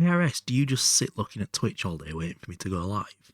IRS, do you just sit looking at Twitch all day waiting for me to go live?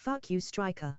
Fuck you, Striker.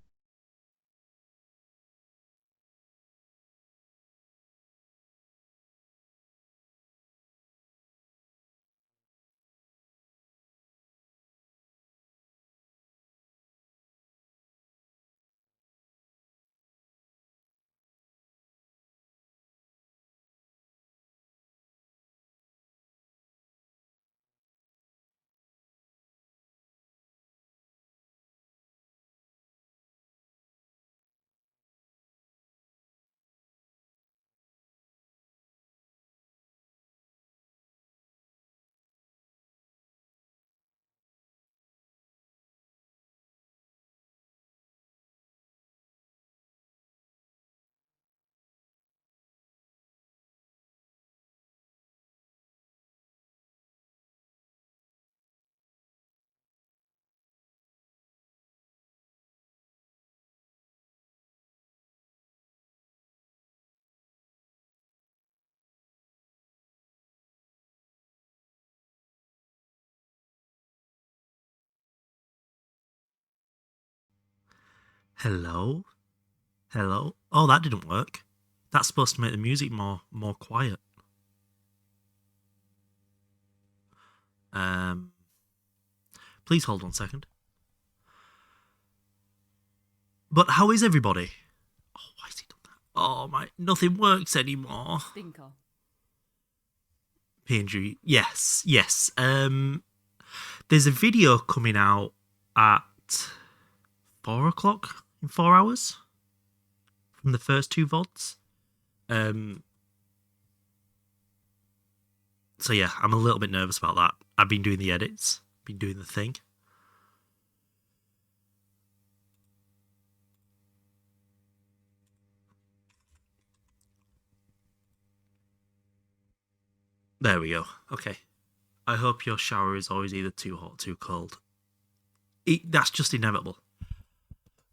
Hello? Hello? Oh, that didn't work. That's supposed to make the music more quiet. Please hold 1 second. But how is everybody? Oh, why has he done that? Oh my, nothing works anymore. Stinker. PNG, yes. There's a video coming out at 4 o'clock in 4 hours from the first 2 VODs. So yeah, I'm a little bit nervous about that. I've been doing the edits, been doing the thing. There we go. Okay. I hope your shower is always either too hot or too cold. That's just inevitable.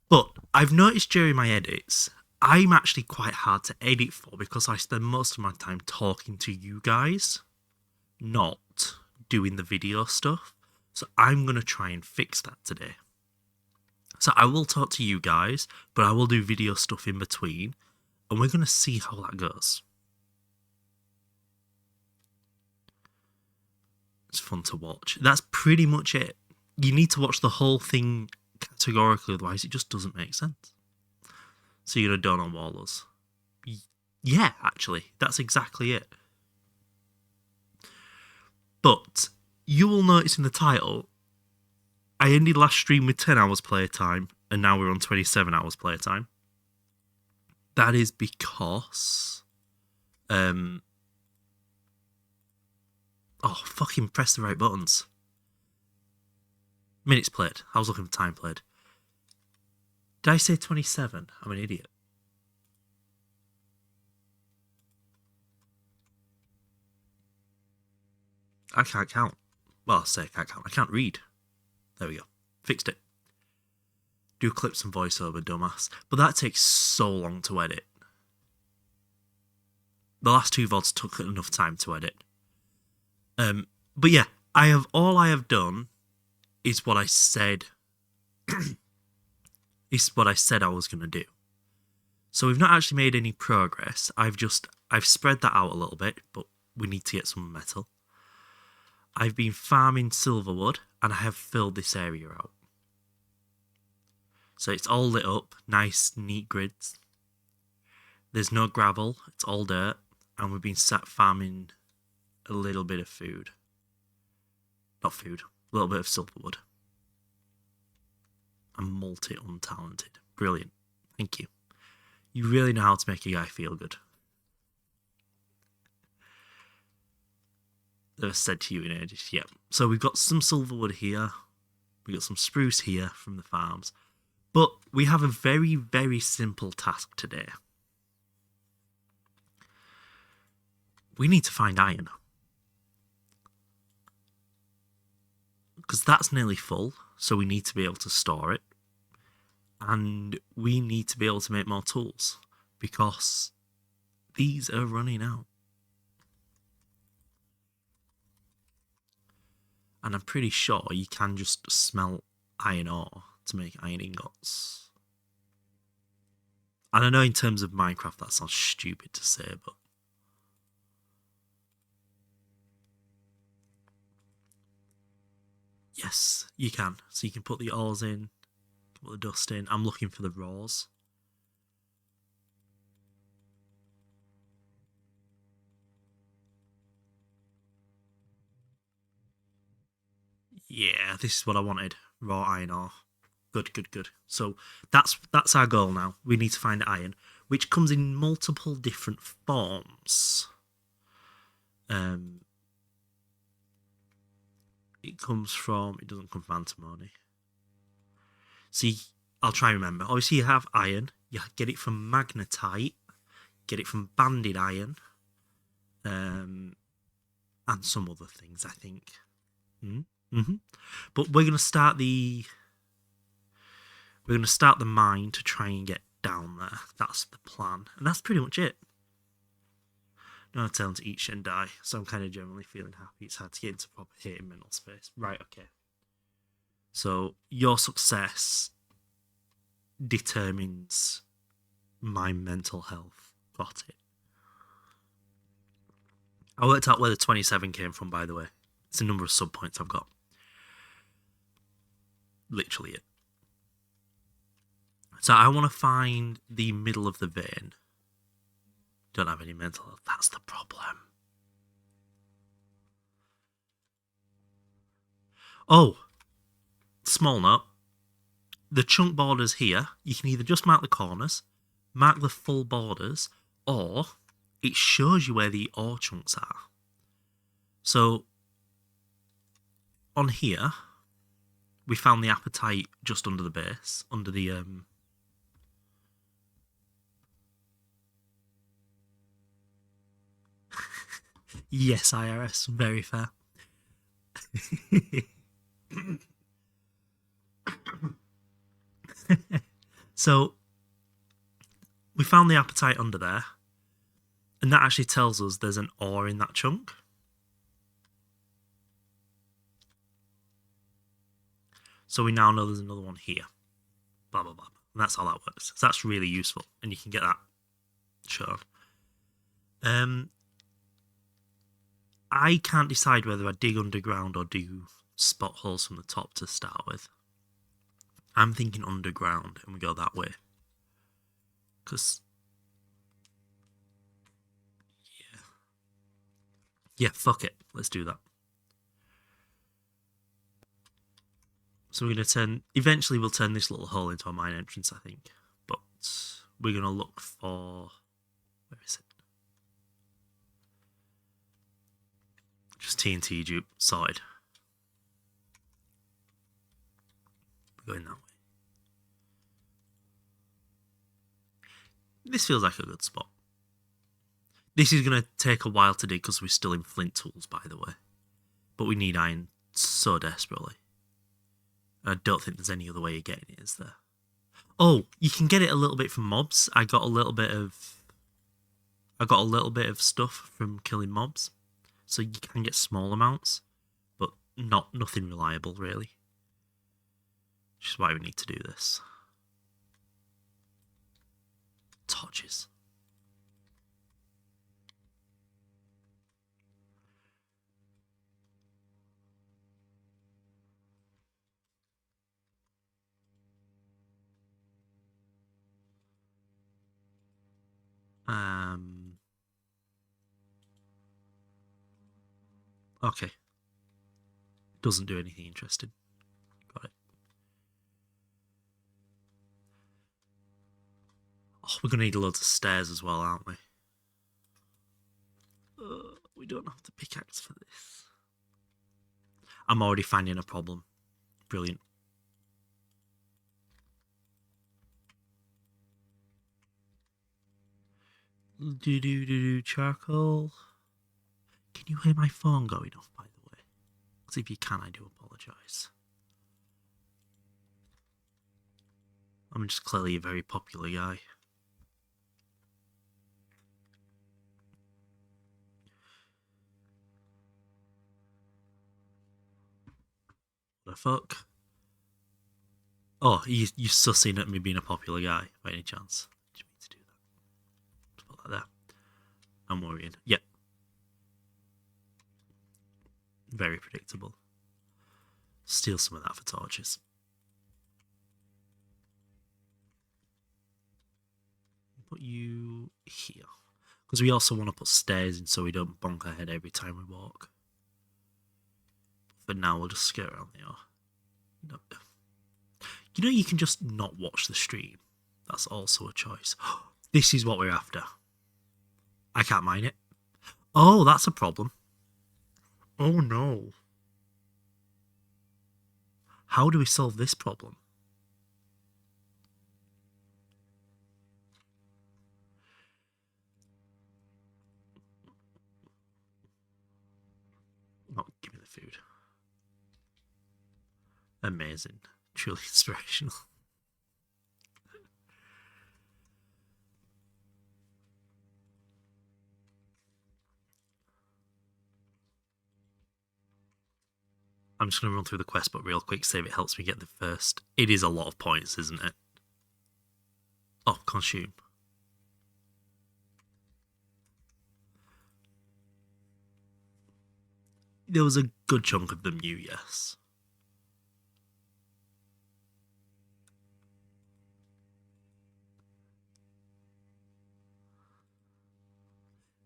But I've noticed during my edits, I'm actually quite hard to edit for because I spend most of my time talking to you guys, not doing the video stuff. So I'm going to try and fix that today. So I will talk to you guys, but I will do video stuff in between, and we're going to see how that goes. It's fun to watch. That's pretty much it. You need to watch the whole thing categorically, otherwise it just doesn't make sense. So you're going to Donald Wallers. Yeah, actually, that's exactly it. But you will notice in the title, I ended last stream with 10 hours playtime, and now we're on 27 hours playtime. That is because... Oh, fucking press the right buttons. Minutes played. I was looking for time played. Did I say 27? I'm an idiot. I can't count. Well, I say I can't count. I can't read. There we go. Fixed it. Do clips and voiceover, dumbass. But that takes so long to edit. The last 2 VODs took enough time to edit. But yeah, all I have done is what I said I was going to do. So we've not actually made any progress. I've spread that out a little bit, but we need to get some metal. I've been farming silverwood, and I have filled this area out. So it's all lit up, nice, neat grids. There's no gravel, it's all dirt, and we've been sat farming a little bit of food. Not food, a little bit of silverwood. I'm multi-untalented. Brilliant. Thank you. You really know how to make a guy feel good. I've said to you in ages, yeah. So we've got some silverwood here. We've got some spruce here from the farms. But we have a very, very simple task today. We need to find iron. Because that's nearly full, so we need to be able to store it. And we need to be able to make more tools, because these are running out. And I'm pretty sure you can just smelt iron ore to make iron ingots. And I know in terms of Minecraft that sounds stupid to say, but... yes, you can. So you can put the ores in, put the dust in. I'm looking for the raws. Yeah, this is what I wanted. Raw iron ore. Good. So that's our goal now. We need to find iron, which comes in multiple different forms. It doesn't come from antimony. See, I'll try and remember. Obviously, you have iron. You get it from magnetite. Get it from banded iron. And some other things, I think. But we're gonna start the mine to try and get down there. That's the plan, and that's pretty much it. No, I tell them to eat shit and die, so I'm kind of generally feeling happy. It's hard to get into proper hating mental space. Right, okay. So your success determines my mental health. Got it. I worked out where the 27 came from, by the way. It's the number of sub points I've got. Literally it. So I want to find the middle of the vein. Don't have any mental health. That's the problem. Oh, small note. The chunk borders here, you can either just mark the corners, mark the full borders, or it shows you where the ore chunks are. So on here, we found the apatite just under the base, under the yes, IRS, very fair. So we found the apatite under there, and that actually tells us there's an ore in that chunk. So we now know there's another one here. Blah, blah, blah. And that's how that works. So that's really useful, and you can get that shown. I can't decide whether I dig underground or do spot holes from the top to start with. I'm thinking underground, and we go that way. Because, yeah, fuck it. Let's do that. So we're going to eventually we'll turn this little hole into a mine entrance, I think. But we're going to look for, where is it? Just TNT dupe, sorted. We're going that way. This feels like a good spot. This is going to take a while to dig because we're still in flint tools, by the way. But we need iron so desperately. I don't think there's any other way of getting it, is there? Oh, you can get it a little bit from mobs. I got a little bit of stuff from killing mobs. So you can get small amounts, but nothing reliable, really. Which is why we need to do this. Torches. Okay. Doesn't do anything interesting. Got it. Oh, we're going to need loads of stairs as well, aren't we? We don't have the pickaxe for this. I'm already finding a problem. Brilliant. Charcoal. Can you hear my phone going off, by the way? Because if you can, I do apologise. I'm just clearly a very popular guy. What the fuck? Oh, you're sussing at me being a popular guy, by any chance? Did you mean to do that? Just put that there. I'm worrying. Yep. Very predictable. Steal some of that for torches. Put you here. Because we also want to put stairs in so we don't bonk our head every time we walk. But for now, we'll just skirt around there. No. You know, you can just not watch the stream. That's also a choice. This is what we're after. I can't mine it. Oh, that's a problem. Oh no. How do we solve this problem? Oh, give me the food. Amazing. Truly inspirational. I'm just going to run through the quest, but real quick, see if it helps me get the first. It is a lot of points, isn't it? Oh, consume. There was a good chunk of them new, yes.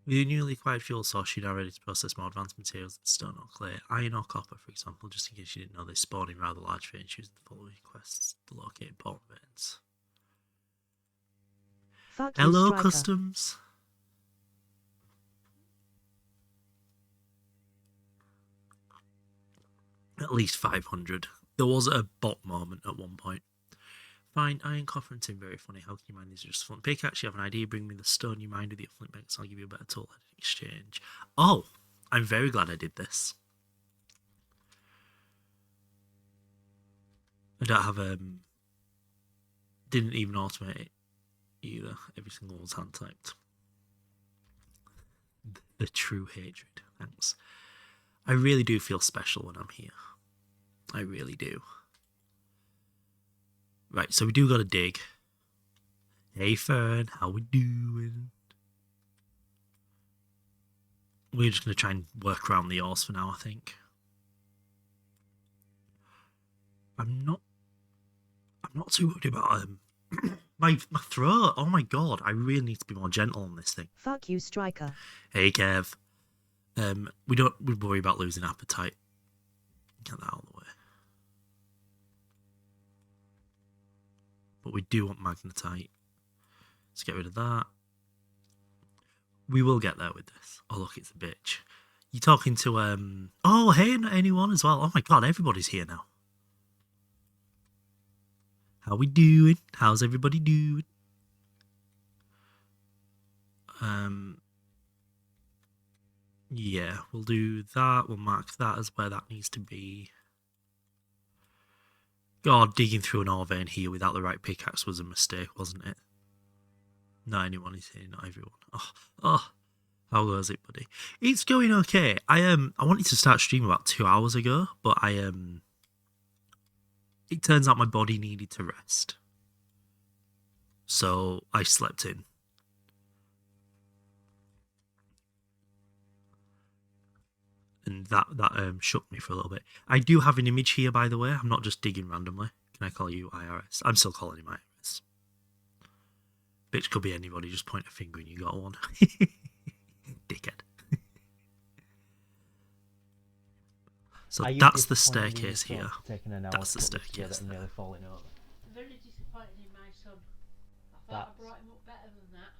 With a newly acquired fuel source, you're now ready to process more advanced materials than stone or clay. Iron or copper, for example, just in case you didn't know, they spawn in rather large veins. Use the following quests to locate important veins. Fuck you, Hello, Striker. customs. At least 500. There was a bot moment at one point. Fine, iron, copper, and tin, very funny. How can you mine these? Are just fun. Pickaxe, you have an idea, bring me the stone you mined with the flint mix. I'll give you a better tool in exchange. Oh, I'm very glad I did this. I don't have didn't even automate it either. Every single one was hand typed. The true hatred. Thanks. I really do feel special when I'm here. I really do. Right, so we do got to dig. Hey Fern, how we doing? We're just going to try and work around the ores for now, I think. I'm not too worried about my throat. Oh my god, I really need to be more gentle on this thing. Fuck you, Striker. Hey Kev. We worry about losing appetite. Get that out of the way. But we do want magnetite. Let's get rid of that. We will get there with this. Oh look, it's a bitch. You talking to oh hey, anyone as well? Oh my god, everybody's here now. How we doing? How's everybody doing? Yeah, we'll do that. We'll mark that as where that needs to be. God, digging through an ore vein here without the right pickaxe was a mistake, wasn't it? Not anyone is here, not everyone. Oh, how goes it, buddy? It's going okay. I wanted to start streaming about 2 hours ago, but it turns out my body needed to rest. So I slept in. And that shook me for a little bit. I do have an image here, by the way. I'm not just digging randomly. Can I call you IRS? I'm still calling him IRS. Bitch could be anybody. Just point a finger and you got one. Dickhead. So that's the staircase here. That's the staircase. I'm nearly falling over. Very disappointed in my son. I thought I brought him up better than that.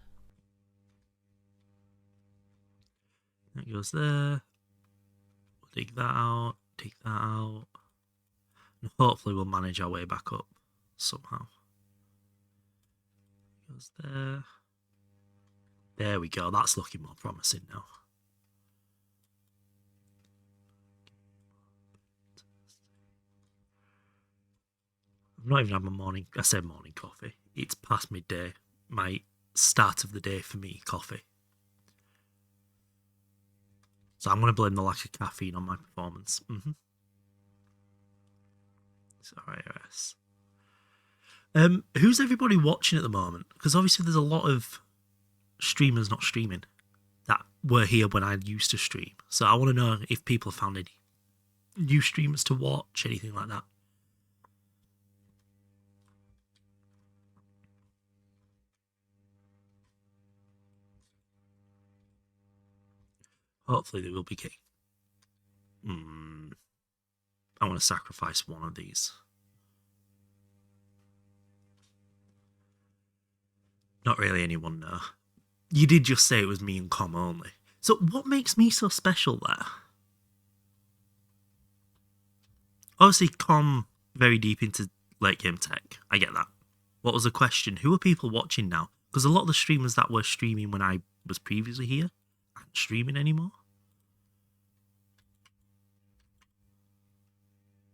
That goes there. We'll dig that out. Dig that out. And hopefully we'll manage our way back up somehow. Goes there. There we go. That's looking more promising now. I've not even had my morning, I said morning coffee. It's past midday. My start of the day for me, coffee. So I'm going to blame the lack of caffeine on my performance. Sorry, IRS. Who's everybody watching at the moment? Because obviously there's a lot of streamers not streaming that were here when I used to stream. So I want to know if people have found any new streamers to watch, anything like that. Hopefully they will be key. I want to sacrifice one of these. Not really anyone, no. You did just say it was me and Com only. So what makes me so special there? Obviously, Com very deep into late game tech. I get that. What was the question? Who are people watching now? Because a lot of the streamers that were streaming when I was previously here aren't streaming anymore.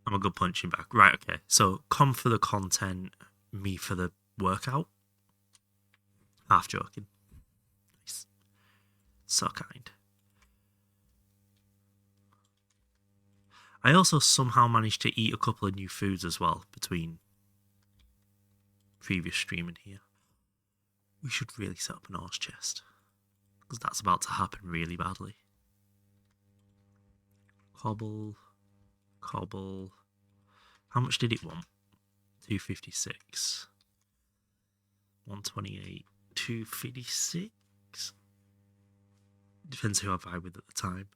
I'm a good punching bag. Right, okay. So, Com for the content, me for the workout. Half joking. Nice. So kind. I also somehow managed to eat a couple of new foods as well between previous streaming here. We should really set up an horse chest, because that's about to happen really badly. Cobble. Cobble. How much did it want? 256. 128. 256? Depends who I vibe with at the time.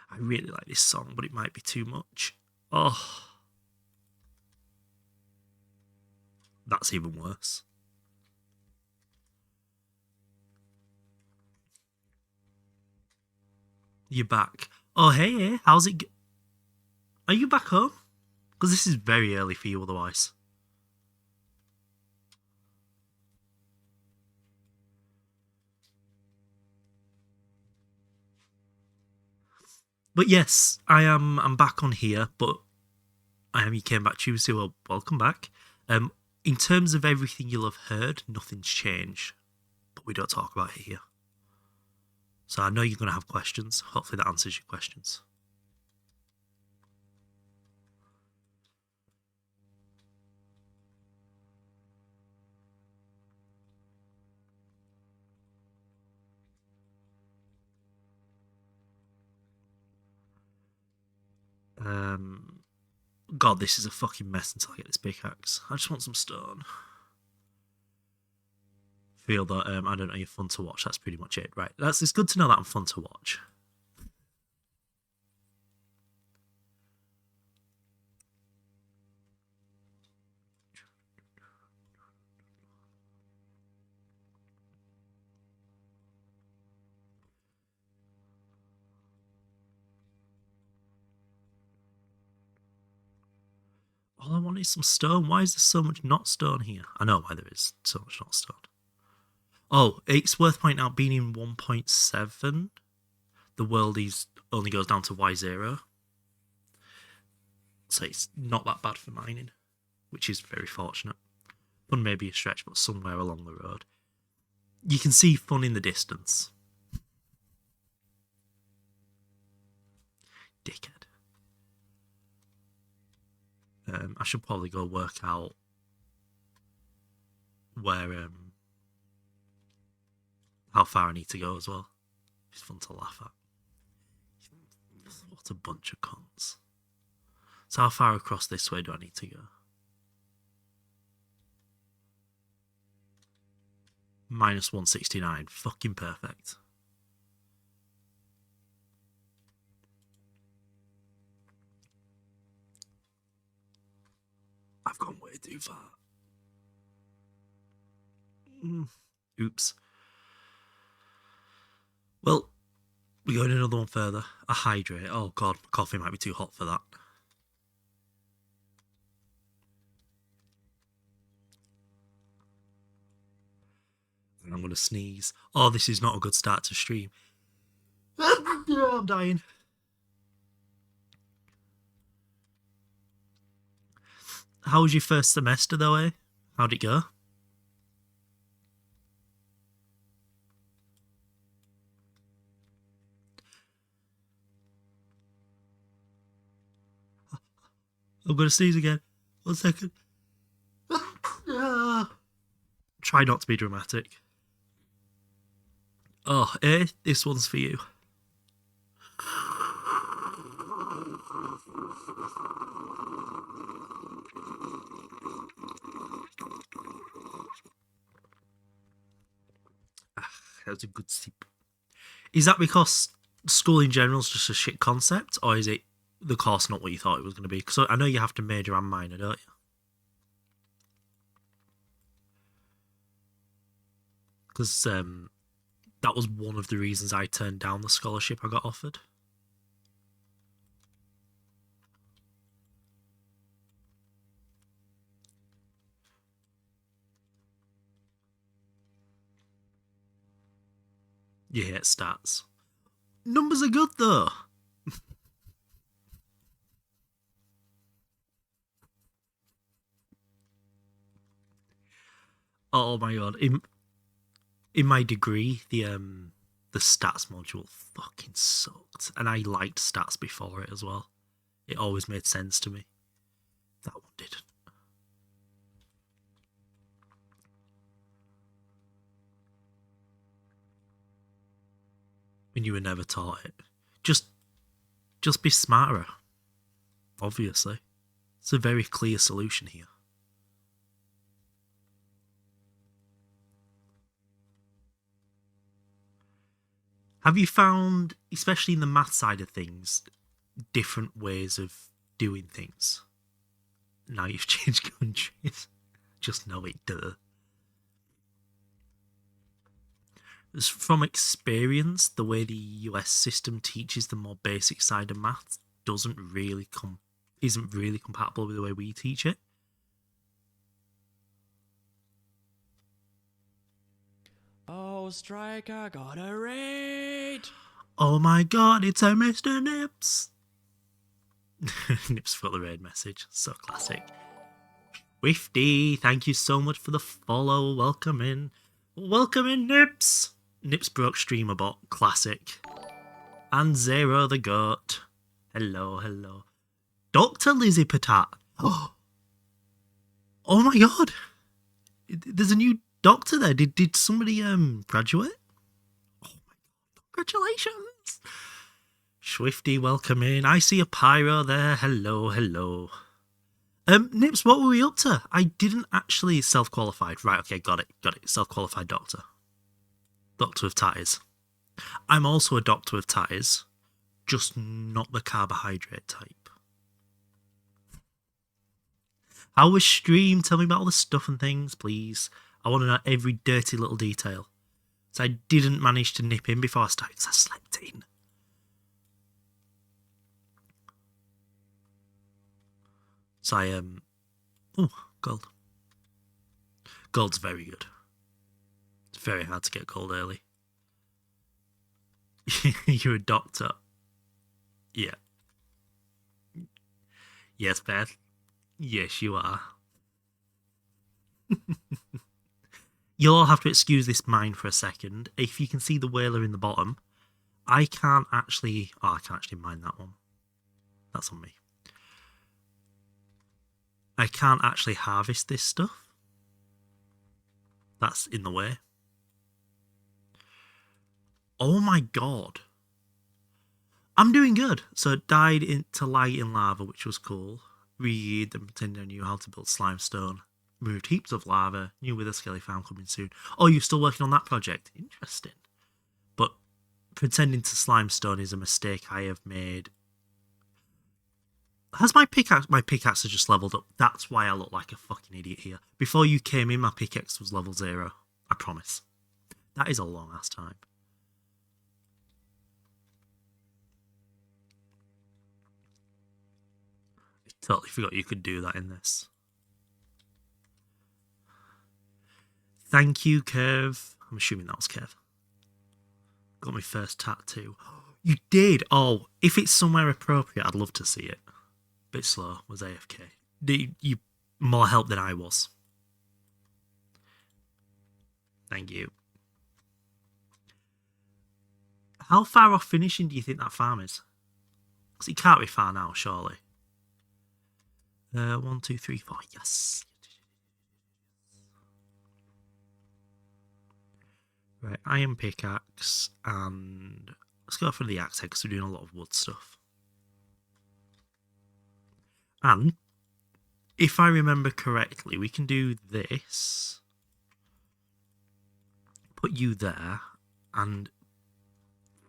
I really like this song, but it might be too much. Oh. That's even worse. You're back. Oh, hey, how's it? Are you back home? Because this is very early for you otherwise. But yes, I'm back on here, but you came back Tuesday, well, welcome back. In terms of everything you'll have heard, nothing's changed, but we don't talk about it here. So I know you're going to have questions. Hopefully that answers your questions. God, this is a fucking mess until I get this pickaxe. I just want some stone. Feel that I don't know, you're fun to watch. That's pretty much it. Right. It's good to know that I'm fun to watch. All I want is some stone. Why is there so much not stone here? I know why there is so much not stone. Oh, it's worth pointing out, being in 1.7, the world only goes down to Y0. So it's not that bad for mining, which is very fortunate. Fun may be a stretch, but somewhere along the road. You can see fun in the distance. Dickhead. I should probably go work out where, how far I need to go as well. It's fun to laugh at. What a bunch of cunts. So how far across this way do I need to go? Minus 169. Fucking perfect. I've gone way too far. Oops. Well, we go in another one further. A hydrate. Oh god, my coffee might be too hot for that. And I'm going to sneeze. Oh, this is not a good start to stream. I'm dying. How was your first semester though, eh? How'd it go? I'm going to sneeze again. 1 second. Try not to be dramatic. Oh, this one's for you. That was a good sip. Is that because school in general is just a shit concept, or is it the course not what you thought it was going to be? Because I know you have to major and minor, don't you? Because that was one of the reasons I turned down the scholarship I got offered. You hate stats. Numbers are good though. Oh my god! In my degree, the stats module fucking sucked, and I liked stats before it as well. It always made sense to me. That one didn't. when you were never taught it. Just be smarter. Obviously. It's a very clear solution here. Have you found, especially in the math side of things, different ways of doing things? Now you've changed countries. Just know it, duh. From experience, the way the US system teaches the more basic side of maths isn't really compatible with the way we teach it. Oh, Striker got a raid! Oh my god, it's a Mr. Nips! Nips got the raid message. So classic. Swifty, thank you so much for the follow. Welcome in. Welcome in, Nips! Nips broke streamer bot. Classic. And Zero the goat. Hello, hello. Dr. Lizzie Patat. Oh my god! There's a new doctor there. Did somebody graduate? Oh my god! Congratulations! Swifty, welcome in. I see a pyro there. Hello, hello. Nips, what were we up to? I didn't actually self-qualified. Right, okay, got it. Self-qualified doctor. Doctor of tatties. I'm also a doctor of tatties, just not the carbohydrate type. How was stream? Tell me about all the stuff and things, please. I want to know every dirty little detail. So I didn't manage to nip in before I started because I slept in. So oh, gold. Gold's very good. It's very hard to get gold early. You're a doctor. Yeah. Yes, Beth. Yes, you are. You'll all have to excuse this mine for a second. If you can see the whaler in the bottom, I can't actually... Oh, I can't actually mine that one. That's on me. I can't actually harvest this stuff. That's in the way. Oh my god. I'm doing good. So it died into light in lava, which was cool. Read and pretended I knew how to build slime stone. Moved heaps of lava. New Wither Skelly farm coming soon. Oh, you're still working on that project? Interesting. But pretending to slime stone is a mistake I have made. Has my pickaxe has just leveled up? That's why I look like a fucking idiot here. Before you came in, my pickaxe was level 0. I promise. That is a long ass time. I totally forgot you could do that in this. Thank you, Curve. I'm assuming that was Kev. Got my first tattoo. You did? Oh, if it's somewhere appropriate, I'd love to see it. Bit slow, was AFK. You more help than I was. Thank you. How far off finishing do you think that farm is? Because it can't be far now, surely. 1, 2, 3, 4. Yes. Right, iron pickaxe, and let's go for the axe head because we're doing a lot of wood stuff. And if I remember correctly, we can do this. Put you there, and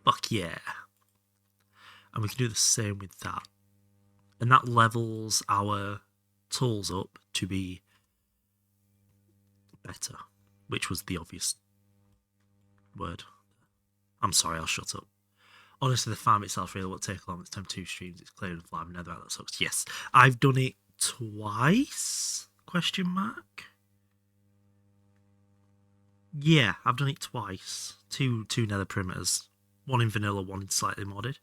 fuck yeah. And we can do the same with that. And that levels our tools up to be better, which was the obvious word. I'm sorry, I'll shut up. Honestly, the farm itself really won't take long. It's time 2 streams. It's clearing and flying. Nether, that sucks. Yes, I've done it twice? Question mark? Yeah, I've done it twice. Two nether perimeters. One in vanilla, one in slightly modded.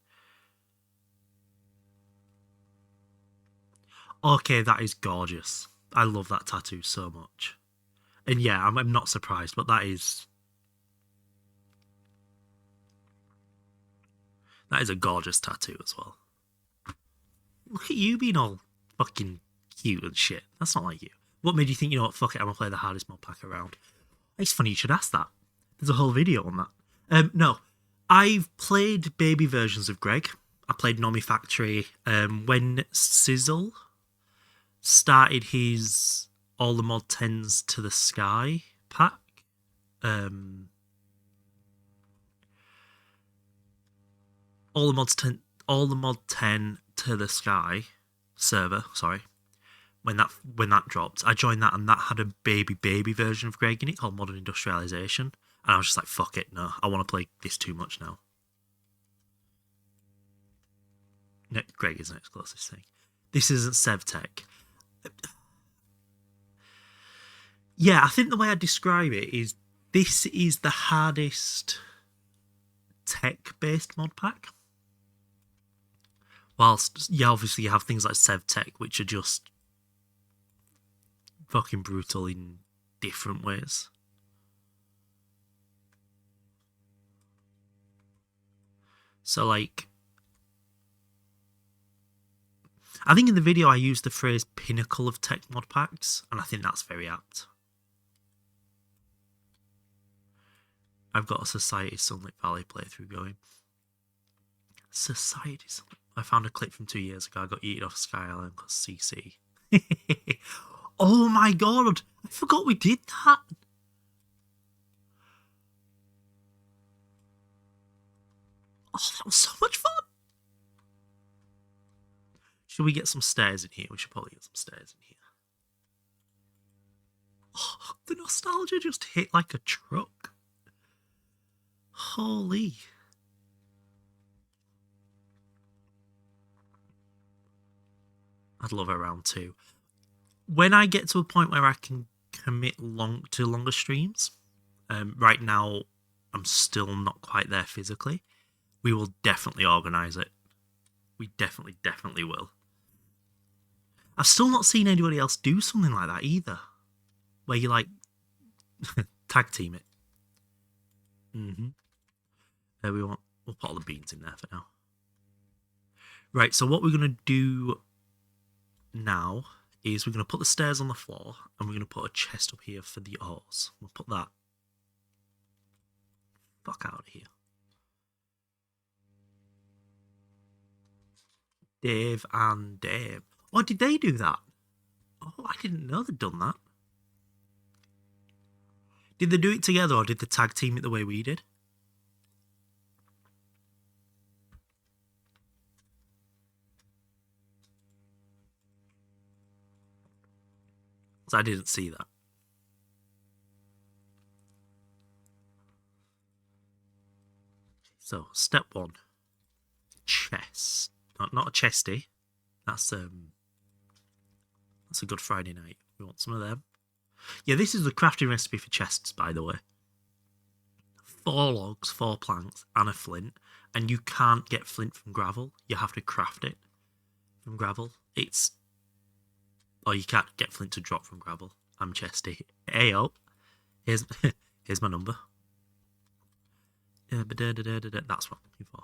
Okay, that is gorgeous. I love that tattoo so much. And yeah, I'm not surprised, but that is a gorgeous tattoo as well. Look at you being all fucking cute and shit. That's not like you. What made you think, you know what, fuck it, I'm gonna play the hardest mod pack around? It's funny you should ask that. There's a whole video on that. No. I've played baby versions of Greg. I played Nomi Factory when Sizzle started his All the Mod 10s to the Sky pack. All the Mod 10 to the Sky server, sorry. When that dropped, I joined that, and that had a baby version of Greg in it called Modern Industrialization. And I was just like, fuck it, no, I want to play this too much now. No, Greg is the next closest thing. This isn't SevTech. Yeah, I think the way I describe it is this is the hardest tech-based mod pack. Whilst, yeah, obviously you have things like SevTech, which are just fucking brutal in different ways. So, like, I think in the video I used the phrase pinnacle of tech mod packs, and I think that's very apt. I've got a Society Sunlit Valley playthrough going. Society Sunlit. I found a clip from 2 years ago. I got eaten off Sky Island because CC. Oh my god! I forgot we did that! Oh, that was so much fun! Should we get some stairs in here? We should probably get some stairs in here. Oh, the nostalgia just hit like a truck. Holy. I'd love a round 2. When I get to a point where I can commit to longer streams, right now I'm still not quite there physically, we will definitely organise it. We definitely will. I've still not seen anybody else do something like that either, where you like tag team it. There we'll put all the beans in there for now. Right, so what we're going to do now is we're going to put the stairs on the floor, and we're going to put a chest up here for the ores. We'll put that. Fuck out of here. Dave and Dave. Oh, did they do that? Oh, I didn't know they'd done that. Did they do it together, or did they tag team it the way we did? I didn't see that. So, step 1. Chest. Not a chesty. That's a good Friday night. We want some of them. Yeah, this is the crafting recipe for chests, by the way. 4 logs, 4 planks, and a flint. And you can't get flint from gravel. You have to craft it from gravel. Or you can't get flint to drop from gravel. I'm chesty. Ayo. Here's my number. That's what I'm looking for.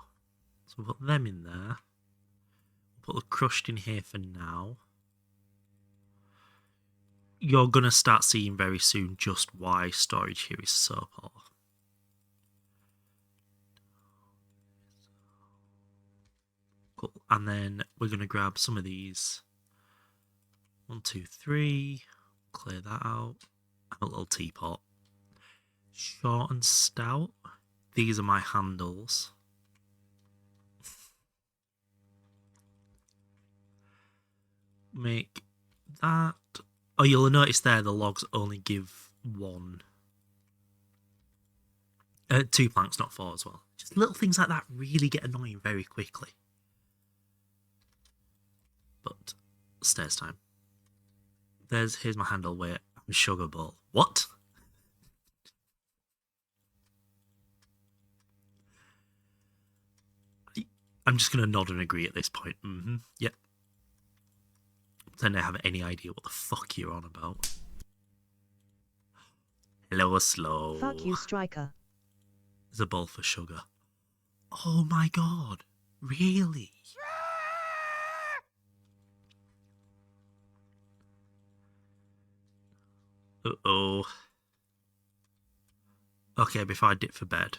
So we'll put them in there. We'll put the crushed in here for now. You're going to start seeing very soon just why storage here is so poor. Cool. And then we're going to grab some of these. 1, 2, 3. Clear that out. Have a little teapot. Short and stout. These are my handles. Make that. Oh, you'll notice there the logs only give 1. 2 planks, not 4 as well. Just little things like that really get annoying very quickly. But stairs time. Here's my handle where I'm sugar bowl. What? I'm just gonna nod and agree at this point. Yep. Then I have any idea what the fuck you're on about. Hello, slow. Fuck you, Striker. There's a bowl for sugar. Oh my god. Really? Uh-oh. Okay, before I dip for bed.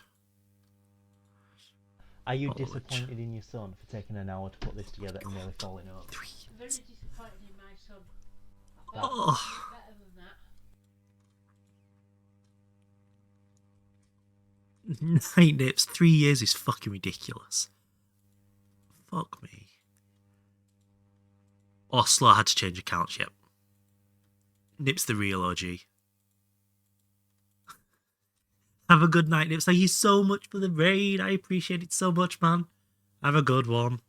Are you Followage. disappointed in your son for taking an hour to put this together and nearly falling over? I'm very disappointed in my son. I Oh. thought he was better than that. 9 nips, 3 years is fucking ridiculous. Fuck me. Oslo had to change accounts, yep. Nips the real OG. Have a good night, Nips. Thank you so much for the raid. I appreciate it so much, man. Have a good one.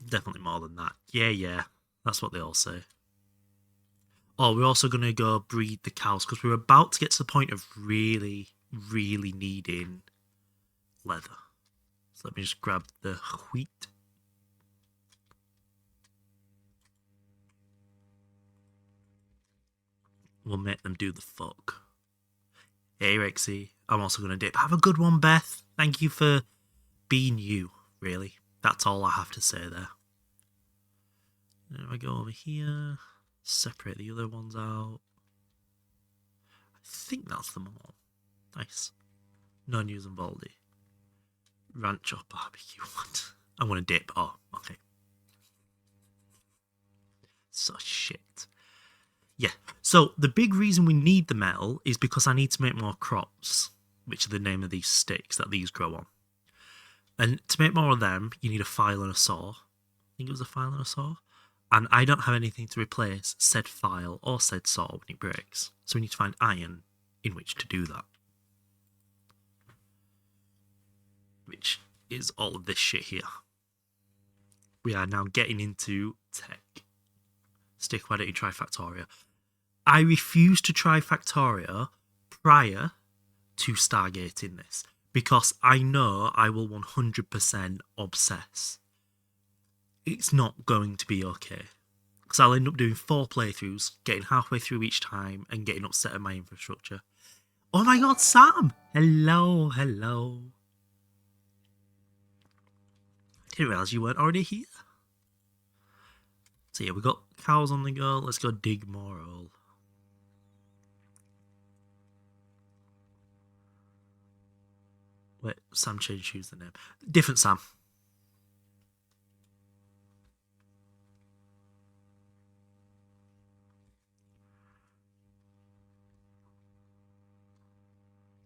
Definitely more than that. Yeah. That's what they all say. Oh, we're also going to go breed the cows because we're about to get to the point of really, really needing leather. So let me just grab the wheat. We'll make them do the fuck. Hey, Rexy. I'm also going to dip. Have a good one, Beth. Thank you for being you, really. That's all I have to say there. Now I go over here. Separate the other ones out. I think that's them all. Nice. No news on Baldy. Ranch or barbecue. What? I want to dip. Oh, okay. So shit. Yeah. So the big reason we need the metal is because I need to make more crops, which are the name of these sticks that these grow on. And to make more of them, you need a file and a saw. I think it was a file and a saw. And I don't have anything to replace said file or said saw when it breaks. So we need to find iron in which to do that. Which is all of this shit here. We are now getting into tech. Stick, why don't you try Factorio? I refuse to try Factorio prior to stargating this. Because I know I will 100% obsess. It's not going to be okay. Because I'll end up doing 4 playthroughs, getting halfway through each time, and getting upset at my infrastructure. Oh my god, Sam! Hello. I didn't realise you weren't already here. So yeah, we've got cows on the go. Let's go dig more oil. Wait, Sam changed the name. Different Sam.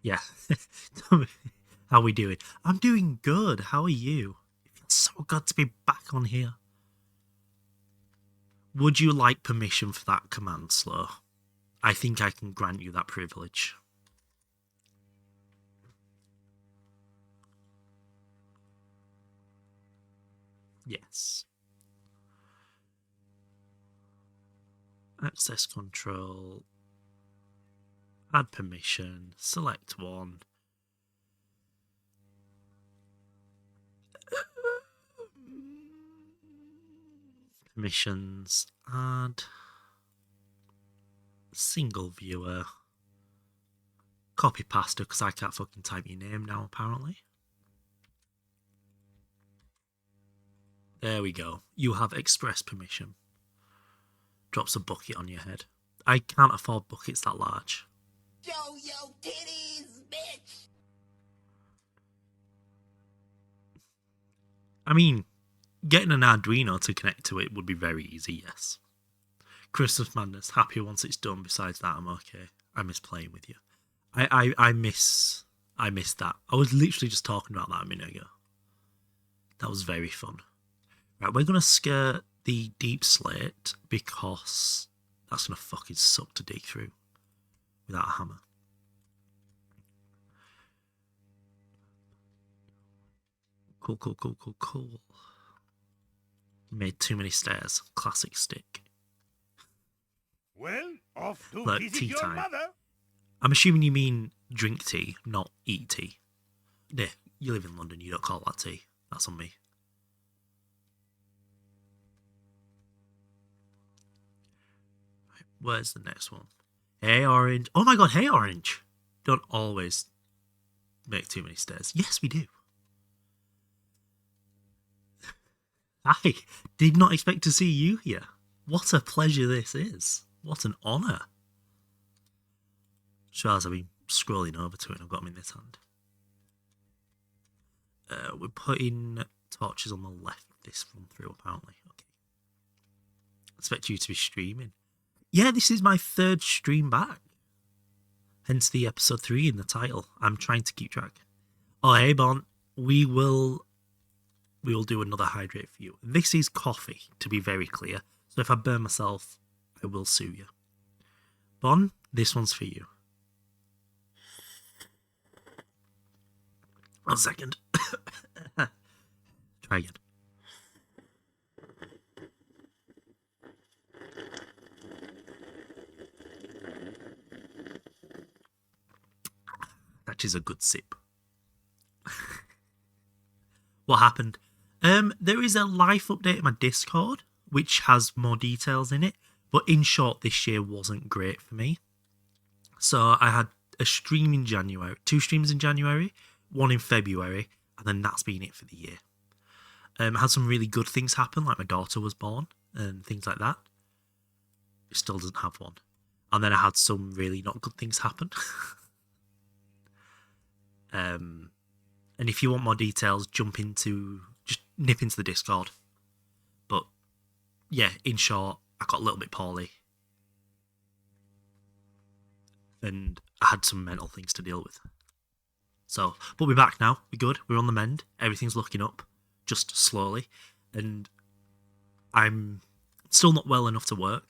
Yeah. How we doing? I'm doing good. How are you? It feels so good to be back on here. Would you like permission for that command, Slow? I think I can grant you that privilege. Yes. Access control. Add permission. Select one. Permissions. Add. Single viewer. Copy pasta because I can't fucking type your name now apparently. There we go. You have express permission. Drops a bucket on your head. I can't afford buckets that large. Yo, titties, bitch! I mean, getting an Arduino to connect to it would be very easy, yes. Christmas Madness, happier once it's done. Besides that, I'm okay. I miss playing with you. I miss that. I was literally just talking about that a minute ago. That was very fun. Right, we're going to skirt the deep slate because that's going to fucking suck to dig through without a hammer. Cool. Made too many stairs. Classic stick. Well, off to Look, visit tea your time. mother. I'm assuming you mean drink tea, not eat tea. Yeah, you live in London, you don't call that tea. That's on me. Right, where's the next one? Hey, Orange. Oh my god, hey, Orange. Don't always make too many stairs. Yes, we do. I did not expect to see you here. What a pleasure this is. What an honour. Just realised I've been scrolling over to it and I've got them in this hand. We're putting torches on the left of this run through, apparently. Okay. Expect you to be streaming. Yeah, this is my 3rd stream back. Hence the episode 3 in the title. I'm trying to keep track. Oh, hey, Bon. We will do another hydrate for you. This is coffee, to be very clear. So if I burn myself, I will sue you. Bon, this one's for you. 1 second. Try again. That is a good sip. What happened? There is a life update in my Discord, which has more details in it. But in short, this year wasn't great for me. So I had a stream in January, 2 streams in January, 1 in February, and then that's been it for the year. I had some really good things happen, like my daughter was born and things like that. It still doesn't have one. And then I had some really not good things happen. And if you want more details, just nip into the Discord. But yeah, in short, I got a little bit poorly. And I had some mental things to deal with. So, but we're back now. We're good. We're on the mend. Everything's looking up, just slowly. And I'm still not well enough to work.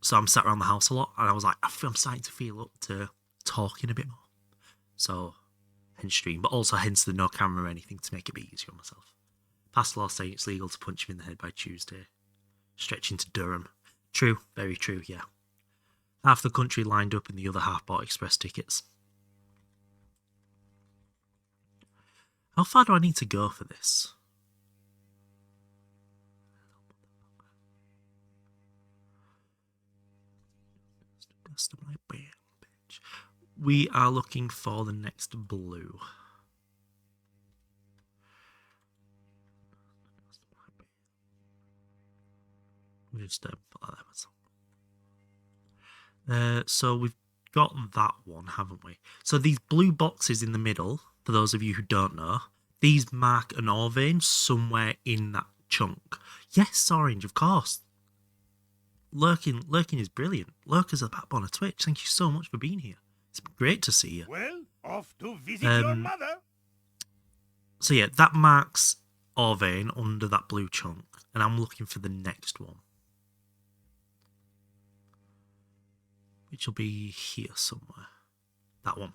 So I'm sat around the house a lot. And I was like, I'm starting to feel up to talking a bit more. So, hence stream. But also hence the no camera or anything to make it a bit easier on myself. Past law saying it's legal to punch him in the head by Tuesday. Stretching to Durham. True. Very true, yeah. Half the country lined up and the other half bought express tickets. How far do I need to go for this? We are looking for the next blue. Just put that. So we've got that one, haven't we? So these blue boxes in the middle, for those of you who don't know, these mark an ore vein somewhere in that chunk. Yes, Orange, of course. Lurking is brilliant. Lurker's a backbone of Twitch. Thank you so much for being here. It's great to see you. Well, off to visit your mother. So yeah, that marks ore vein under that blue chunk, and I'm looking for the next one, which will be here somewhere. That one.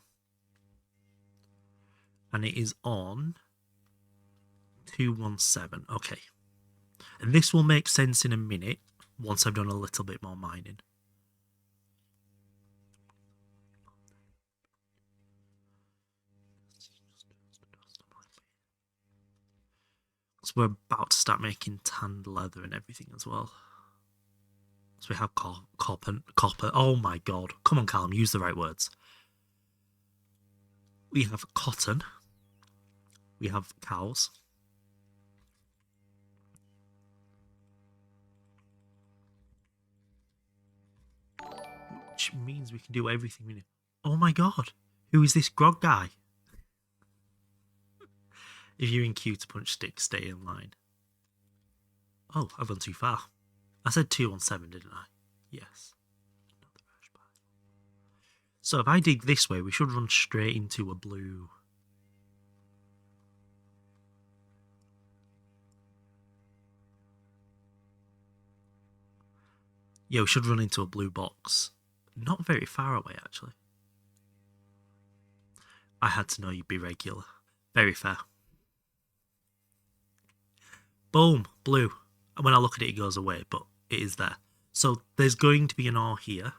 And it is on 217. Okay. And this will make sense in a minute once I've done a little bit more mining. So we're about to start making tanned leather and everything as well. So we have copper. Oh my god. Come on, Callum, use the right words. We have cotton. We have cows. Which means we can do everything we need. Oh my god. Who is this grog guy? If you're in queue to punch sticks, stay in line. Oh, I've gone too far. I said 217, didn't I? Yes. So if I dig this way, we should run straight into a blue. Yeah, we should run into a blue box. Not very far away, actually. I had to know you'd be regular. Very fair. Boom, blue. And when I look at it, it goes away, but it is there. So there's going to be an ore here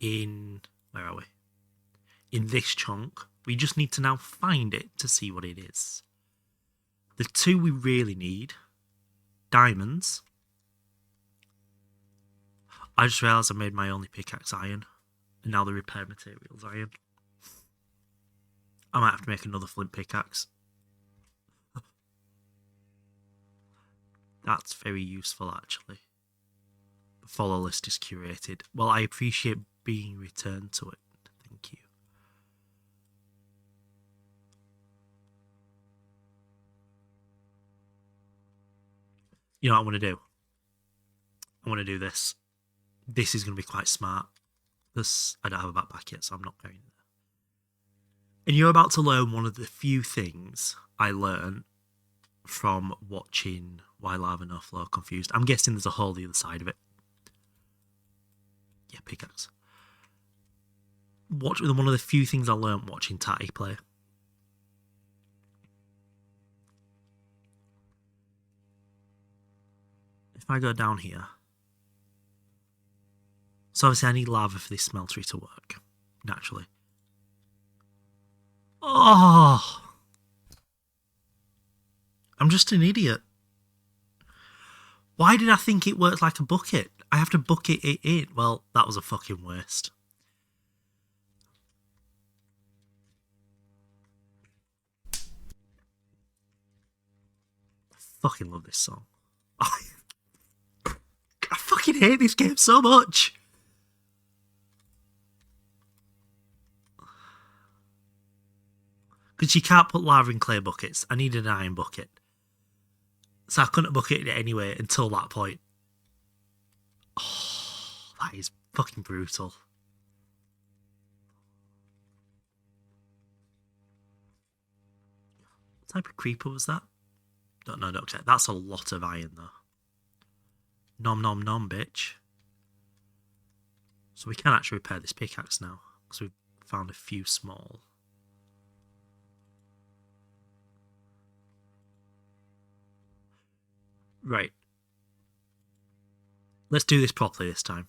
in... Where are we? In this chunk. We just need to now find it to see what it is. The two we really need. Diamonds. I just realised I made my only pickaxe iron. And now the repair material's iron. I might have to make another flint pickaxe. That's very useful, actually. The follow list is curated. Well, I appreciate being returned to it. Thank you. You know what I want to do? I want to do this. This is going to be quite smart. This, I don't have a backpack yet, so I'm not carrying it. And you're about to learn one of the few things I learned from watching Why Lava No Flow Confused. I'm guessing there's a hole the other side of it. Yeah, pickaxe. One of the few things I learned watching Tatty play. If I go down here. So obviously I need lava for this smeltery to work. Naturally. Oh! I'm just an idiot. Why did I think it worked like a bucket? I have to bucket it in. Well, that was a fucking waste. I fucking love this song. I fucking hate this game so much. Because you can't put lava in clay buckets. I needed an iron bucket. So I couldn't bucket it anyway until that point. Oh, that is fucking brutal. What type of creeper was that? Don't know, don't care. That's a lot of iron though. Nom nom nom, bitch. So we can actually repair this pickaxe now. Because we've found a few small. Right. Let's do this properly this time.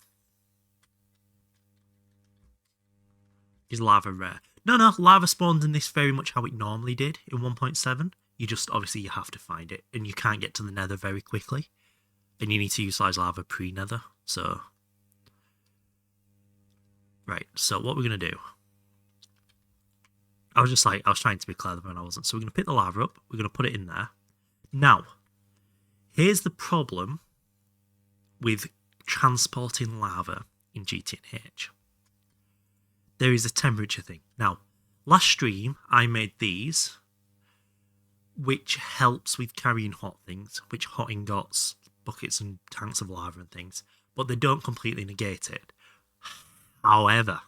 Is lava rare? No, lava spawns in this very much how it normally did in 1.7. You just, obviously, you have to find it. And you can't get to the nether very quickly. And you need to utilize lava pre-nether. So. Right, so what we're going to do. I was trying to be clever and I wasn't. So we're going to pick the lava up. We're going to put it in there. Now. Here's the problem with transporting lava in GTNH. There is a temperature thing. Now, last stream I made these, which helps with carrying hot things, which hot ingots, buckets and tanks of lava and things, but they don't completely negate it. However,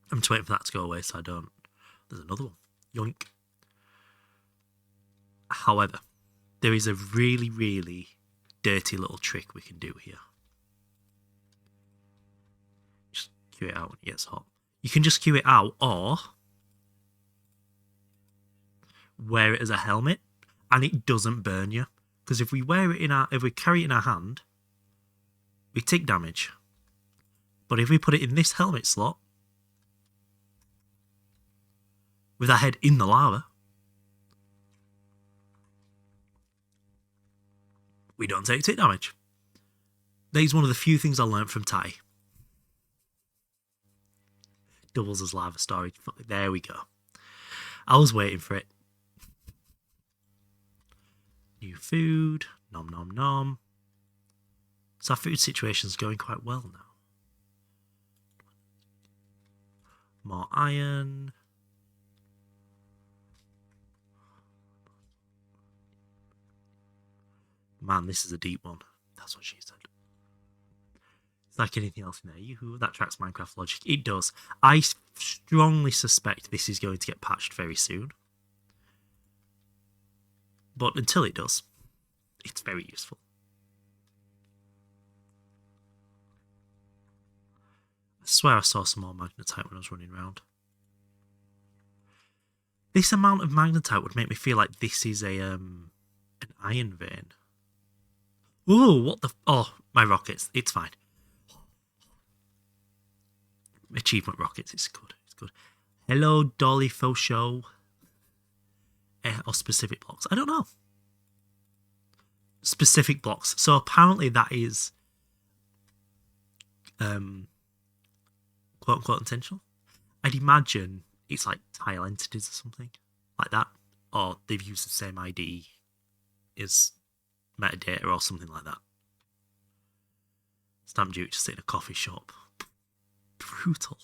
I'm just waiting for that to go away so I don't. There's another one. Yoink. However, there is a really, really dirty little trick we can do here. Just queue it out when it gets hot. You can just queue it out or wear it as a helmet and it doesn't burn you. Because if we carry it in our hand, we take damage. But if we put it in this helmet slot, with our head in the lava, we don't take damage. That is one of the few things I learned from Ty. Doubles as lava storage. There we go. I was waiting for it. New food. Nom nom nom. So our food situation is going quite well now. More iron. Man, this is a deep one. That's what she said. It's like anything else in there. Yoo-hoo, that tracks Minecraft logic. It does. I strongly suspect this is going to get patched very soon. But until it does, it's very useful. I swear I saw some more magnetite when I was running around. This amount of magnetite would make me feel like this is an iron vein. Ooh, what the... Oh, my rockets. It's fine. Achievement rockets. It's good. It's good. Hello, Dolly Faux Show. Or specific blocks. I don't know. Specific blocks. So apparently that is... quote-unquote intentional. I'd imagine it's like tile entities or something. Like that. Or they've used the same ID as... metadata or something like that. Stamp duty to sit in a coffee shop. Brutal.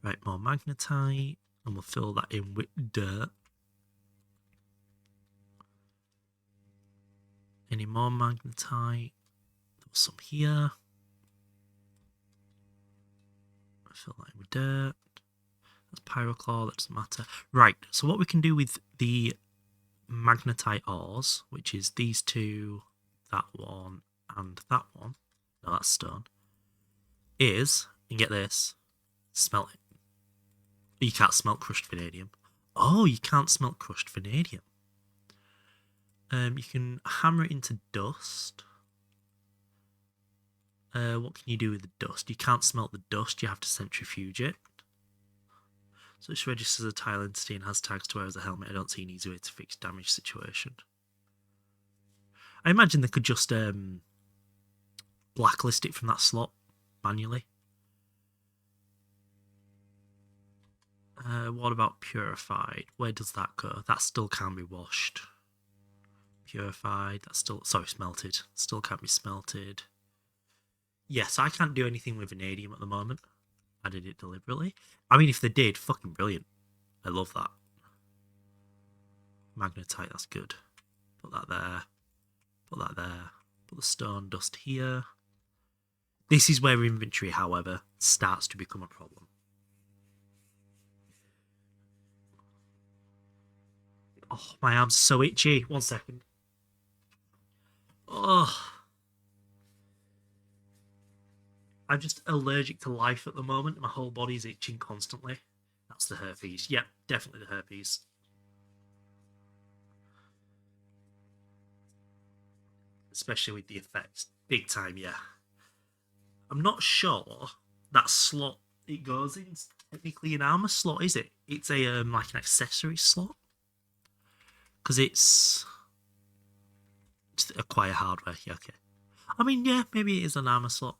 Right, more magnetite. And we'll fill that in with dirt. Any more magnetite? There was some here. I feel like we're dirt. That's pyroclaw, that doesn't matter. Right, so what we can do with the magnetite ores, which is these two, that one, and that one, no, that's stone, is, and get this, smelt it. You can't smelt crushed vanadium. Oh, you can't smelt crushed vanadium. You can hammer it into dust. What can you do with the dust? You can't smelt the dust, you have to centrifuge it. So it registers a tile entity and has tags to wear as a helmet. I don't see an easy way to fix damage situation. I imagine they could just blacklist it from that slot manually. What about purified? Where does that go? That still can't be washed. Purified, that's still, sorry, smelted. Still can't be smelted. Yes, I can't do anything with vanadium at the moment. I did it deliberately. I mean, if they did, fucking brilliant. I love that. Magnetite, that's good. Put that there. Put that there. Put the stone dust here. This is where inventory, however, starts to become a problem. Oh, my arm's so itchy. 1 second. Oh. I'm just allergic to life at the moment. My whole body's itching constantly. That's the herpes. Yep, definitely the herpes. Especially with the effects. Big time, yeah. I'm not sure that slot it goes in is technically an armor slot, is it? It's a like an accessory slot. Because it's acquire hardware. Yeah, okay. I mean, yeah, maybe it is an armor slot.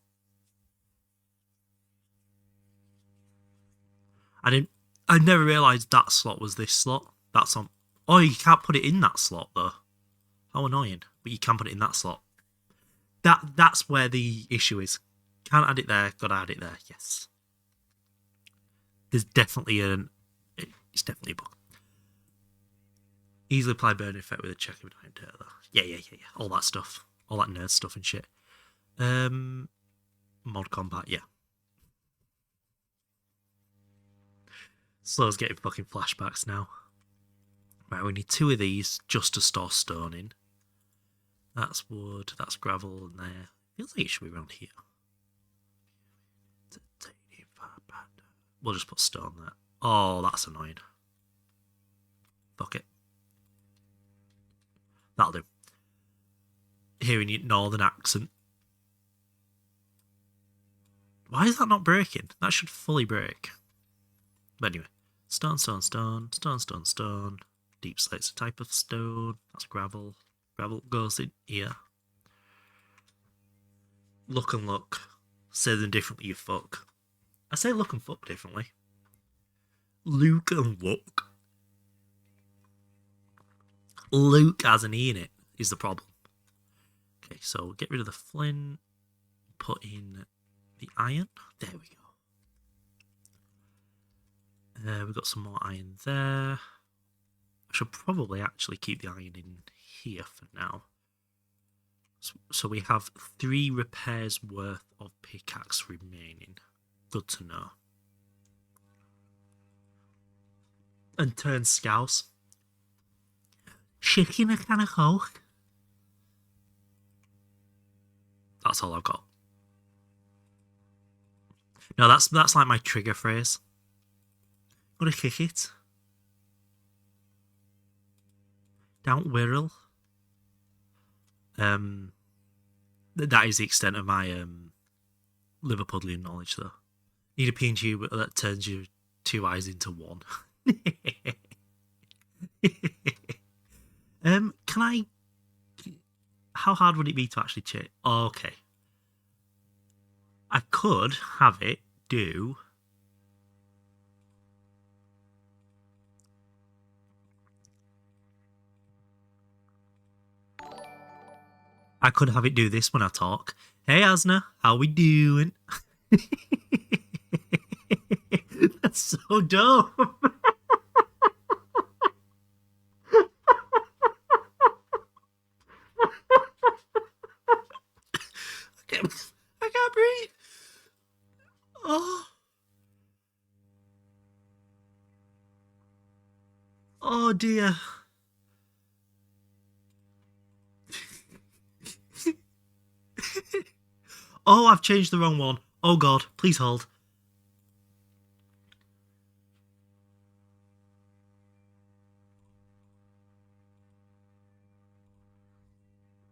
I never realised that slot was this slot. That's on. Oh, you can't put it in that slot though. How annoying. But you can put it in that slot. That's where the issue is. Can't add it there, gotta add it there, yes. There's definitely it's definitely a bug. Easily apply burn effect with a check of nine though. Yeah. All that stuff. All that nerd stuff and shit. Mod combat, yeah. Slow's getting fucking flashbacks now. Right, we need 2 of these just to store stone in. That's wood, that's gravel in there. Feels like it should be around here. We'll just put stone there. Oh, that's annoying. Fuck it. That'll do. Hearing your northern accent. Why is that not breaking? That should fully break. But anyway. Stone. Deep slate's a type of stone. That's gravel. Gravel goes in here. Look and look. Say them differently, you fuck. I say look and fuck differently. Luke and look. Luke has an E in it, is the problem. Okay, so get rid of the flint. Put in the iron. There we go. We've got some more iron there. I should probably actually keep the iron in here for now. So we have 3 repairs worth of pickaxe remaining. Good to know. And turn scouse. Chicken a can of Coke. That's all I've got. No, that's like my trigger phrase. Gonna kick it. Don't whirl. That is the extent of my Liverpudlian knowledge, though. Need a P&G that turns your 2 eyes into 1. Can I? How hard would it be to actually check? Oh, okay. I could have it do. I could have it do this when I talk. Hey, Asna, how we doing? That's so dumb. dear. Oh, I've changed the wrong one. Oh god, please hold.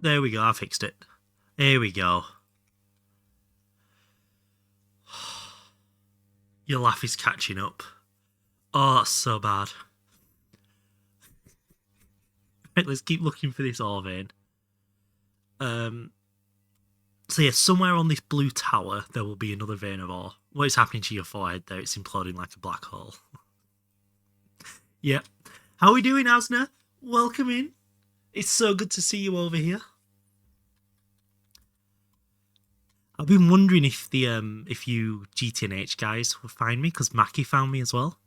There we go, I fixed it. Here we go. Your laugh is catching up. Oh, that's so bad. Right, let's keep looking for this ore vein. So yeah, somewhere on this blue tower, there will be another vein of ore. What is happening to your forehead there? It's imploding like a black hole. Yep. How are we doing, Asna? Welcome in. It's so good to see you over here. I've been wondering if you GTNH guys will find me, because Mackie found me as well.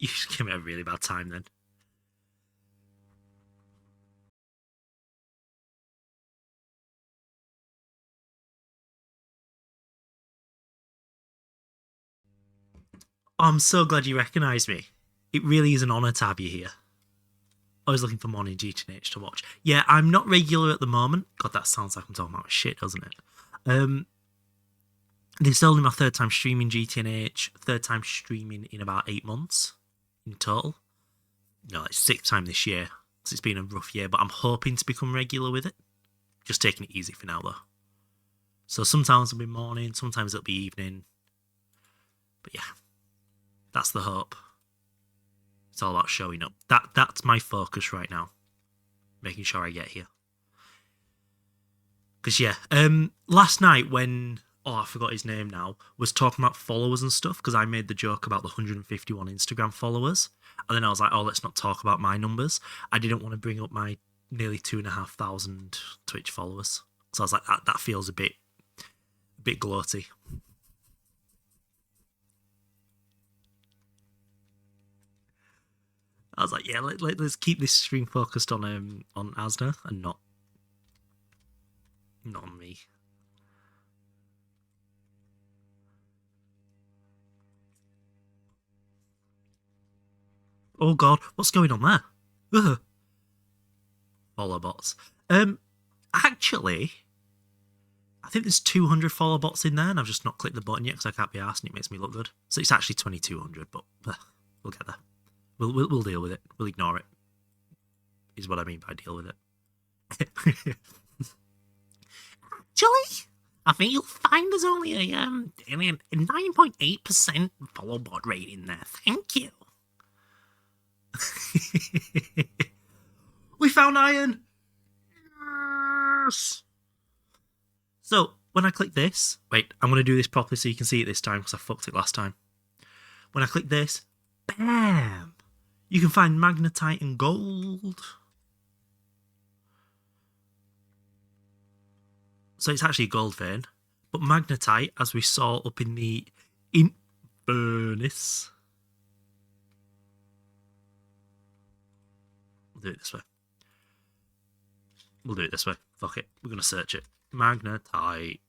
You just gave me a really bad time then. Oh, I'm so glad you recognised me. It really is an honour to have you here. I was looking for morning GTNH to watch. Yeah, I'm not regular at the moment. God, that sounds like I'm talking about shit, doesn't it? This is only my third time streaming GTNH, third time streaming in about 8 months in total. No, it's 6th time this year, because it's been a rough year, but I'm hoping to become regular with it. Just taking it easy for now, though. So sometimes it'll be morning, sometimes it'll be evening. But yeah, that's the hope. It's all about showing up. That's my focus right now. Making sure I get here. Because yeah, last night when... Oh, I forgot his name now. Was talking about followers and stuff, because I made the joke about the 151 Instagram followers. And then I was like, oh, let's not talk about my numbers. I didn't want to bring up my nearly 2,500 Twitch followers. So I was like, that feels a bit gloaty. I was like, yeah, let's keep this stream focused on Asda and not on me. Oh god, what's going on there? Ugh. Follow bots. Actually, I think there's 200 follow bots in there, and I've just not clicked the button yet because I can't be arsed, and it makes me look good. So it's actually 2,200, but we'll get there. We'll deal with it. We'll ignore it. Is what I mean by deal with it. Actually, I think you'll find there's only a 9.8% follow bot rate in there. Thank you. We found iron. Yes. So when I click this, wait, I'm going to do this properly so you can see it this time because I fucked it last time. When I click this, bam, you can find magnetite and gold. So it's actually a gold vein, but magnetite, as we saw up in the furnace. We'll do it this way. We'll do it this way. Fuck it. We're going to search it. Magnetite.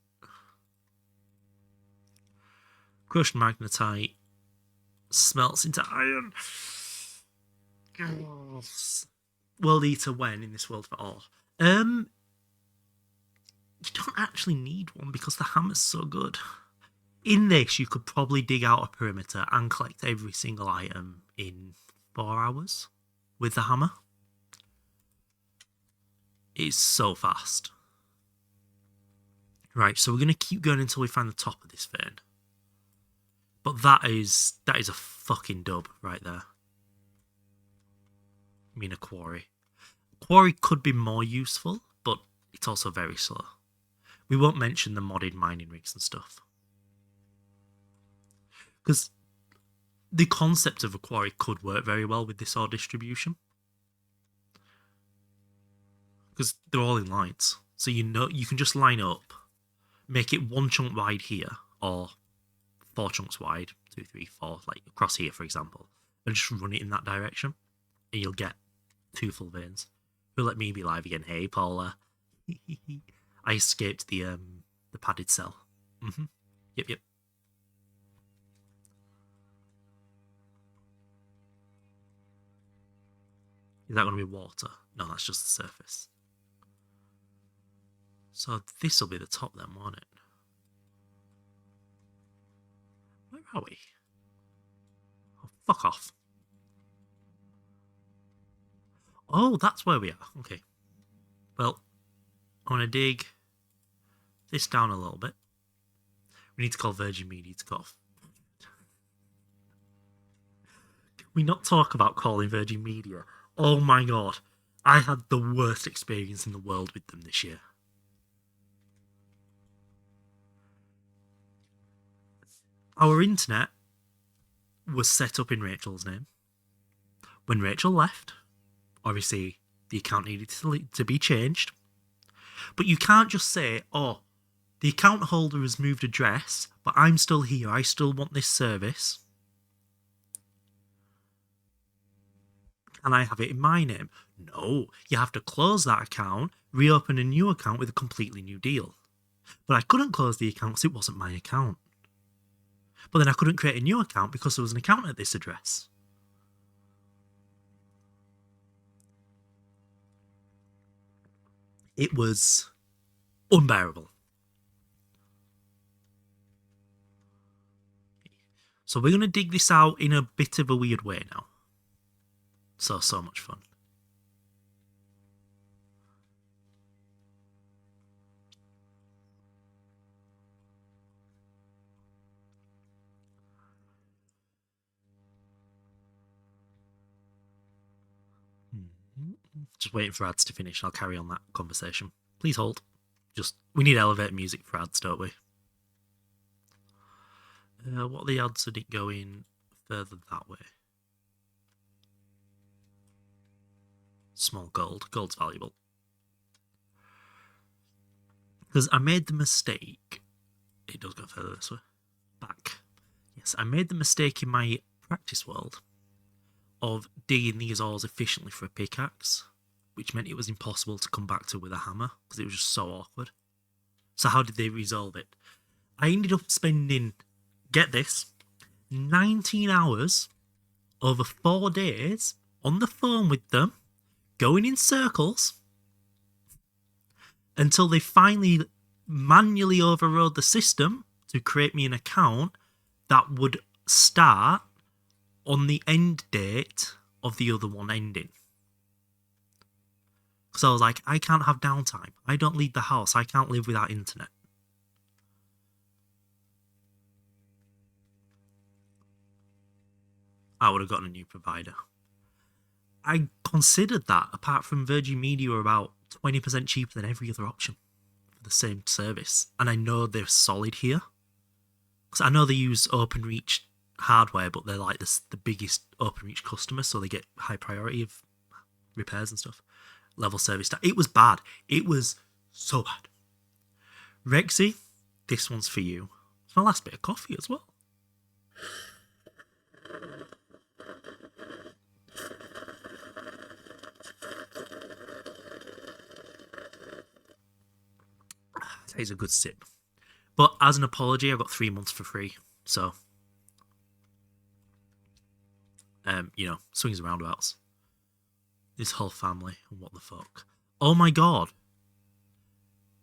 Crushed magnetite. Smelts into iron. World Eater when in this world for ore? You don't actually need one because the hammer's so good. In this, you could probably dig out a perimeter and collect every single item in 4 hours with the hammer. It's so fast. Right, so we're going to keep going until we find the top of this vein. But that is a fucking dub right there. I mean, a quarry. A quarry could be more useful, but it's also very slow. We won't mention the modded mining rigs and stuff. Because the concept of a quarry could work very well with this ore distribution. Because they're all in lines. So you know you can just line up, make it 1 chunk wide here, or 4 chunks wide, 2, 3, 4, like across here, for example, and just run it in that direction, and you'll get 2 full veins. Who'll let me be live again? Hey, Paula. I escaped the padded cell. Mm-hmm. Yep. Is that going to be water? No, that's just the surface. So this will be the top then, won't it? Where are we? Oh, fuck off. Oh, that's where we are. Okay. Well, I'm going to dig this down a little bit. We need to call Virgin Media to go off. Can we not talk about calling Virgin Media? Oh my god. I had the worst experience in the world with them this year. Our internet was set up in Rachel's name. When Rachel left, obviously the account needed to be changed. But you can't just say, oh, the account holder has moved address, but I'm still here, I still want this service. Can I have it in my name? No, you have to close that account, reopen a new account with a completely new deal. But I couldn't close the account because it wasn't my account. But then I couldn't create a new account because there was an account at this address. It was unbearable. So we're going to dig this out in a bit of a weird way now. So much fun. Just waiting for ads to finish. I'll carry on that conversation. Please hold. We need elevator music for ads, don't we? What are the odds of it going further that way? Small gold. Gold's valuable. Because I made the mistake. It does go further this way. Back. Yes, I made the mistake in my practice world of digging these ores efficiently for a pickaxe, which meant it was impossible to come back to with a hammer because it was just so awkward. So how did they resolve it? I ended up spending, get this, 19 hours over 4 days on the phone with them, going in circles, until they finally manually overrode the system to create me an account that would start on the end date of the other one ending. Because I was like, I can't have downtime. I don't leave the house. I can't live without internet. I would have gotten a new provider. I considered that, apart from Virgin Media, were about 20% cheaper than every other option for the same service. And I know they're solid here. Because I know they use OpenReach hardware, but they're like the biggest OpenReach customer, so they get high priority of repairs and stuff. Level service. It was bad. It was so bad. Rexy, this one's for you. It's my last bit of coffee as well. It's a good sip. But as an apology, I got 3 months for free. So, swings and roundabouts. This whole family, and what the fuck. Oh my god.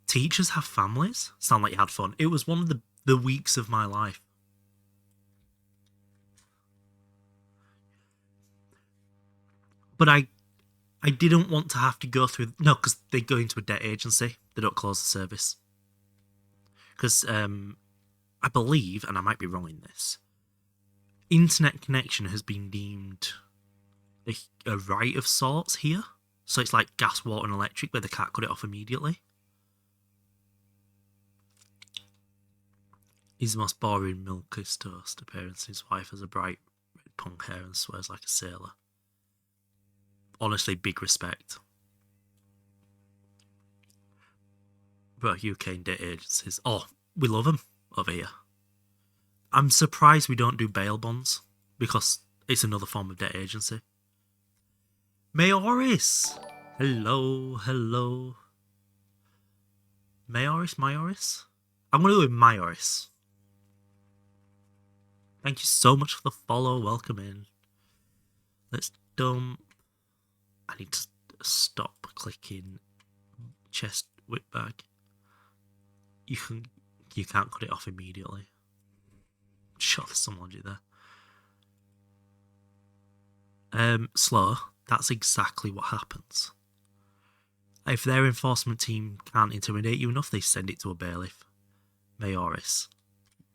Teachers have families? Sound like you had fun. It was one of the weeks of my life. But I didn't want to have to go through... No, because they go into a debt agency. They don't close the service. Because I believe, and I might be wrong in this, internet connection has been deemed a right of sorts here. So it's like gas, water and electric, where they can't cut it off immediately. He's the most boring milkist toast appearance. His wife has a bright red punk hair and swears like a sailor. Honestly, big respect. But UK and debt agencies, we love them over here. I'm surprised we don't do bail bonds, because it's another form of debt agency. Mayoris! Hello. Mayoris? I'm going to go with Mayoris. Thank you so much for the follow. Welcome in. Let's dump. I need to stop clicking chest whip bag. You can't cut it off immediately. I'm sure there's some logic there. Slow. That's exactly what happens. If their enforcement team can't intimidate you enough, they send it to a bailiff. Mayoris.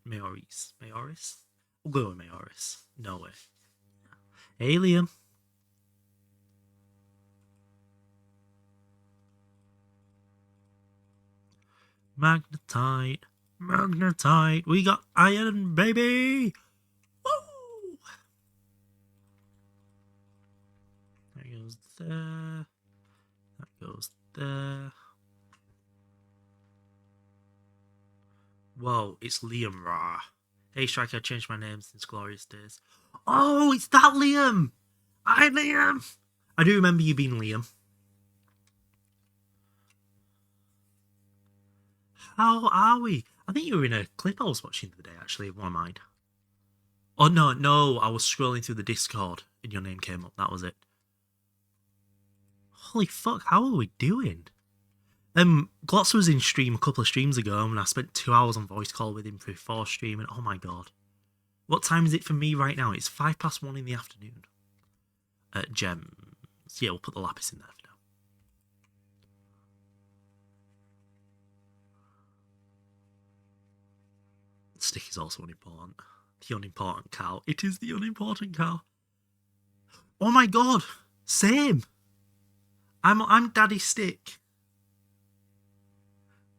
We'll go with Mayoris. No way. Hey, Liam. Magnetite. We got iron, baby. Woo! That goes there. That goes there. Whoa, it's Liam Ra. Hey, Striker, I changed my name since Glorious Days. Oh, it's that Liam! Hi, Liam! I do remember you being Liam. How are we? I think you were in a clip I was watching the other day, actually, one of mine. Oh, no, I was scrolling through the Discord and your name came up. That was it. Holy fuck, how are we doing? Glotz was in stream a couple of streams ago and I spent 2 hours on voice call with him before stream and oh my god. What time is it for me right now? It's 1:05 in the afternoon. Gems. Yeah, we'll put the lapis in there for now. Stick is also unimportant. The unimportant cow. It is the unimportant cow. Oh my god! Same! I'm Daddy Stick.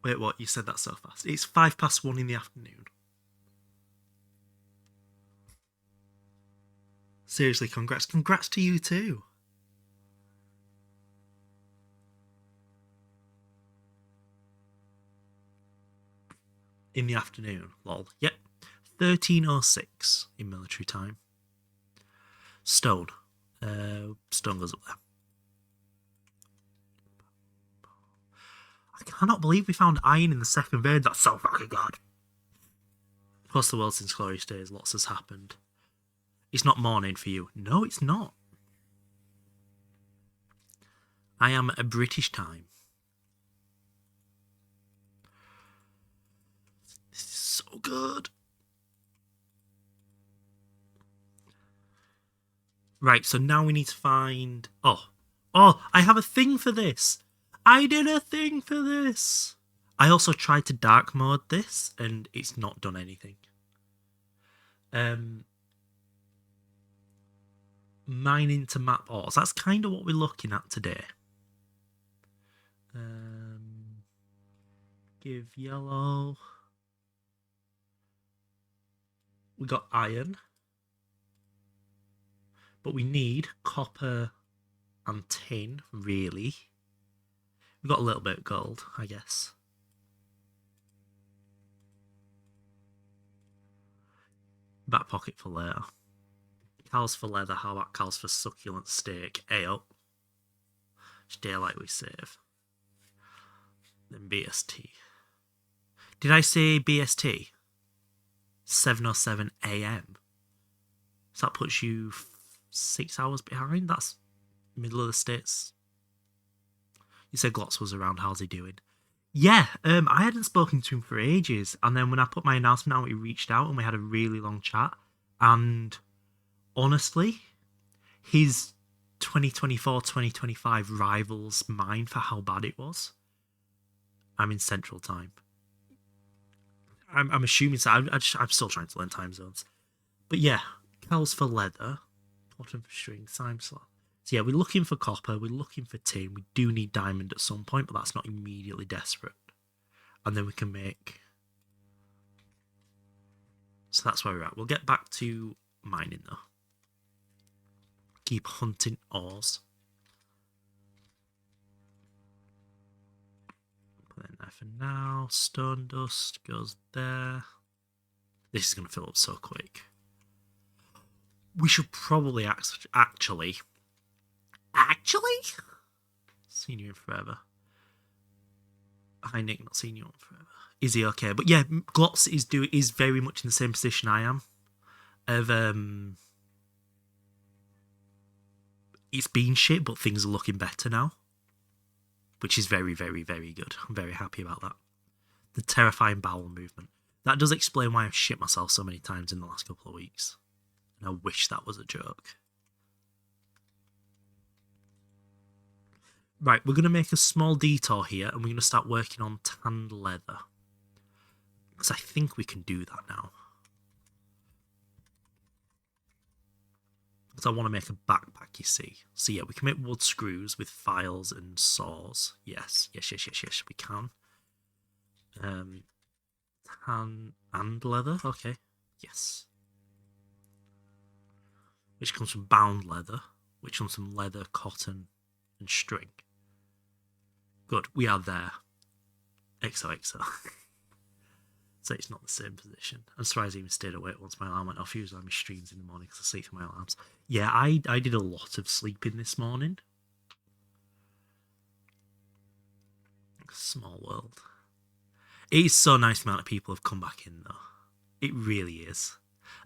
Wait, what? You said that so fast. It's 1:05 in the afternoon. Seriously, congrats. Congrats to you too. In the afternoon, lol. Yep. 13:06 in military time. Stone. Stone goes up there. I cannot believe we found iron in the second vein. That's so fucking good. Across the world since Glorious Days, lots has happened. It's not morning for you. No, it's not. I am a British time. This is so good. Right, so now we need to find... Oh, I have a thing for this. I did a thing for this. I also tried to dark mode this, and it's not done anything. Mining to map ores. That's kind of what we're looking at today. Give yellow. We got iron. But we need copper and tin, really. We've got a little bit of gold, I guess. Back pocket for later. Cows for leather, how about cows for succulent steak? Ayo. It's daylight we save. Then BST. Did I say BST? 7:07 AM. So that puts you 6 hours behind. That's middle of the States. You said Glotz was around. How's he doing? Yeah, I hadn't spoken to him for ages. And then when I put my announcement out, he reached out and we had a really long chat. And honestly, his 2024-2025 rivals mine for how bad it was. I'm in Central Time. I'm assuming so. I'm still trying to learn time zones. But yeah, cows for leather, cotton for string, time slot. So yeah, we're looking for copper, we're looking for tin, we do need diamond at some point, but that's not immediately desperate. And then we can make... So that's where we're at. We'll get back to mining though. Keep hunting ores. Put in there for now. Stone dust goes there. This is going to fill up so quick. We should probably actually... Seen you in forever. Hi Nick, not seen you in forever. Is he okay? But yeah, Glotz is very much in the same position I am. Of it's been shit, but things are looking better now, which is very, very, very good. I'm very happy about that. The terrifying bowel movement. That does explain why I've shit myself so many times in the last couple of weeks. And I wish that was a joke. Right, we're going to make a small detour here, and we're going to start working on tanned leather. Because I think we can do that now. Because I want to make a backpack, you see. So yeah, we can make wood screws with files and saws. Yes, we can. Tan and leather, okay. Yes. Which comes from bound leather, which comes from leather, cotton, and string. Good, we are there. XOXO. So it's not the same position. I'm surprised I even stayed awake once my alarm went off. Usually I miss streams in the morning because I sleep through my alarms. Yeah, I did a lot of sleeping this morning. Small world. It is so nice the amount of people have come back in, though. It really is.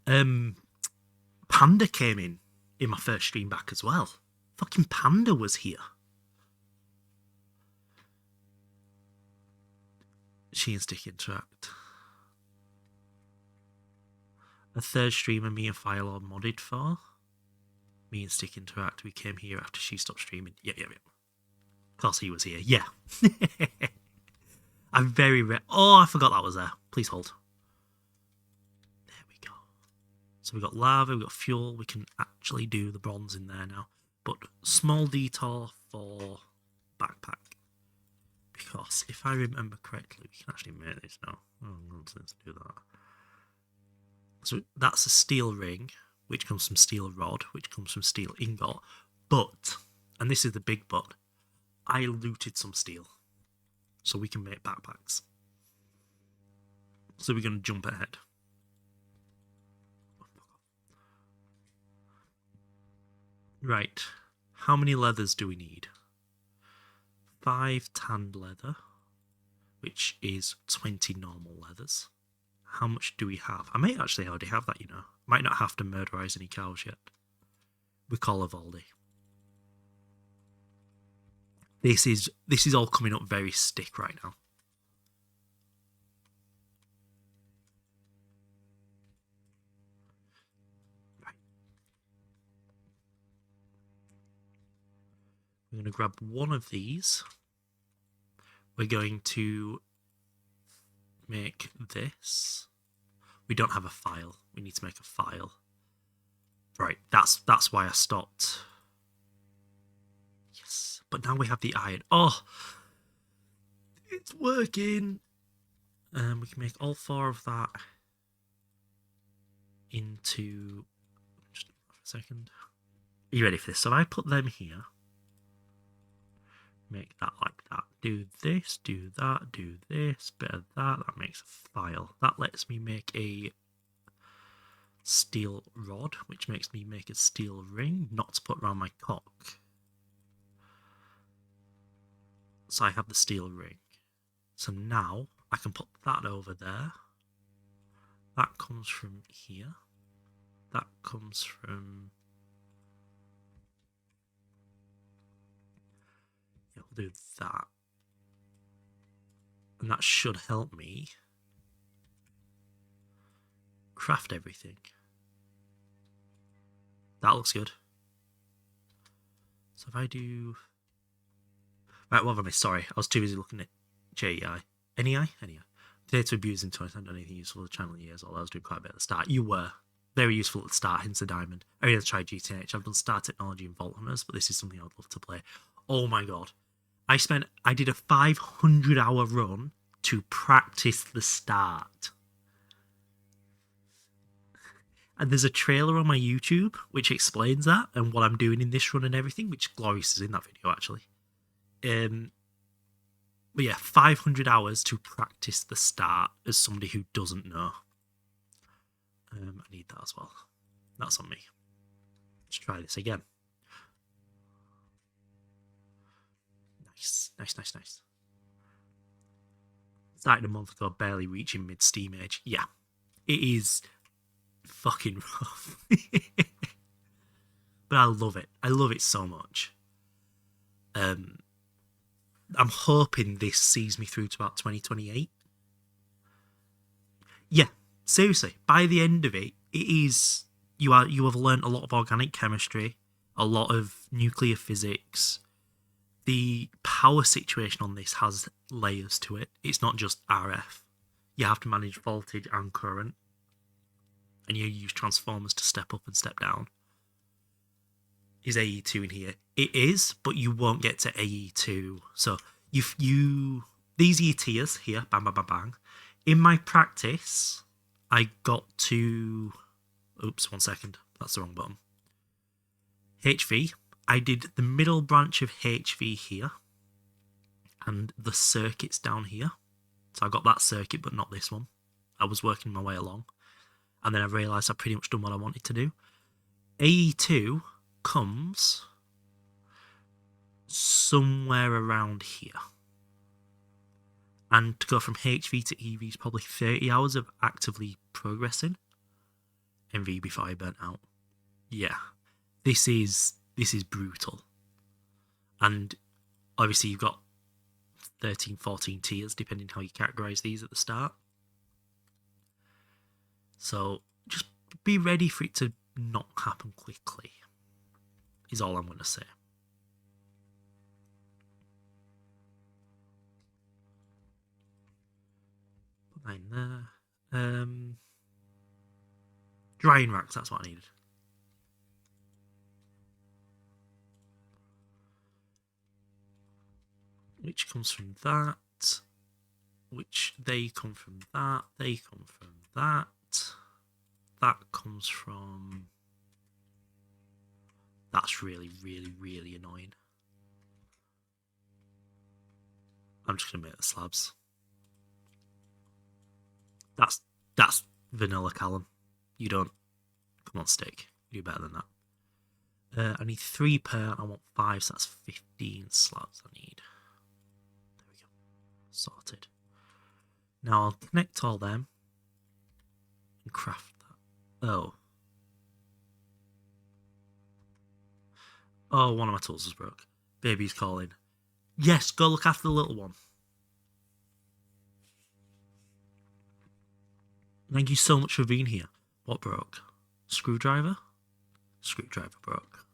Panda came in my first stream back as well. Fucking Panda was here. She and Stick interact. A third streamer me and Firelord modded for. Me and Stick interact. We came here after she stopped streaming. Yeah. Of course he was here. Yeah. I'm very oh, I forgot that was there. Please hold. There we go. So we've got lava, we've got fuel. We can actually do the bronze in there now. But small detour for backpack. Because if I remember correctly, we can actually make this now. Oh, nonsense, do that. So that's a steel ring, which comes from steel rod, which comes from steel ingot. But, and this is the big but, I looted some steel. So we can make backpacks. So we're going to jump ahead. Right. How many leathers do we need? 5 tanned leather, which is 20 normal leathers. How much do we have? I might actually already have that, you know. Might not have to murderize any cows yet. We call Evaldi. This is all coming up very stick right now. Right. We're going to grab one of these. We're going to make this. We don't have a file. We need to make a file. Right, that's why I stopped. Yes, but now we have the iron. Oh, it's working. We can make all 4 of that into. Just a second. Are you ready for this? So I put them here. Make that like that. Do this, do that, do this, bit of that. That makes a file. That lets me make a steel rod, which makes me make a steel ring, not to put around my cock. So I have the steel ring. So now I can put that over there. That comes from here. That comes from... yeah, we'll do that. And that should help me craft everything. That looks good. So if I do... right, what have I missed? Sorry, I was too busy looking at JEI. NEI? NEI. Data abusing toys. I haven't done anything useful to the channel in years, although I was doing quite a bit at the start. You were. Very useful at the start, hence the diamond. I really tried GTNH. I've done Star Technology and Vault Hunters, but this is something I'd love to play. Oh my god. I did a 500-hour run to practice the start. And there's a trailer on my YouTube which explains that and what I'm doing in this run and everything, which Glorious is in that video actually. But yeah, 500 hours to practice the start as somebody who doesn't know. I need that as well. That's on me. Let's try this again. Nice. Started a month ago, barely reaching mid-steam age. Yeah, it is fucking rough. But I love it. I love it so much. I'm hoping this sees me through to about 2028. Yeah, seriously. By the end of it, it is you have learned a lot of organic chemistry, a lot of nuclear physics. The power situation on this has layers to it. It's not just RF. You have to manage voltage and current, and you use transformers to step up and step down. Is AE2 in here? It is, but you won't get to AE2. So these are your tiers here. Bang, bang, bang, bang. In my practice, I got to... Oops, 1 second. That's the wrong button. HV. I did the middle branch of HV here. And the circuits down here. So I got that circuit, but not this one. I was working my way along. And then I realised I'd pretty much done what I wanted to do. AE2 comes somewhere around here. And to go from HV to EV is probably 30 hours of actively progressing. MV before I burnt out. Yeah. This is brutal. And obviously you've got 13, 14 tiers, depending how you categorise these at the start. So just be ready for it to not happen quickly, is all I'm going to say. Put that in there. Drying racks, that's what I needed. Which comes from that. Which they come from that. They come from that. That comes from... That's really, really, really annoying. I'm just going to make the slabs. That's vanilla, Callum. You don't... Come on, stick. You do better than that. I need 3 per, I want 5, so that's 15 slabs I need. There we go. Sorted. Now I'll connect all them and craft that. Oh, one of my tools is broke. Baby's calling. Yes, go look after the little one. Thank you so much for being here. What broke? Screwdriver? Screwdriver broke.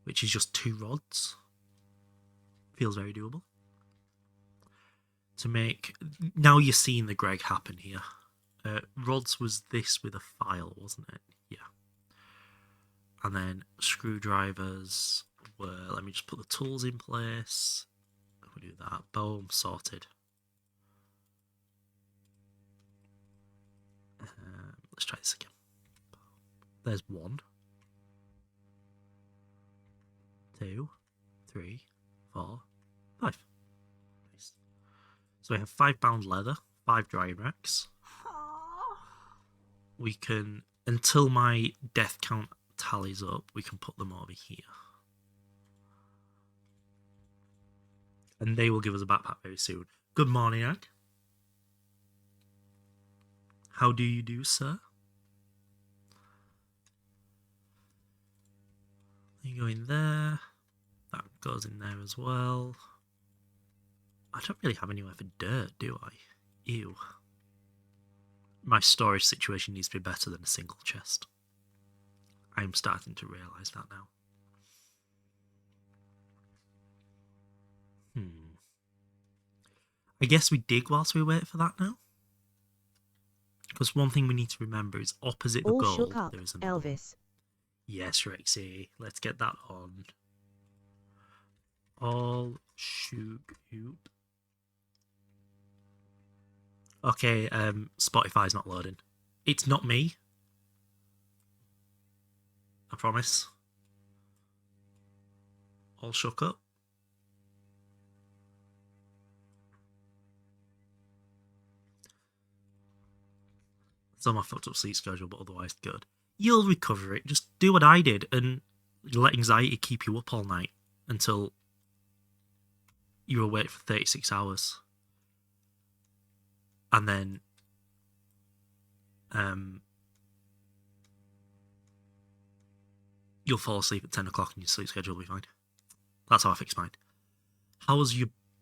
Which is just 2 rods. Feels very doable. To make... Now you're seeing the Greg happen here. Rods was this with a file, wasn't it? Yeah. And then screwdrivers were... Let me just put the tools in place. We'll do that. Boom. Sorted. Let's try this again. There's 1, 2, 3, 4, 5. Nice. So we have 5 bound leather, 5 drying racks. We can, until my death count tallies up, we can put them over here. And they will give us a backpack very soon. Good morning, Ag. How do you do, sir? You go in there. That goes in there as well. I don't really have anywhere for dirt, do I? Ew. My storage situation needs to be better than a single chest. I'm starting to realise that now. I guess we dig whilst we wait for that now. Because one thing we need to remember is opposite the All gold, shook up, there is another. Elvis. Yes, Rexy. Let's get that on. All shook up. Okay, Spotify's not loading. It's not me. I promise. All shook up. It's on my fucked up sleep schedule, but otherwise good. You'll recover it. Just do what I did and let anxiety keep you up all night. until you're awake for 36 hours. And then you'll fall asleep at 10 o'clock and your sleep schedule will be fine. That's how I fix mine. How was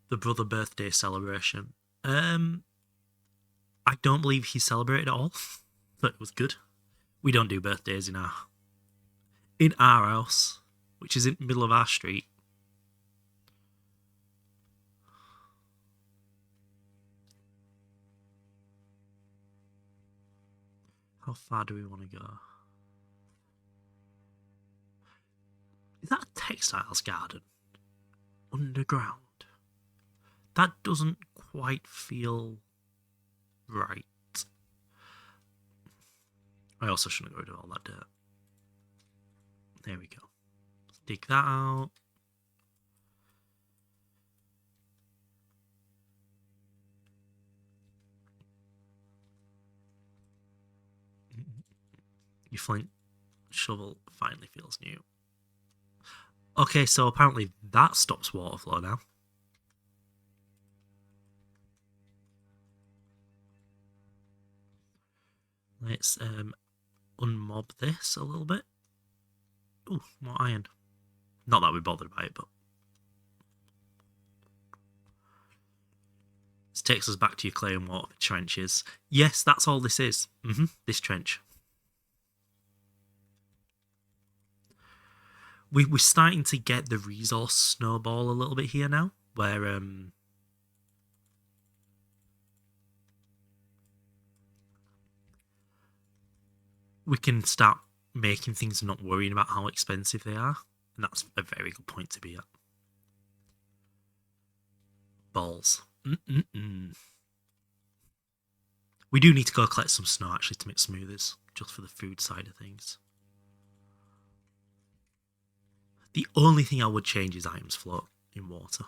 the brother birthday celebration? I don't believe he celebrated at all, but it was good. We don't do birthdays in our house, which is in the middle of our street. How far do we want to go? Is that a textiles garden? Underground? That doesn't quite feel right. I also shouldn't go rid of all that dirt. There we go. Let's dig that out. Your flint shovel finally feels new. Okay, so apparently that stops water flow now. Let's unmob this a little bit. Ooh, more iron. Not that we're bothered by it, but this takes us back to your clay and water trenches. Yes, that's all this is. This trench. We're starting to get the resource snowball a little bit here now, where we can start making things and not worrying about how expensive they are. And that's a very good point to be at. Balls. We do need to go collect some snow, actually, to make smoothies, just for the food side of things. The only thing I would change is items float in water.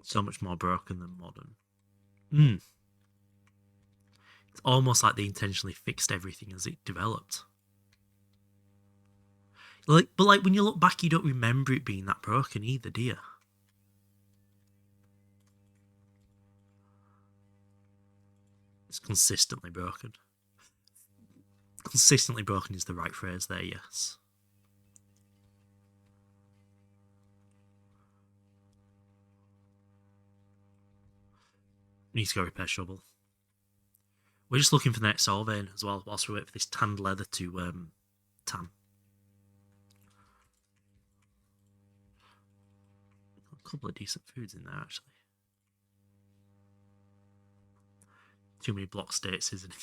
So much more broken than modern. It's almost like they intentionally fixed everything as it developed. But when you look back, you don't remember it being that broken either, do you? It's consistently broken. Consistently broken is the right phrase there, yes. We need to go repair shovel. We're just looking for the next ore vein as well, whilst we wait for this tanned leather to tan. A couple of decent foods in there, actually. Too many block states, isn't it?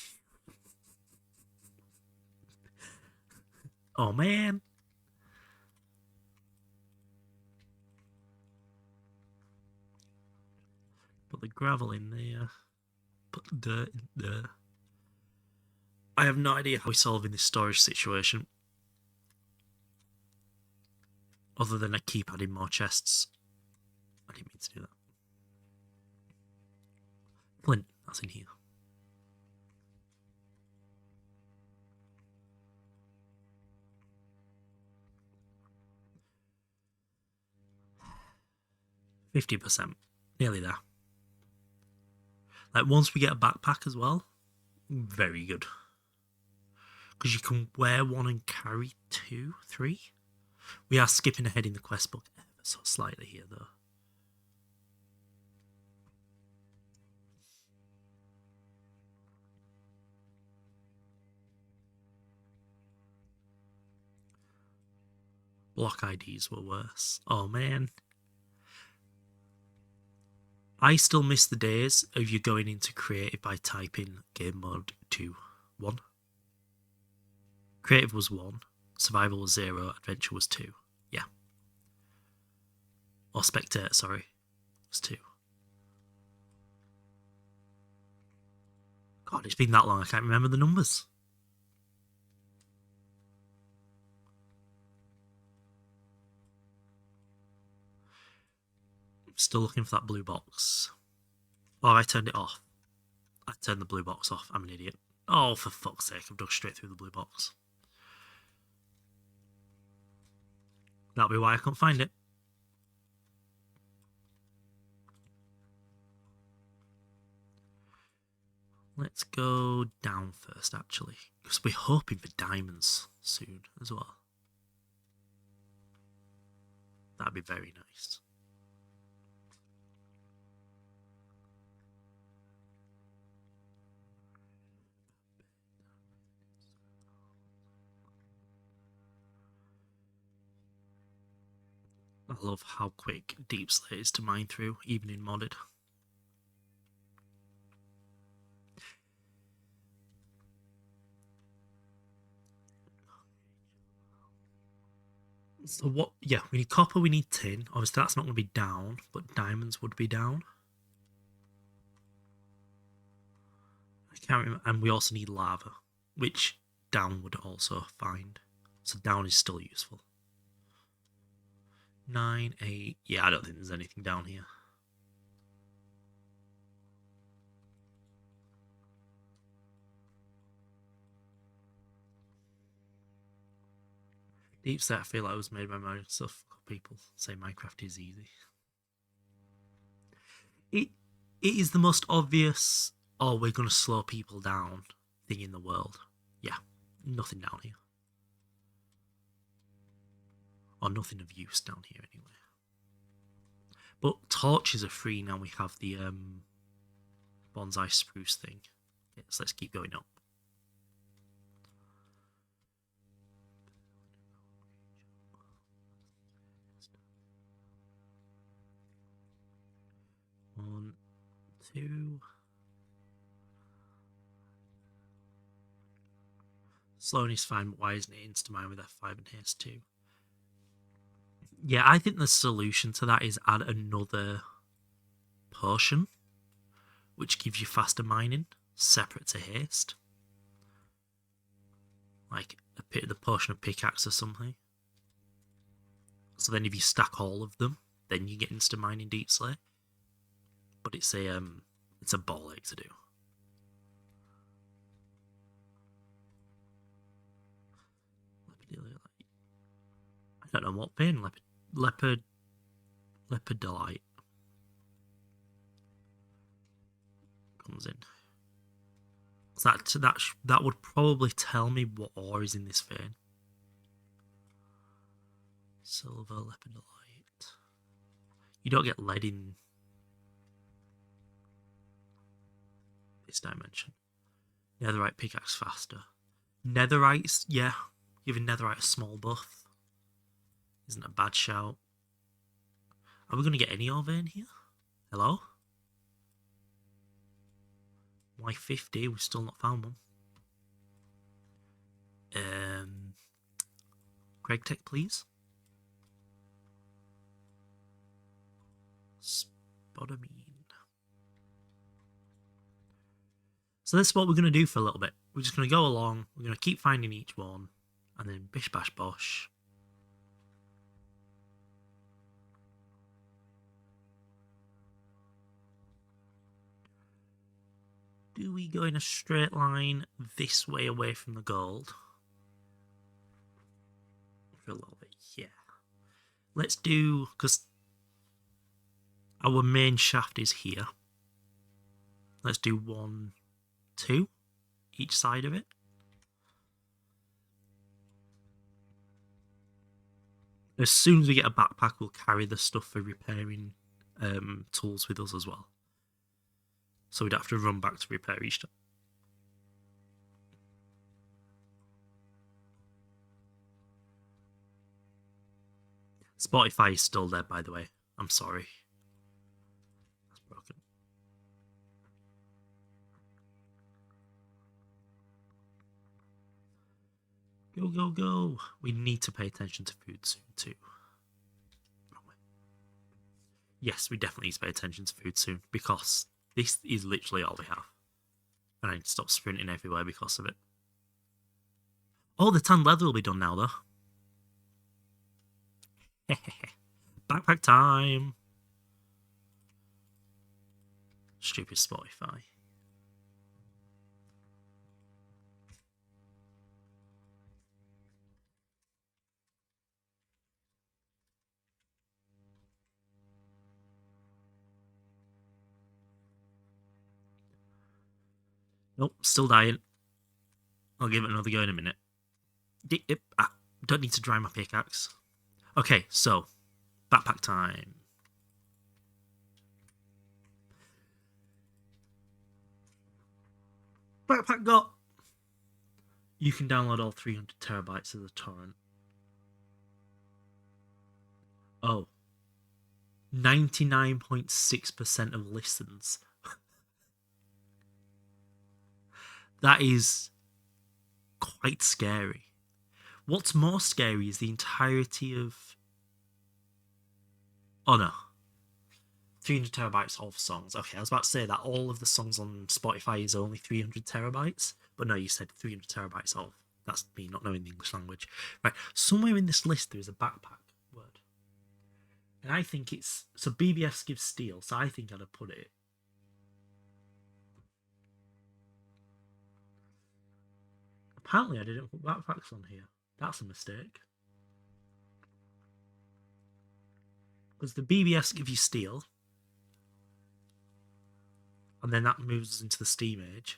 Oh, man. Put the gravel in there. Put the dirt in there. I have no idea how we're solving this storage situation. Other than I keep adding more chests. I didn't mean to do that. Flint, that's in here. %, nearly there. Like once we get a backpack as well, very good. Because you can wear one and carry 2, 3. We are skipping ahead in the quest book ever so slightly here though. Block IDs were worse. Oh man. I still miss the days of you going into creative by typing game mode 2, 1. Creative was 1, survival was 0, adventure was 2. Yeah. Or spectator, sorry, was 2. God, it's been that long I can't remember the numbers. Still looking for that blue box. Oh, I turned it off. I turned the blue box off. I'm an idiot. Oh, for fuck's sake, I've dug straight through the blue box. That'll be why I can't find it. Let's go down first, actually. Because we're hoping for diamonds soon as well. That'd be very nice. I love how quick Deep Slate is to mine through, even in modded. So what? Yeah, we need copper, we need tin. Obviously that's not going to be down, but diamonds would be down. I can't remember. And we also need lava, which down would also find. So down is still useful. 9, 8. Yeah, I don't think there's anything down here. Deep Set, I feel like it was made by Microsoft. People say Minecraft is easy. It is the most obvious, oh, we're going to slow people down thing in the world. Yeah, nothing down here. Or nothing of use down here anyway. But torches are free now we have the bonsai spruce thing. Okay, so let's keep going up. One, two. Sloan is fine, but why isn't it Instamine with F5 and haste 2? Yeah, I think the solution to that is add another potion, which gives you faster mining, separate to haste. Like the potion of pickaxe or something. So then if you stack all of them, then you get insta mining Deep Slate. But it's a ball ache to do. I don't know what vein. Leopard delight comes in. So that would probably tell me what ore is in this vein. Silver leopard delight. You don't get lead in this dimension. Netherite pickaxe faster. Netherites, yeah, giving netherite a small buff isn't a bad shout. Are we going to get any ore vein here? Hello? Why 50? We've still not found one. Greg Tech, please. Spodamine. So this is what we're going to do for a little bit. We're just going to go along. We're going to keep finding each one. And then bish bash bosh. Do we go in a straight line this way away from the gold? For a little bit, yeah. Let's do, because our main shaft is here. Let's do 1, 2, each side of it. As soon as we get a backpack, we'll carry the stuff for repairing tools with us as well. So we'd have to run back to repair each time. Spotify is still dead, by the way. I'm sorry. That's broken. Go, go, go. We need to pay attention to food soon, too. Yes, we definitely need to pay attention to food soon, because this is literally all we have. And I need to stop sprinting everywhere because of it. Oh, the tan leather will be done now, though. Backpack time. Stupid Spotify. Nope, still dying. I'll give it another go in a minute. Don't need to dry my pickaxe. Okay, so backpack time. Backpack got. You can download all 300 terabytes of the torrent. Oh. 99.6% of listens. That is quite scary. What's more scary is the entirety of... Oh no. 300 terabytes of songs. Okay, I was about to say that all of the songs on Spotify is only 300 terabytes. But no, you said 300 terabytes of. That's me not knowing the English language. Right, somewhere in this list there is a backpack word. And I think it's... So BBS gives steel, so I think I'd have put it... Apparently I didn't put backpacks on here. That's a mistake. Because the BBS gives you steel. And then that moves us into the StoneAge.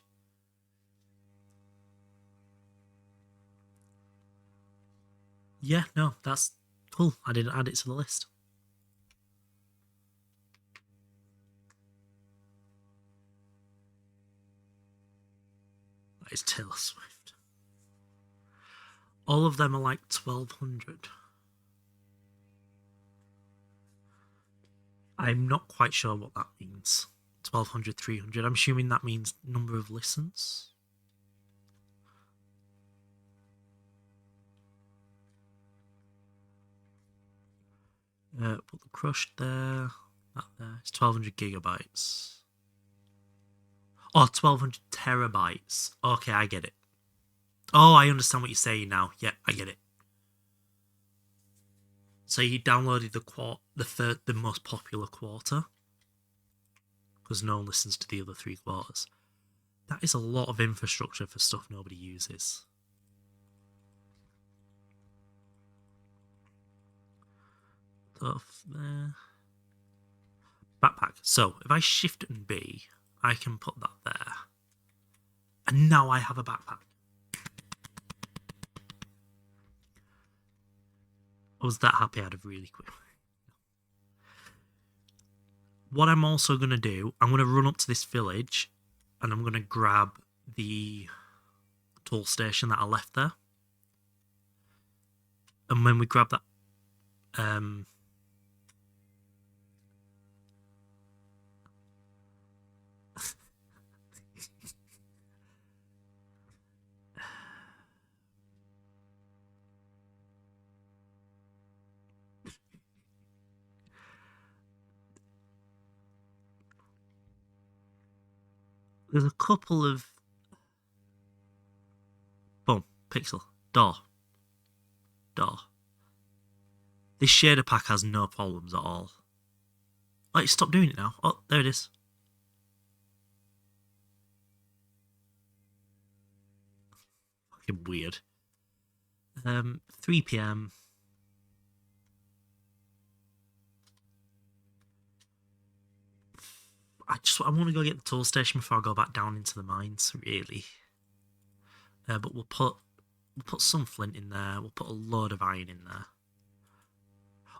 Yeah, no, that's cool. I didn't add it to the list. That is Taylor Swift. All of them are like 1,200. I'm not quite sure what that means. 1,200, 300. I'm assuming that means number of listens. Put the crushed there. That there. It's 1,200 gigabytes. Oh, 1,200 terabytes. Okay, I get it. Oh, I understand what you're saying now. Yeah, I get it. So you downloaded the most popular quarter, because no one listens to the other 3 quarters. That is a lot of infrastructure for stuff nobody uses. Stuff there. Backpack. So if I shift and B, I can put that there. And now I have a backpack. I was that happy I'd have really quick. What I'm also going to do, I'm going to run up to this village and I'm going to grab the tool station that I left there. And when we grab that, there's a couple of... Boom. Pixel. Door. This shader pack has no problems at all. Like, stop doing it now. Oh, there it is. Fucking weird. 3 PM. I want to go get the tool station before I go back down into the mines, really. But we'll put some flint in there. We'll put a load of iron in there.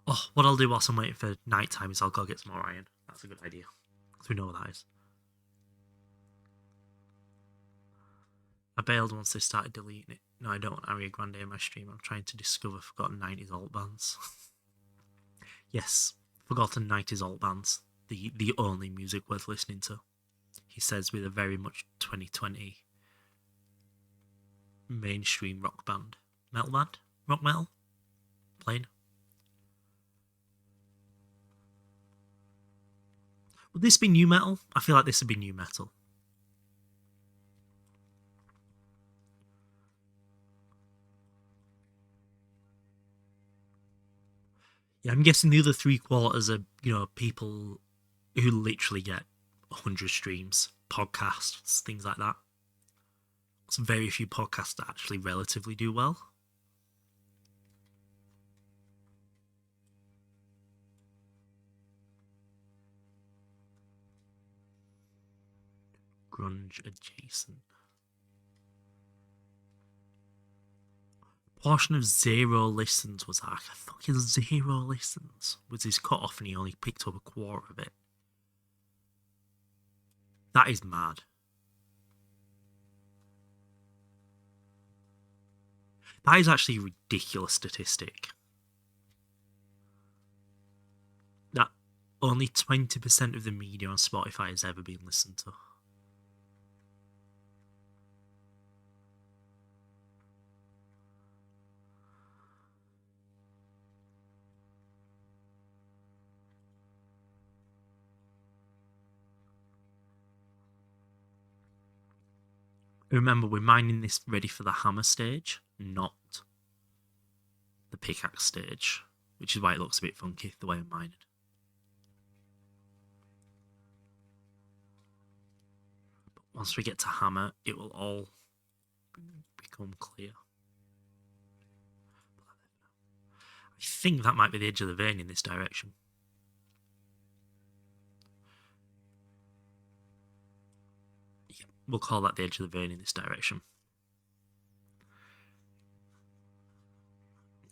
Oh, what I'll do whilst I'm waiting for night time is I'll go get some more iron. That's a good idea. Because we know what that is. I bailed once they started deleting it. No, I don't want Ariana Grande in my stream. I'm trying to discover forgotten 90s alt bands. Yes, forgotten 90s alt bands. The only music worth listening to. He says with a very much 2020 mainstream rock band. Metal band? Rock metal? Plain. Would this be new metal? I feel like this would be new metal. Yeah, I'm guessing the other 3 quarters are, people who literally get 100 streams, podcasts, things like that. There's very few podcasts that actually relatively do well. Grunge adjacent. Portion of 0 listens was like a fucking 0 listens. Was his cut off and he only picked up a quarter of it. That is mad. That is actually a ridiculous statistic. That only 20% of the media on Spotify has ever been listened to. Remember, we're mining this ready for the hammer stage, not the pickaxe stage, which is why it looks a bit funky, the way I'm mining. But once we get to hammer, it will all become clear. I think that might be the edge of the vein in this direction. Yeah, we'll call that the edge of the vein in this direction.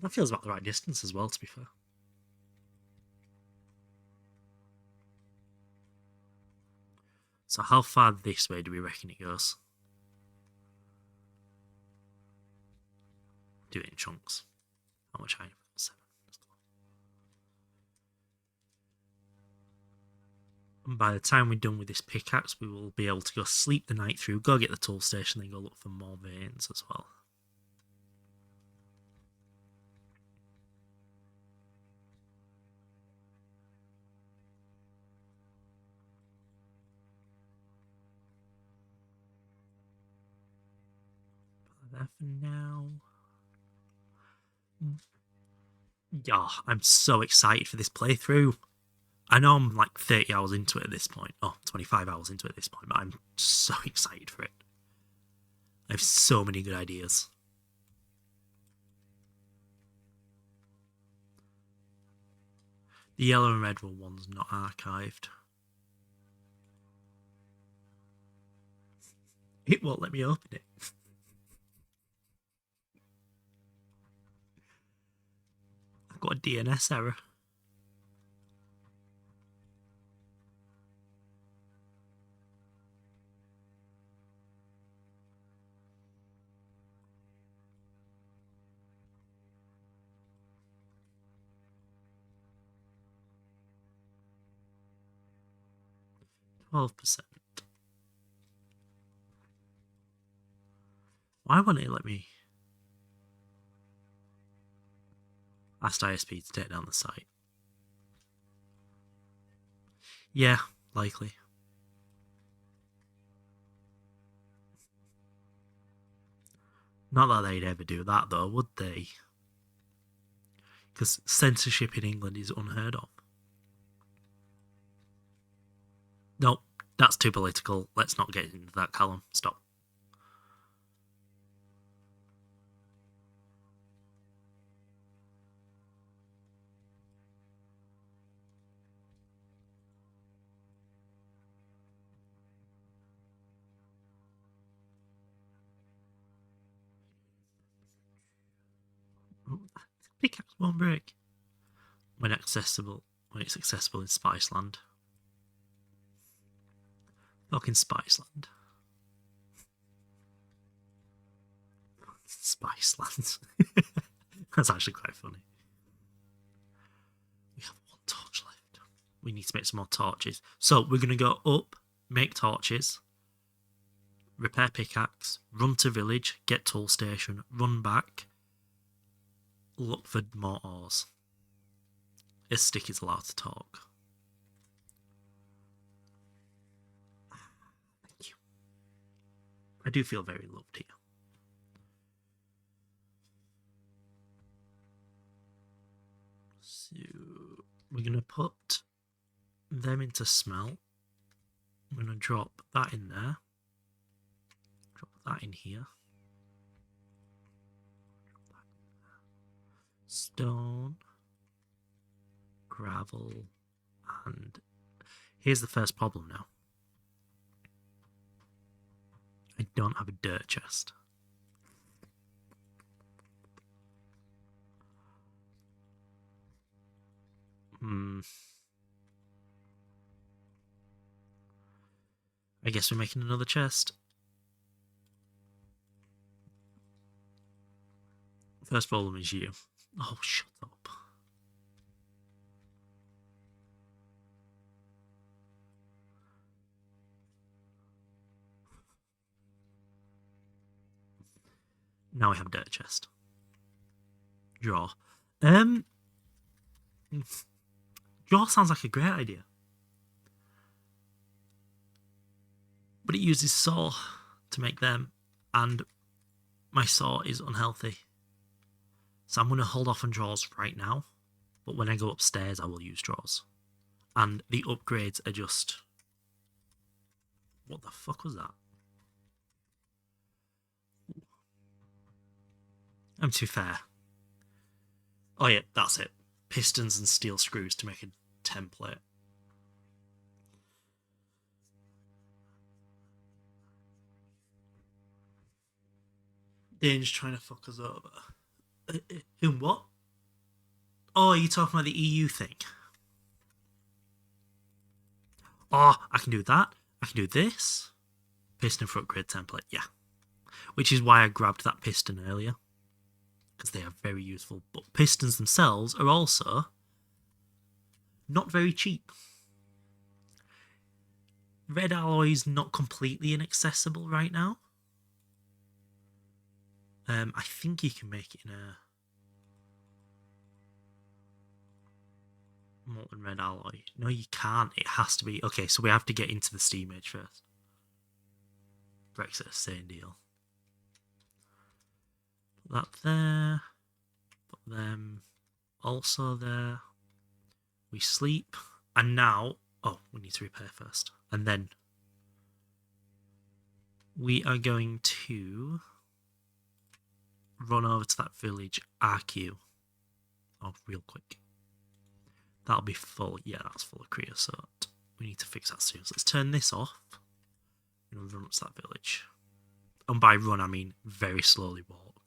That feels about the right distance as well, to be fair. So how far this way do we reckon it goes? Do it in chunks. How much higher? 7. Let's go. And by the time we're done with this pickaxe, we will be able to go sleep the night through, go get the tool station, then go look for more veins as well. Put that for now. Yeah, I'm so excited for this playthrough. I know I'm like 30 hours into it at this point. Oh, 25 hours into it at this point, but I'm so excited for it. I have so many good ideas. The yellow and red one's not archived. It won't let me open it. I've got a DNS error. %. Why won't it let me ask ISP to take down the site? Yeah, likely. Not that they'd ever do that though, would they? Because censorship in England is unheard of. Nope, that's too political. Let's not get into that, Callum. Stop. Pickaxe won't break when it's accessible in Spiceland. Fucking Spiceland. Spiceland. That's actually quite funny. We have 1 torch left. We need to make some more torches. So we're going to go up, make torches, repair pickaxe, run to village, get tool station, run back, look for more ores. A stick is allowed to talk. Thank you. I do feel very loved here. So we're going to put them into smelt. I'm going to drop that in there. Drop that in here. Stone, gravel, and here's the first problem now. I don't have a dirt chest. I guess we're making another chest. First problem is you. Oh, shut up. Now we have a dirt chest. Draw. Draw sounds like a great idea. But it uses saw to make them, and my saw is unhealthy. So I'm going to hold off on draws right now, but when I go upstairs I will use draws. And the upgrades are just... What the fuck was that? I'm too fair. Oh yeah, that's it. Pistons and steel screws to make a template. Dane's trying to fuck us over. In what? Oh, you're talking about the EU thing? Oh, I can do that. I can do this. Piston for upgrade template, yeah. Which is why I grabbed that piston earlier. Because they are very useful. But pistons themselves are also not very cheap. Red alloy is not completely inaccessible right now. I think you can make it in a molten red alloy. No, you can't. It has to be... Okay, so we have to get into the StoneAge first. Brexit, same deal. Put that there. Put them also there. We sleep. And now... Oh, we need to repair first. And then we are going to run over to that village RQ. Oh, real quick. That'll be full. Yeah, that's full of creosote. We need to fix that soon. So let's turn this off and run up to that village. And by run, I mean very slowly walk.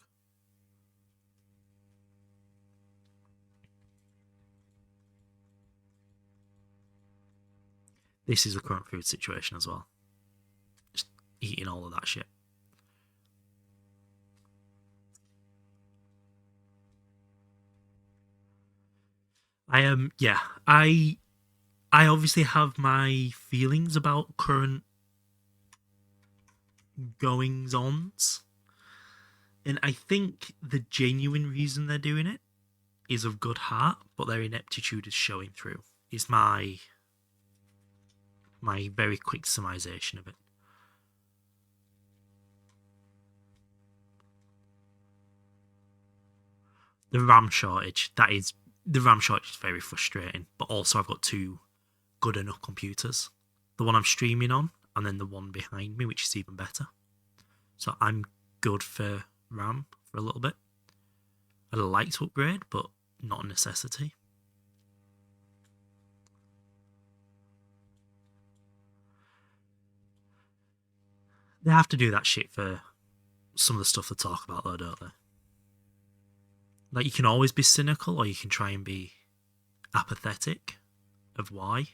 This is the current food situation as well. Just eating all of that shit. I obviously have my feelings about current goings-ons. And I think the genuine reason they're doing it is of good heart, but their ineptitude is showing through. Is my very quick summarization of it. The RAM shortage, the RAM shortage is very frustrating, but also I've got two good enough computers. The one I'm streaming on, and then the one behind me, which is even better. So I'm good for RAM for a little bit. I'd like to upgrade, but not a necessity. They have to do that shit for some of the stuff they talk about, though, don't they? Like, you can always be cynical, or you can try and be apathetic of why.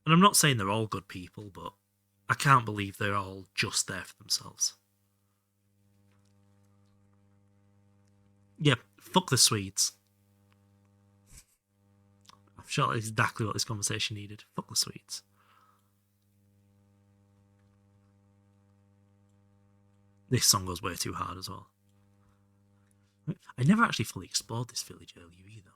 And I'm not saying they're all good people, but I can't believe they're all just there for themselves. Yeah, fuck the Swedes. I'm sure that's exactly what this conversation needed. Fuck the Swedes. This song goes way too hard as well. I never actually fully explored this village earlier either.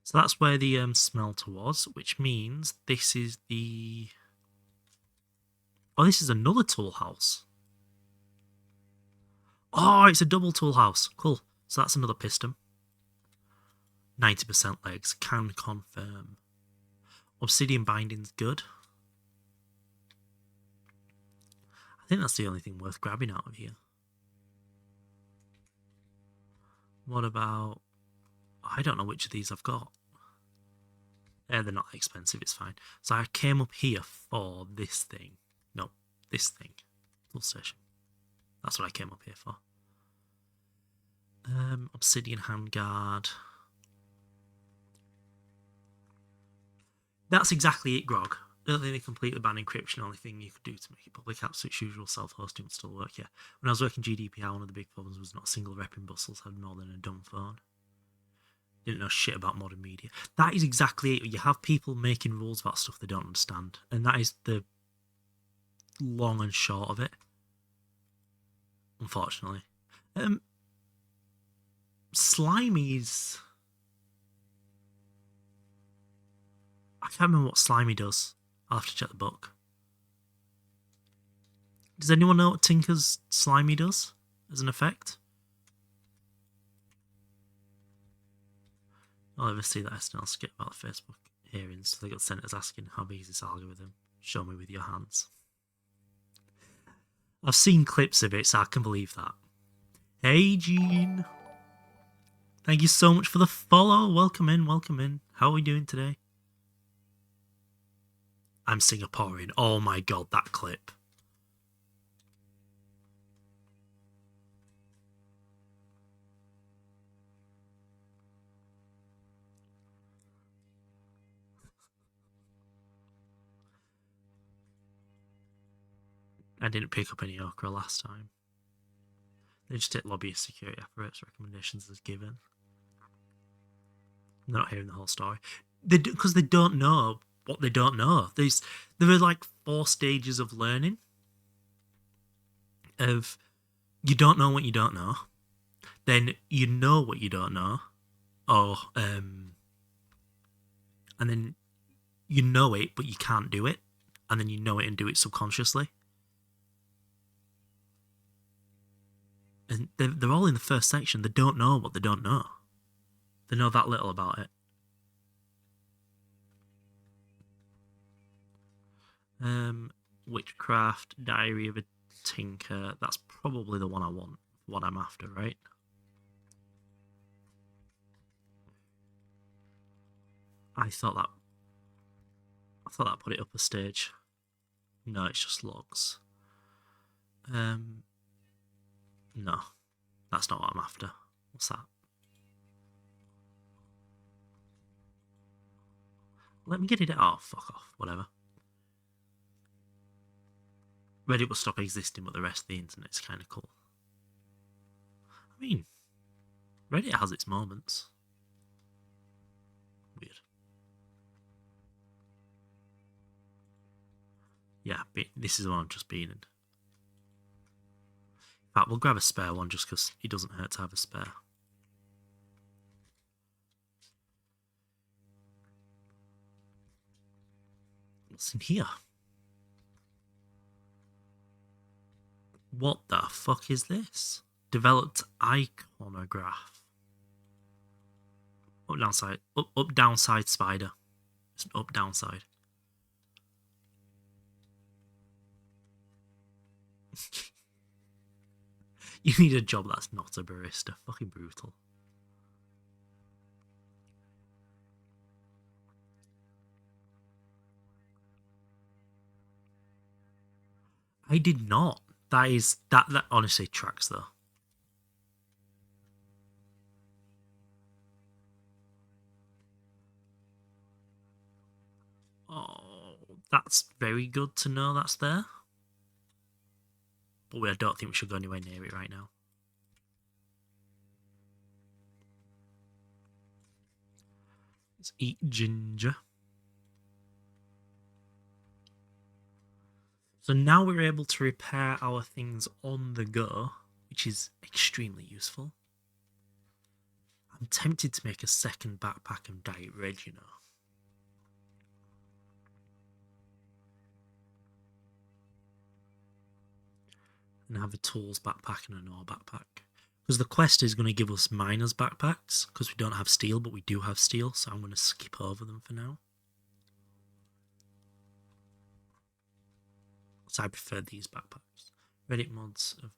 So that's where the smelter was, which means this is the... Oh, this is another tool house. Oh, it's a double tool house. Cool. So that's another piston. 90% legs. Can confirm. Obsidian binding's good. I think that's the only thing worth grabbing out of here. What about... I don't know which of these I've got. They're not expensive, it's fine. So I came up here for this thing. No, this thing. Tool station. That's what I came up here for. Obsidian handguard. That's exactly it, Grog. I don't think they completely ban encryption. Only thing you could do to make it public apps, its usual self-hosting would still work, yeah. When I was working GDPR, one of the big problems was not a single rep in Brussels had more than a dumb phone. Didn't know shit about modern media. That is exactly it. You have people making rules about stuff they don't understand. And that is the long and short of it. Unfortunately. Slimy's... I can't remember what Slimy does. I'll have to check the book. Does anyone know what Tinker's Slimy does as an effect? I'll ever see that SNL skit about the Facebook hearings. They got senators asking, how big is this algorithm? Show me with your hands. I've seen clips of it, so I can believe that. Hey, Gene. Thank you so much for the follow. Welcome in, welcome in. How are we doing today? I'm Singaporean. Oh my god, that clip. I didn't pick up any okra last time. They just take lobbyist security apparatus recommendations as given. They're not hearing the whole story. Because they don't know what they don't know. There are like 4 stages of learning. Of you don't know what you don't know. Then you know what you don't know. Or and then you know it but you can't do it. And then you know it and do it subconsciously. And they're all in the first section. They don't know what they don't know. They know that little about it. Witchcraft, Diary of a Tinker. That's probably the one I want. What I'm after, right? I thought that put it up a stage. No, it's just logs. No, that's not what I'm after. What's that? Let me get it. Oh, fuck off. Whatever. Reddit will stop existing, but the rest of the internet's kind of cool. I mean, Reddit has its moments. Weird. Yeah, this is the one I've just been in. In fact, we'll grab a spare one just because it doesn't hurt to have a spare. What's in here? What the fuck is this? Developed iconograph. Up downside. Up downside spider. It's an up downside. You need a job that's not a barista. Fucking brutal. I did not. That honestly tracks though. Oh, that's very good to know that's there. But I don't think we should go anywhere near it right now. Let's eat ginger. So now we're able to repair our things on the go, which is extremely useful. I'm tempted to make a second backpack and dye it red, you know. and have a tools backpack and an ore backpack. Because the quest is going to give us miners backpacks, because we don't have steel, but we do have steel, so I'm going to skip over them for now. So I prefer these backpacks. Reddit mods of...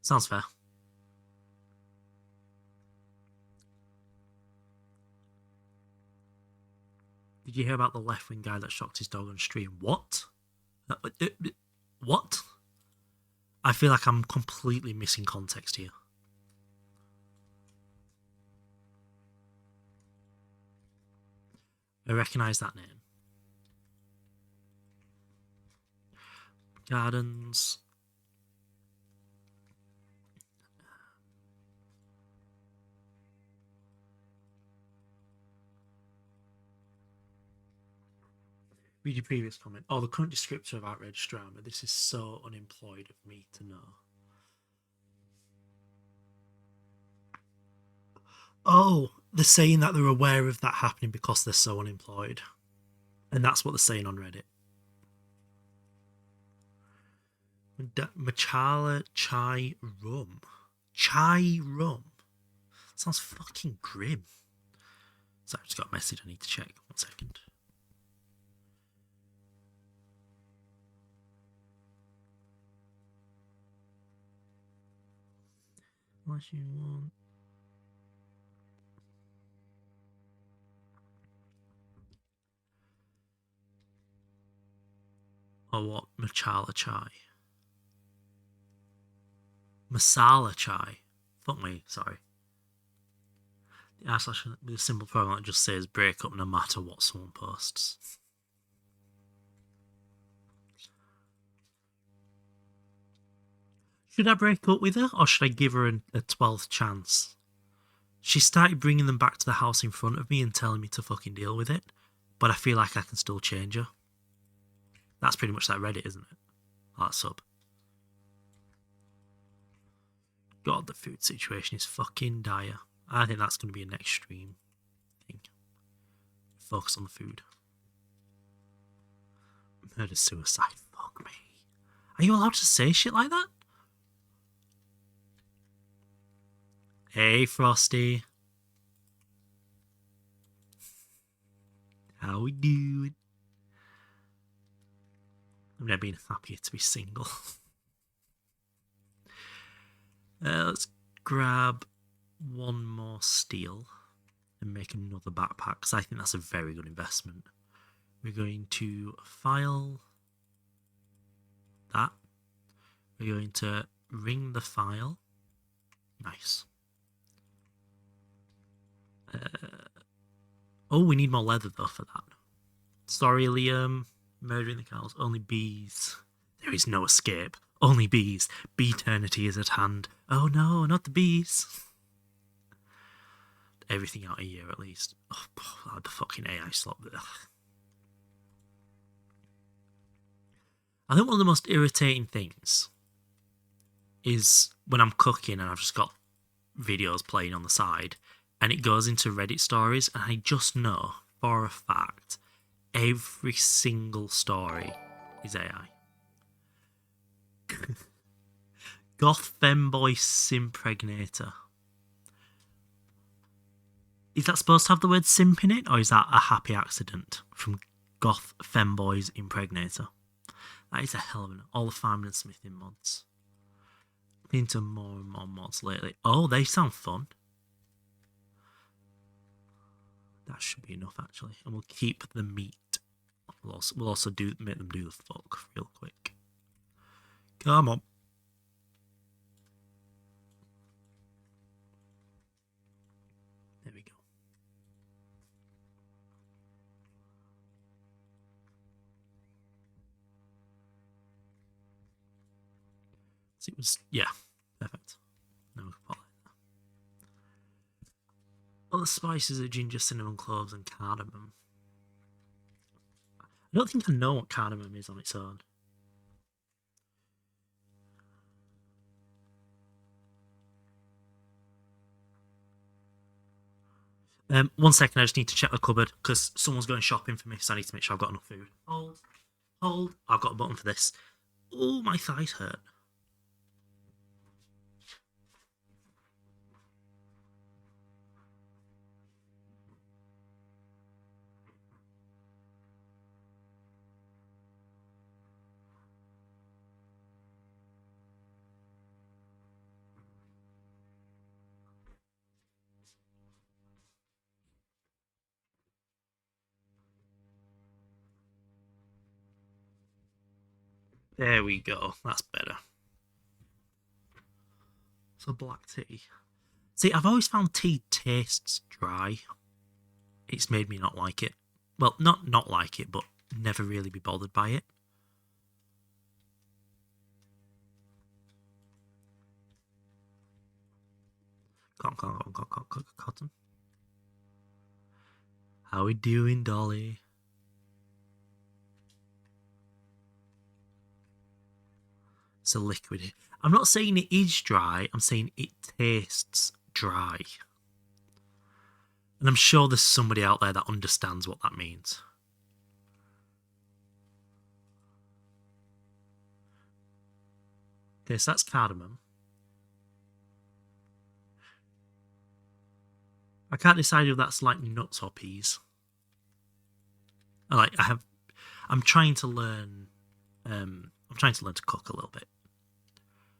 Sounds fair. Did you hear about the left-wing guy that shocked his dog on stream? What? What? I feel like I'm completely missing context here. I recognise that name. Gardens. Read your previous comment. Oh, the current descriptor of outraged drama. This is so unemployed of me to know. Oh, they're saying that they're aware of that happening because they're so unemployed. And that's what they're saying on Reddit. Machala chai rum. Chai rum. Sounds fucking grim. So I just got a message I need to check. 1 second. What you want? Or what? Machala chai. Masala chai. Fuck me, sorry. The r/ with a simple program that just says break up no matter what someone posts. Should I break up with her, or should I give her a 12th chance? She started bringing them back to the house in front of me and telling me to fucking deal with it, but I feel like I can still change her. That's pretty much that Reddit, isn't it? That sub. God, the food situation is fucking dire. I think that's going to be an extreme thing. Focus on the food. Murder suicide. Fuck me. Are you allowed to say shit like that? Hey, Frosty. How we doing? I've never been happier to be single. Let's grab one more steel and make another backpack, because I think that's a very good investment. We're going to file that. We're going to ring the file. Nice. Oh, we need more leather though for that. Sorry, Liam. Murdering the cows. Only bees. There is no escape. Only bees. Bee eternity is at hand. Oh no, not the bees. Everything out of here at least. Oh, the fucking AI slot. I think one of the most irritating things is when I'm cooking and I've just got videos playing on the side and it goes into Reddit stories and I just know for a fact every single story is AI. Goth femboy simpregnator. Is that supposed to have the word simp in it, or is that a happy accident from Goth femboys impregnator? That is a hell of an... All the farming and smithing mods. Into more and more mods lately. Oh, they sound fun. That should be enough, actually. And we'll keep the meat. We'll also make them do the fuck real quick. Come on. There we go. So it was, yeah, perfect. No, other spices are ginger, cinnamon, cloves, and cardamom. I don't think I know what cardamom is on its own. 1 second, I just need to check the cupboard because someone's going shopping for me, so I need to make sure I've got enough food. Hold. I've got a button for this. Oh, my thighs hurt. There we go. That's better. So black tea. See, I've always found tea tastes dry. It's made me not like it. Well, not like it, but never really be bothered by it. Cotton. How we doing, Dolly? It's a liquid. I'm not saying it is dry. I'm saying it tastes dry. And I'm sure there's somebody out there that understands what that means. Okay, so that's cardamom. I can't decide if that's like nuts or peas. I'm trying to learn. I'm trying to learn to cook a little bit.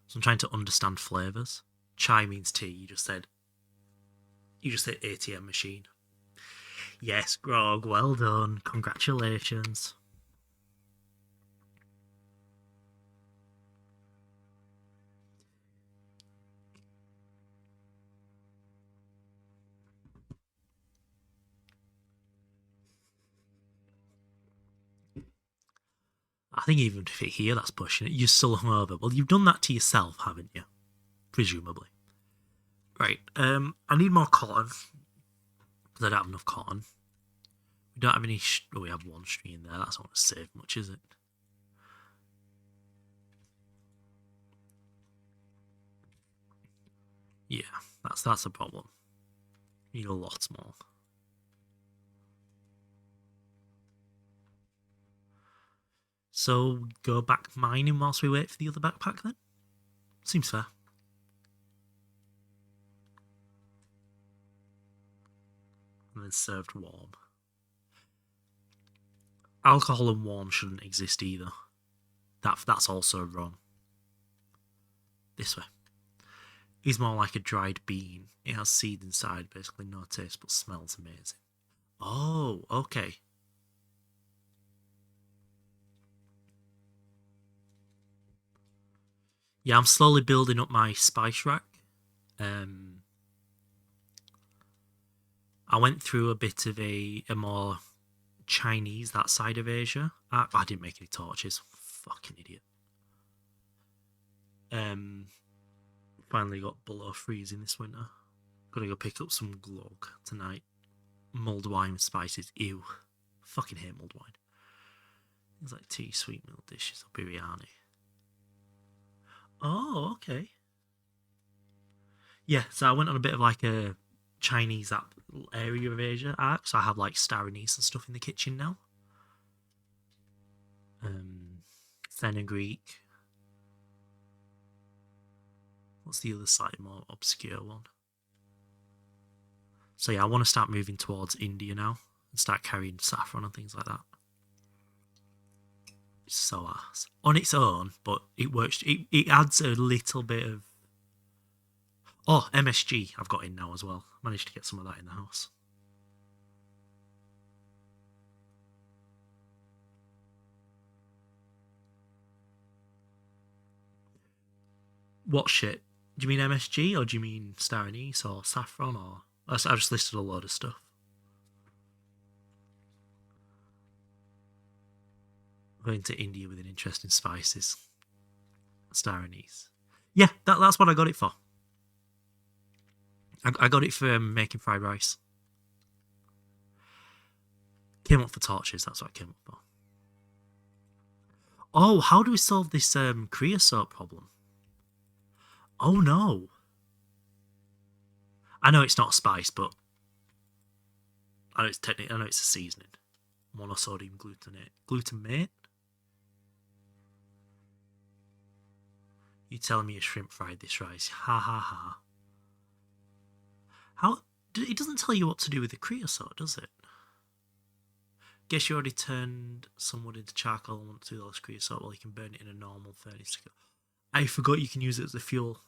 So I'm trying to understand flavors. Chai means tea. You just said ATM machine. Yes, Grog. Well done. Congratulations. I think even if it here, that's pushing it. You're still hungover. Well, you've done that to yourself, haven't you? Presumably. Right. I need more cotton because I don't have enough cotton. We don't have any. We have one stream there. That's not going to save much, is it? Yeah, that's a problem. Need a lot more. So go back mining whilst we wait for the other backpack then? Seems fair. And then served warm. Alcohol and warm shouldn't exist either. That's also wrong. This way. It's more like a dried bean. It has seed inside, basically no taste, but smells amazing. Oh, okay. Yeah, I'm slowly building up my spice rack. I went through a bit of a more Chinese, that side of Asia. I didn't make any torches. Fucking idiot. Finally got below freezing this winter. Gotta go pick up some glog tonight. Mulled wine with spices. Ew. Fucking hate mulled wine. Things like tea, sweet meal dishes, or biryani. Oh, okay. Yeah, so I went on a bit of like a Chinese area of Asia arc, so I have like star anise and stuff in the kitchen now. Fenugreek. What's the other side, more obscure one? So yeah, I want to start moving towards India now and start carrying saffron and things like that. It's so ass on its own, but it works. It adds a little bit of. Oh, MSG I've got in now as well. Managed to get some of that in the house. What shit? Do you mean MSG or do you mean star anise or saffron or? I just listed a load of stuff. Going to India with an interest in spices. Star anise. Yeah, that's what I got it for. I got it for making fried rice. Came up for torches, that's what I came up for. Oh, how do we solve this creosote problem? Oh no. I know it's not a spice, but I know it's technically, I know it's a seasoning. Monosodium glutamate. Glutamate? You telling me a shrimp fried this rice? Ha ha ha. How? It doesn't tell you what to do with the creosote, does it? Guess you already turned some wood into charcoal and want to do less creosote. Well, you can burn it in a normal furnace. I forgot you can use it as a fuel.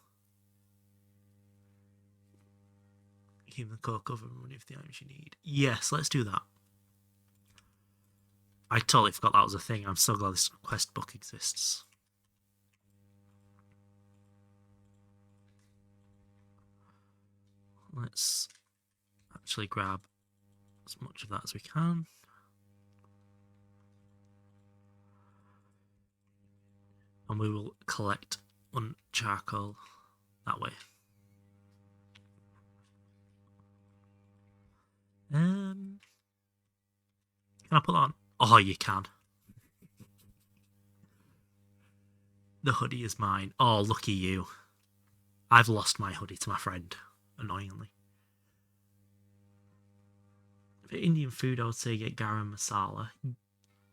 Keep the coke oven running for the items you need. Yes, let's do that. I totally forgot that was a thing. I'm so glad this quest book exists. Let's actually grab as much of that as we can. And we will collect charcoal that way. Can I put that on? Oh, you can. The hoodie is mine. Oh, lucky you. I've lost my hoodie to my friend, annoyingly. For Indian food, I would say get garam masala,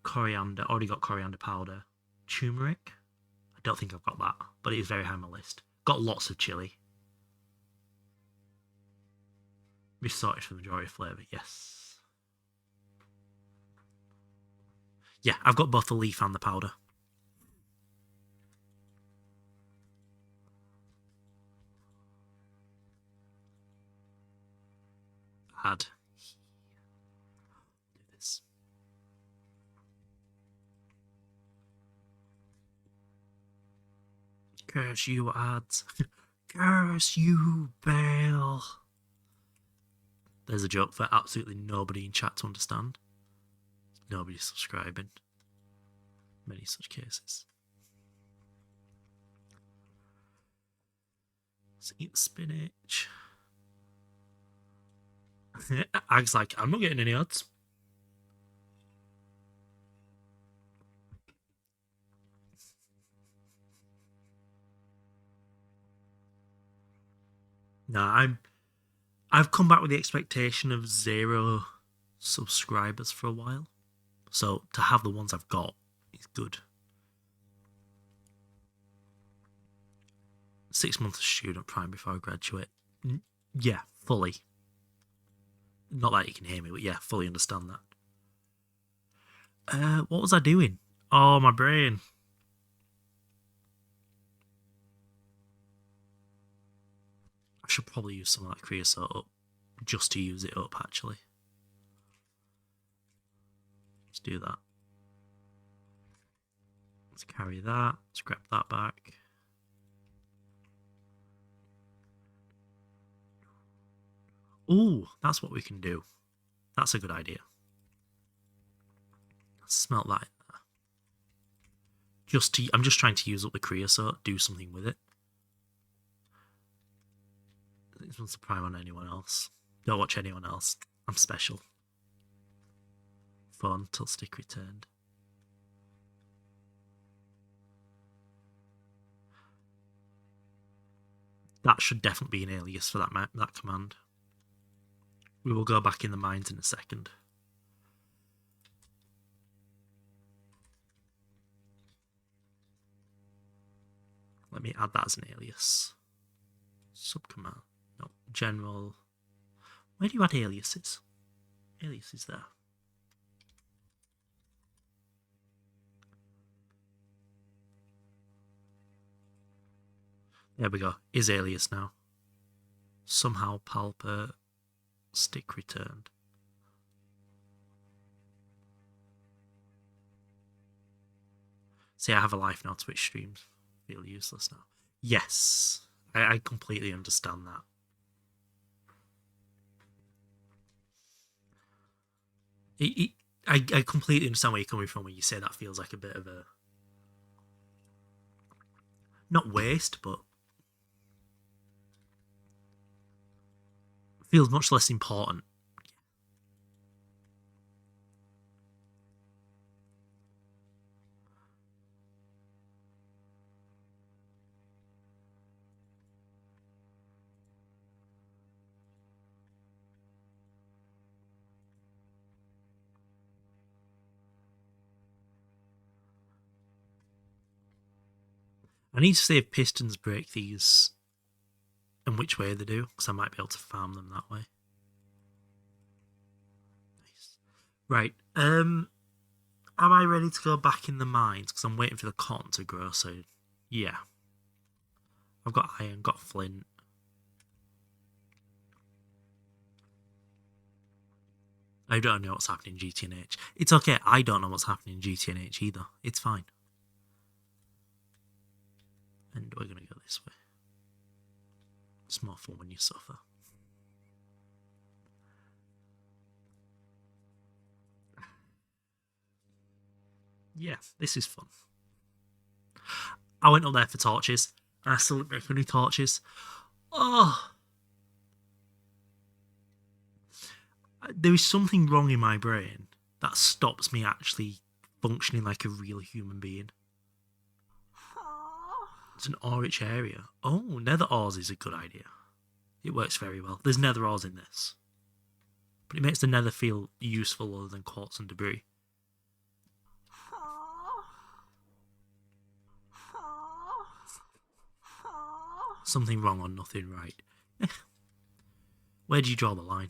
coriander, already got coriander powder, turmeric. I don't think I've got that, but it is very high on my list. Got lots of chili. Be sorted for the majority of flavour, yes. Yeah, I've got both the leaf and the powder. Add. Do this. Curse you, ads. Curse you, Bale. There's a joke for absolutely nobody in chat to understand. Nobody's subscribing. Many such cases. Let's eat the spinach. Ag's like, I'm not getting any ads. No, I've come back with the expectation of 0 subscribers for a while. So to have the ones I've got is good. 6 months of student prime before I graduate. Yeah, fully. Not that you can hear me, but yeah, fully understand that. What was I doing? Oh, my brain. I should probably use some of that creosote up just to use it up, actually. Let's do that. Let's carry that. Let's grab that back. Ooh, that's what we can do. That's a good idea. Let's smelt that in there. I'm just trying to use up the creosote, do something with it. This one's a prime on anyone else. Don't watch anyone else. I'm special. Fun till stick returned. That should definitely be an alias for that command. We will go back in the mines in a second. Let me add that as an alias. Subcommand. No, general. Where do you add aliases? Aliases there. There we go. Is alias now. Somehow palper stick returned. See, I have a life now. Twitch streams feel useless now. Yes, I completely understand that. I completely understand where you're coming from when you say that feels like a bit of a not waste, but feels much less important. I need to see if pistons break these and which way they do, because I might be able to farm them that way. Nice. Right. Am I ready to go back in the mines? Because I'm waiting for the cotton to grow, so yeah. I've got iron, got flint. I don't know what's happening in GTNH. It's okay, I don't know what's happening in GTNH either. It's fine. And we're going to go this way. It's more fun when you suffer. Yeah, this is fun. I went up there for torches, and I still didn't make any torches. Oh! There is something wrong in my brain that stops me actually functioning like a real human being. It's an ore-rich area. Oh, nether ores is a good idea. It works very well. There's nether ores in this. But it makes the nether feel useful other than quartz and debris. Something wrong or nothing right. Where do you draw the line?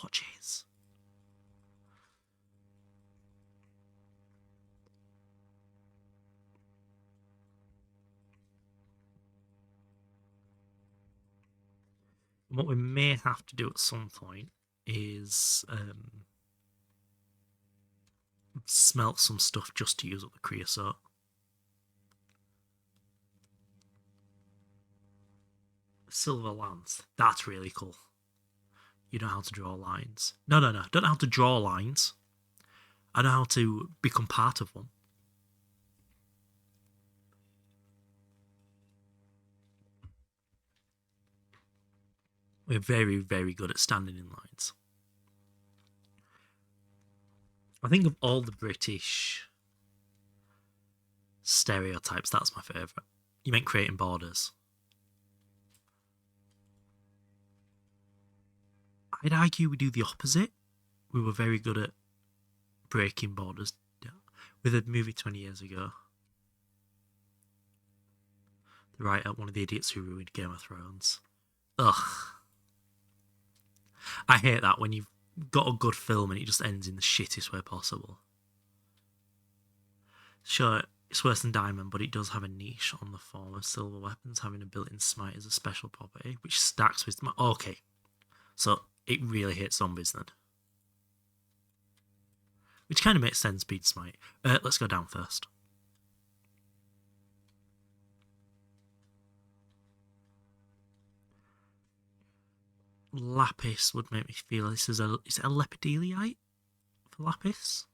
Torches. What we may have to do at some point is smelt some stuff just to use up the creosote. Silver lance. That's really cool. You know how to draw lines. No. Don't know how to draw lines. I know how to become part of one. We're very, very good at standing in lines. I think of all the British stereotypes, that's my favourite. You meant creating borders. I'd argue we do the opposite. We were very good at breaking borders. With a movie 20 years ago. The writer, one of the idiots who ruined Game of Thrones. Ugh. I hate that when you've got a good film and it just ends in the shittest way possible. Sure, it's worse than Diamond, but it does have a niche on the form of silver weapons, having a built-in smite as a special property, which stacks with... Okay, so it really hates zombies then. Which kind of makes sense, being smite. Let's go down first. Lapis would make me feel this is a lepidolite for lapis?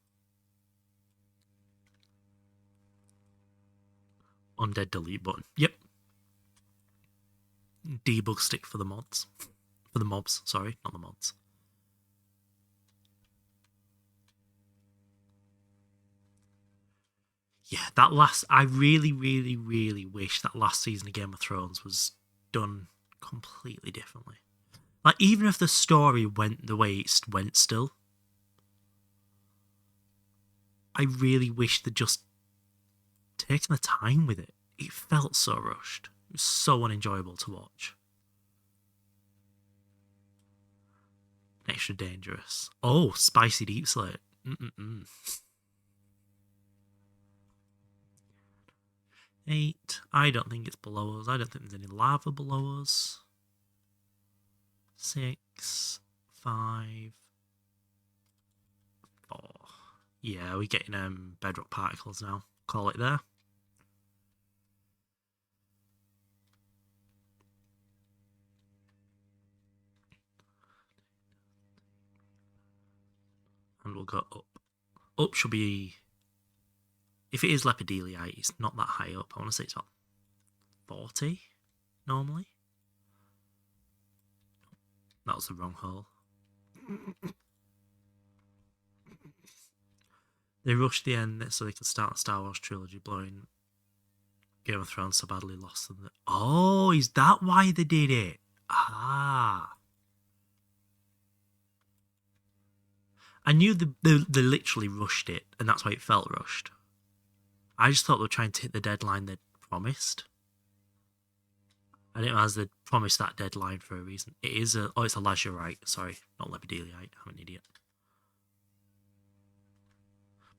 Undead delete button. Yep. Debug stick for the mods. For the mobs, sorry, not the mods. Yeah, that last... I really, really, really wish that last season of Game of Thrones was done completely differently. Like, even if the story went the way it went still, I really wish they'd just taken the time with it. It felt so rushed. It was so unenjoyable to watch. Extra dangerous. Oh, spicy deep slate. Mm-mm-mm. 8. I don't think it's below us. I don't think there's any lava below us. 6, 5, 4. Yeah, we're getting bedrock particles now. Call it there. And we'll go up. Up should be... If it is lepidolite, it's not that high up. I want to say it's about 40 normally. That was the wrong hole. They rushed the end so they could start the Star Wars trilogy, blowing Game of Thrones so badly lost them. Oh, is that why they did it? Ah. I knew they literally rushed it, and that's why it felt rushed. I just thought they were trying to hit the deadline they'd promised. I didn't realize they'd promised that deadline for a reason. It is a... Oh, it's a lazurite. Sorry, not lepidolite. I'm an idiot.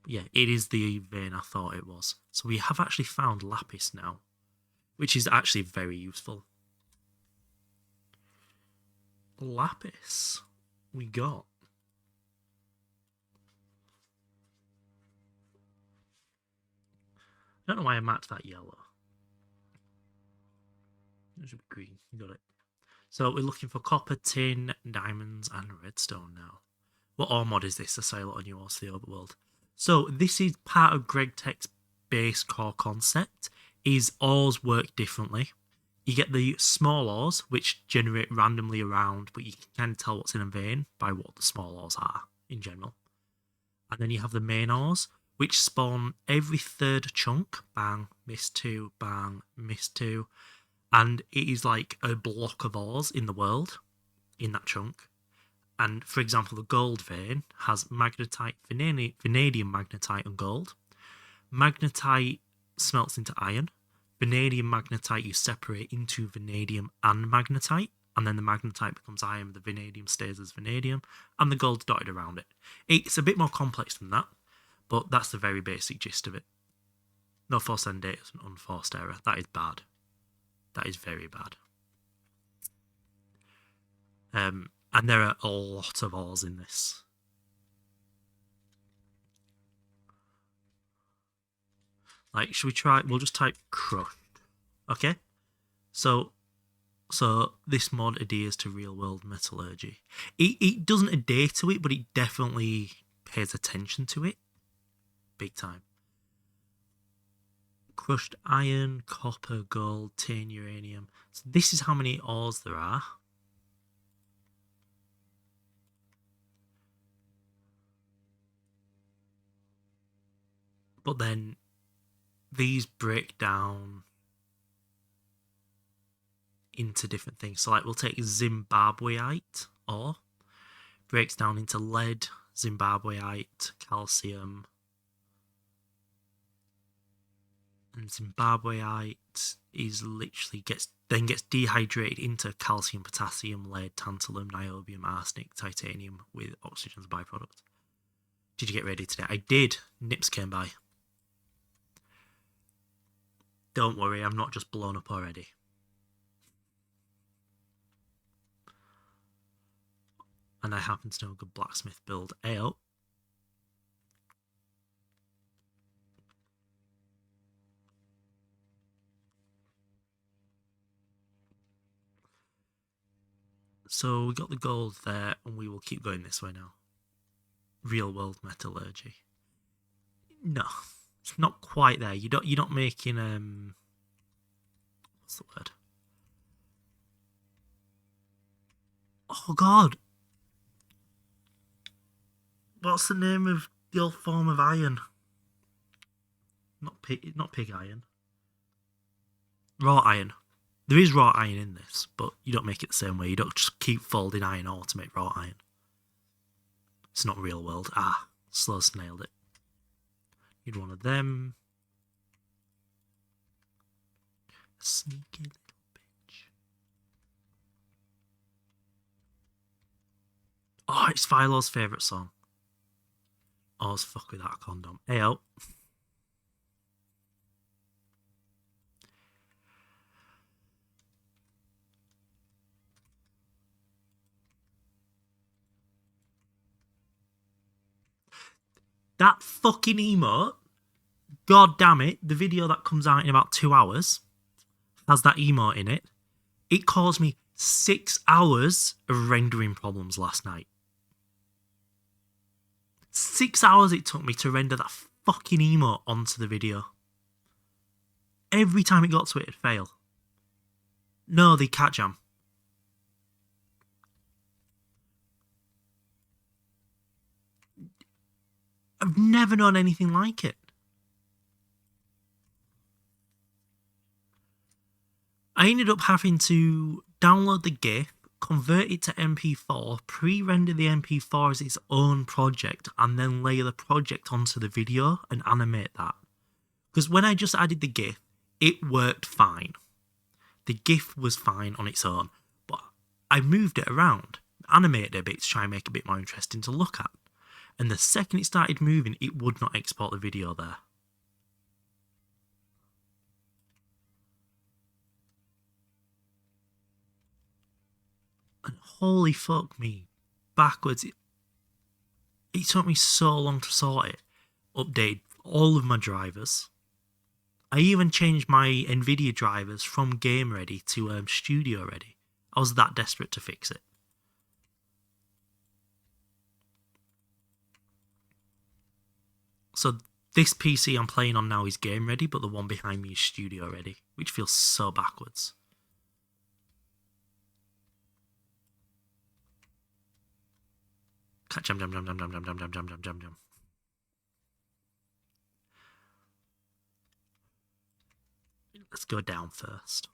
But yeah, it is the vein I thought it was. So we have actually found lapis now, which is actually very useful. Lapis we got. I don't know why I marked that yellow. It should be green. You got it. So we're looking for copper, tin, diamonds, and redstone now. What ore mod is this? A Silent on you or the overworld. So this is part of Greg Tech's base core concept. Is ores work differently. You get the small ores, which generate randomly around, but you can kind of tell what's in a vein by what the small ores are in general. And then you have the main ores, which spawn every third chunk. Bang, missed two, bang, missed two. And it is like a block of ores in the world, in that chunk. And for example, the gold vein has magnetite, vanadium magnetite and gold. Magnetite smelts into iron. Vanadium magnetite you separate into vanadium and magnetite, and then the magnetite becomes iron, the vanadium stays as vanadium, and the gold's dotted around it. It's a bit more complex than that, but that's the very basic gist of it. No forced end data is an unforced error. That is bad. That is very bad. And there are a lot of ores in this. Like, should we try? We'll just type crushed. Okay. So this mod adheres to real world metallurgy. It doesn't adhere to it, but it definitely pays attention to it. Big time. Crushed iron, copper, gold, tin, uranium. So this is how many ores there are. But then these break down into different things. So like we'll take Zimbabweite ore, breaks down into lead, Zimbabweite, calcium, and Zimbabweite is literally gets dehydrated into calcium, potassium, lead, tantalum, niobium, arsenic, titanium with oxygen as a byproduct. Did you get ready today? I did. Nips came by. Don't worry, I'm not just blown up already. And I happen to know a good blacksmith build. Ayo. So we got the gold there, and we will keep going this way now. Real world metallurgy. No, it's not quite there. You're not making what's the word? Oh God. What's the name of the old form of iron? Not pig iron. Raw iron. There is raw iron in this, but you don't make it the same way. You don't just keep folding iron ore to make raw iron. It's not real world. Ah, slow snailed it. Need one of them. Sneaky little bitch. Oh, it's Philo's favourite song. Oh, fuck with that condom. Ayo. That fucking emote, god damn it, the video that comes out in about 2 hours has that emote in it. It caused me 6 hours of rendering problems last night. 6 hours it took me to render that fucking emote onto the video. Every time it got to it, it'd fail. No, the cat jam. I've never known anything like it. I ended up having to download the GIF, convert it to MP4, pre-render the MP4 as its own project, and then layer the project onto the video and animate that. Because when I just added the GIF, it worked fine. The GIF was fine on its own, but I moved it around, animated it a bit to try and make it a bit more interesting to look at. And the second it started moving, it would not export the video there. And holy fuck me, backwards. It took me so long to sort it. Update all of my drivers. I even changed my NVIDIA drivers from Game Ready to Studio Ready. I was that desperate to fix it. So this PC I'm playing on now is Game Ready, but the one behind me is Studio Ready, which feels so backwards. Jam jam jam jam jam jam jam jam jam jam jam jam. Let's go down first.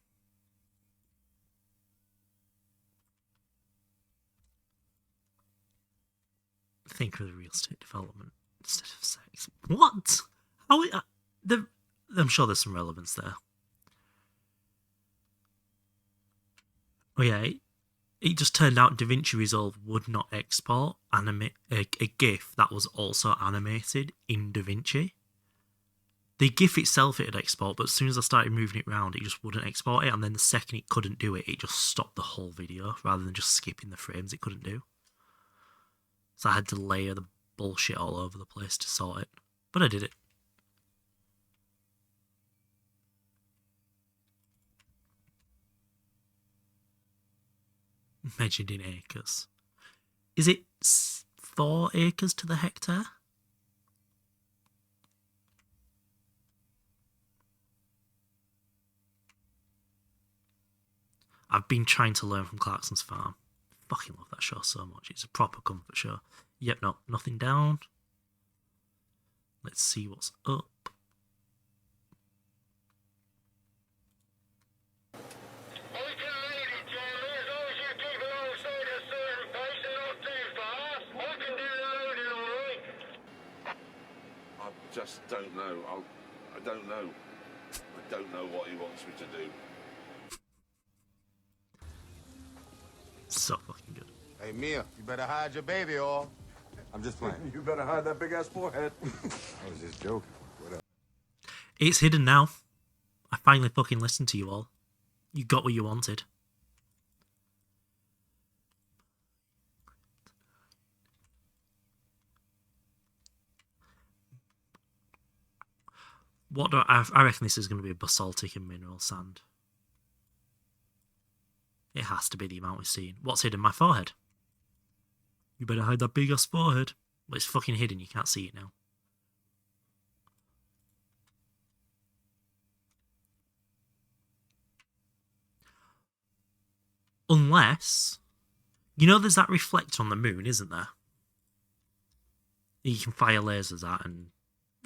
Think of the real estate development instead of sex. What? How? I'm sure there's some relevance there. Oh yeah, it just turned out DaVinci Resolve would not export a GIF that was also animated in DaVinci. The GIF itself it would export, but as soon as I started moving it around, it just wouldn't export it, and then the second it couldn't do it, it just stopped the whole video, rather than just skipping the frames it couldn't do. So I had to layer the bullshit all over the place to sort it. But I did it. Measured in acres. Is it 4 acres to the hectare? I've been trying to learn from Clarkson's Farm. Fucking love that show so much. It's a proper comfort show. Yep, no, nothing down. Let's see what's up. I just don't know. I don't know. I don't know what he wants me to do. So fucking good. Hey, Mia, you better hide your baby oil. I'm just playing. You better hide that big ass forehead. I was just joking. What up? It's hidden now. I finally fucking listened to you all. You got what you wanted. What do I reckon this is going to be a basaltic and mineral sand. It has to be the amount we're seeing. What's hidden? My forehead. You better hide that big ass forehead. Well, it's fucking hidden. You can't see it now. Unless, you know, there's that reflector on the moon, isn't there? You can fire lasers at and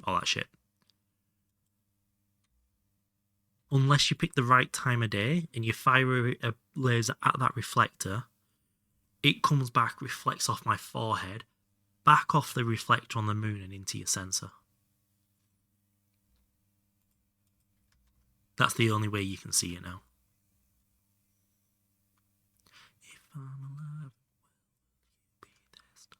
all that shit. Unless you pick the right time of day and you fire a laser at that reflector, it comes back, reflects off my forehead, back off the reflector on the moon and into your sensor. That's the only way you can see it now. If I'm alive, will you be there still?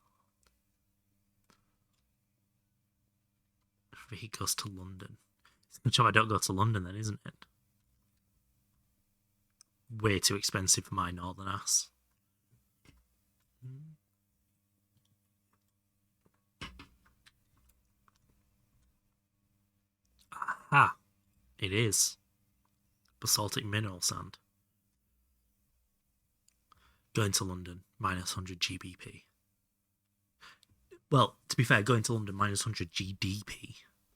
If he goes to London. It's a good job I don't go to London then, isn't it? Way too expensive for my northern ass. Aha! It is. Basaltic mineral sand. Going to London, minus 100 GBP. Well, to be fair, going to London, minus 100 GDP.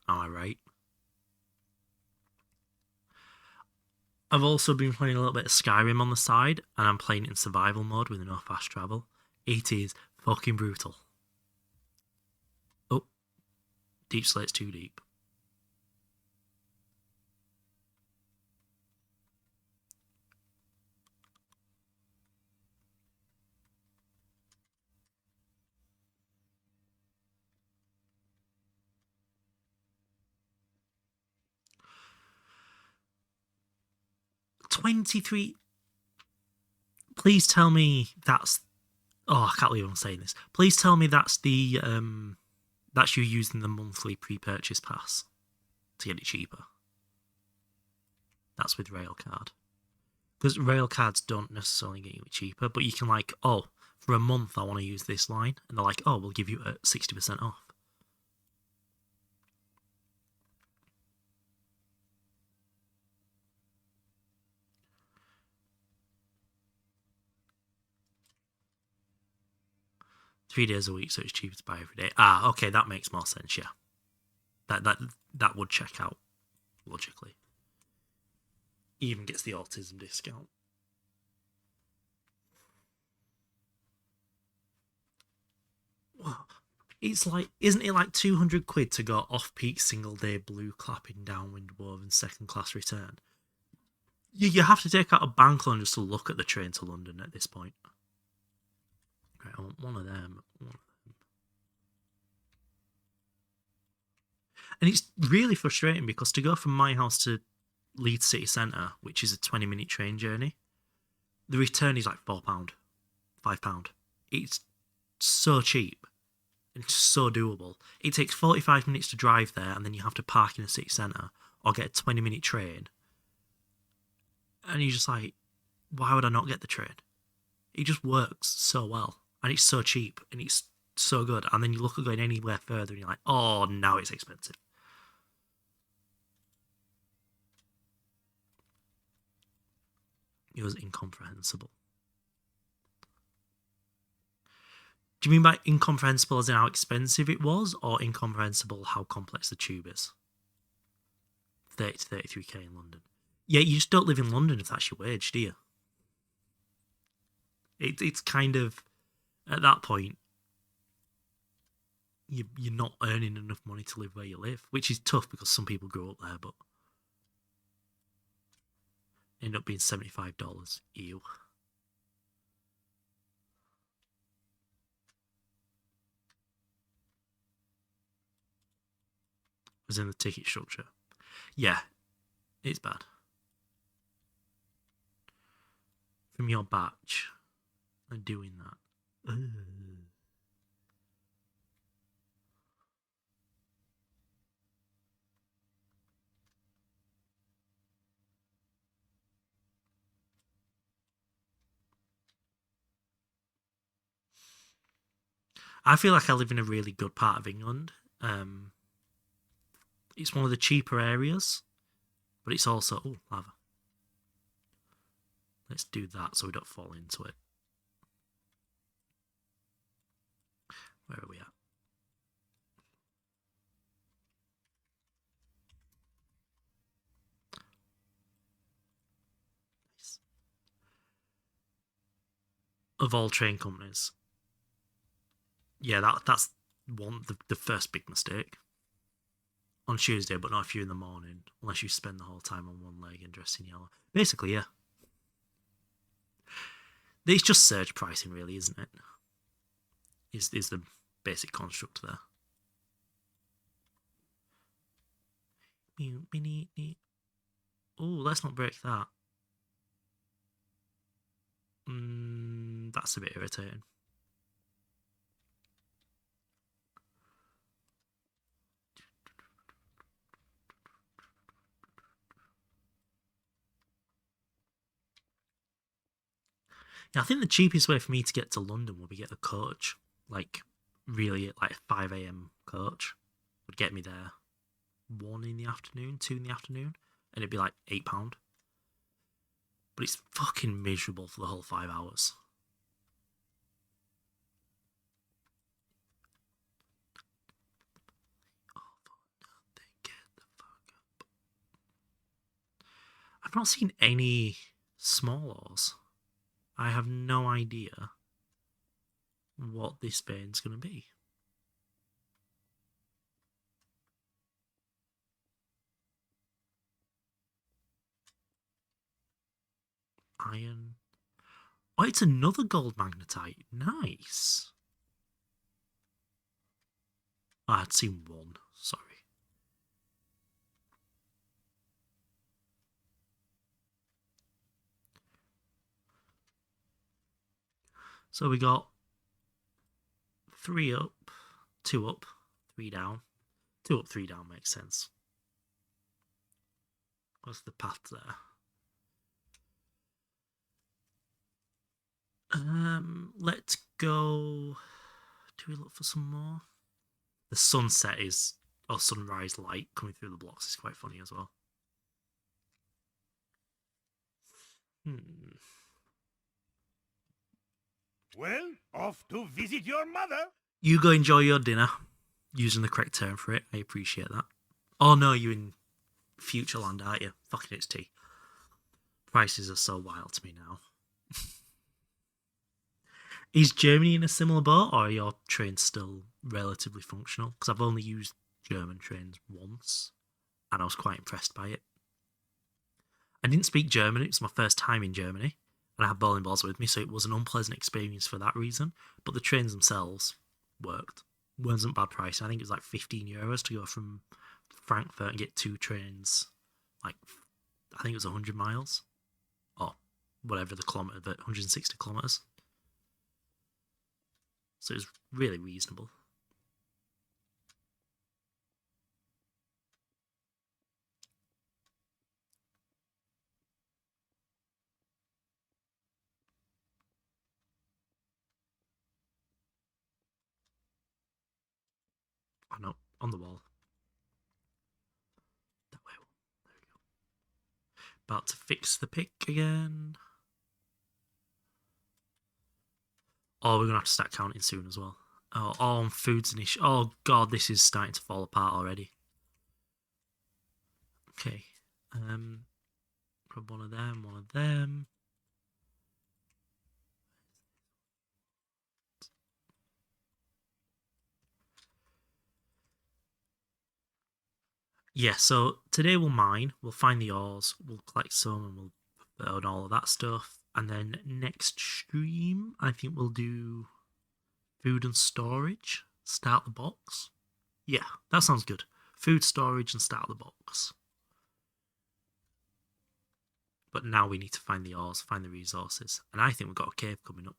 Am I right? I've also been playing a little bit of Skyrim on the side, and I'm playing it in survival mode with no fast travel. It is fucking brutal. Oh, Deep Slate's too deep. 23. Please tell me that's. Oh, I can't believe I'm saying this. Please tell me that's the that's you using the monthly pre-purchase pass to get it cheaper. That's with Railcard. Because Railcards don't necessarily get you it cheaper, but you can like, oh, for a month I want to use this line, and they're like, oh, we'll give you 60% off. $3 a week, so it's cheaper to buy every day. Ah, okay, that makes more sense. Yeah, that would check out logically. Even gets the autism discount. It's like, isn't it like 200 quid to go off-peak single-day blue clapping downwind woven second-class return? You have to take out a bank loan just to look at the train to London at this point. Right, I want one of them. And it's really frustrating because to go from my house to Leeds city centre, which is a 20-minute train journey, the return is like £4, £5. It's so cheap. It's so doable. It takes 45 minutes to drive there, and then you have to park in a city centre or get a 20-minute train. And you're just like, why would I not get the train? It just works so well. And it's so cheap, and it's so good. And then you look at going anywhere further, and you're like, oh, now it's expensive. It was incomprehensible. Do you mean by incomprehensible as in how expensive it was, or incomprehensible how complex the tube is? 30 to 33k in London. Yeah, you just don't live in London if that's your wage, do you? It's kind of, at that point, you're not earning enough money to live where you live, which is tough because some people grow up there, but end up being $75. Ew. As in the ticket structure. Yeah, it's bad. From your batch, and doing that. Ugh. I feel like I live in a really good part of England. It's one of the cheaper areas, but it's also... Oh, lava. Let's do that so we don't fall into it. Where are we at? Nice. Of all train companies, yeah, that's the first big mistake. On Tuesday, but not if you're in the morning, unless you spend the whole time on one leg and dressed in yellow. Basically, yeah. It's just surge pricing, really, isn't it? Is the basic construct there. Oh, let's not break that. That's a bit irritating. Yeah, I think the cheapest way for me to get to London would be get a coach. Like, really, like a 5 a.m. coach would get me there 1 in the afternoon, 2 in the afternoon, and it'd be like £8. But it's fucking miserable for the whole 5 hours. I've not seen any small ores. I have no idea what this vein's going to be. Iron. Oh, it's another gold magnetite. Nice. Oh, I'd seen one. Sorry. So we got 3 up, 2 up, 3 down. 2 up, 3 down makes sense. What's the path there? Let's go. Do we look for some more? The sunset is, or sunrise light coming through the blocks is quite funny as well. Well, off to visit your mother. You go enjoy your dinner. Using the correct term for it. I appreciate that. Oh no, you're in Futureland, aren't you? Fucking it's tea. Prices are so wild to me now. Is Germany in a similar boat, or are your trains still relatively functional? Because I've only used German trains once, and I was quite impressed by it. I didn't speak German, it was my first time in Germany, and I had bowling balls with me, so it was an unpleasant experience for that reason, but the trains themselves worked. Wasn't bad price. I think it was like €15 to go from Frankfurt and get 2 trains, like, I think it was 100 miles, or whatever the kilometre, but 160 kilometres. So it was really reasonable. I know, on the wall. That way. There we go. About to fix the pick again. Oh, we're going to have to start counting soon as well. Oh, on foods and issue. Oh, God, this is starting to fall apart already. Okay. Grab one of them, one of them. Yeah, so today we'll mine, we'll find the ores, we'll collect some, and we'll burn all of that stuff. And then next stream, I think we'll do food and storage. Start the box. Yeah, that sounds good. Food storage and start the box. But now we need to find the ores, find the resources. And I think we've got a cave coming up.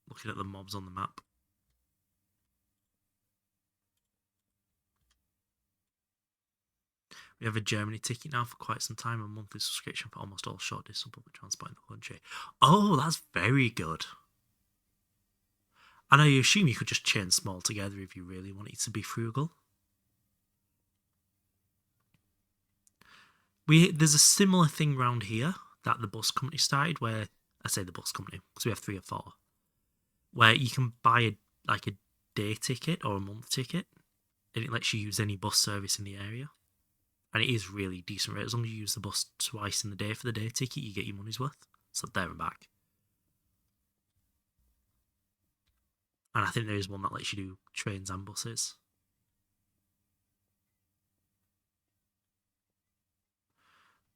Looking at the mobs on the map. We have a Germany ticket now for quite some time, a monthly subscription for almost all short distance public transport in the country. Oh, that's very good. And I assume you could just chain small together if you really wanted to be frugal. There's a similar thing round here that the bus company started, where, I say the bus company, because we have 3 or 4, where you can buy a day ticket or a month ticket, and it lets you use any bus service in the area. And it is really decent rate. As long as you use the bus twice in the day for the day ticket, you get your money's worth. So there and back. And I think there is one that lets you do trains and buses.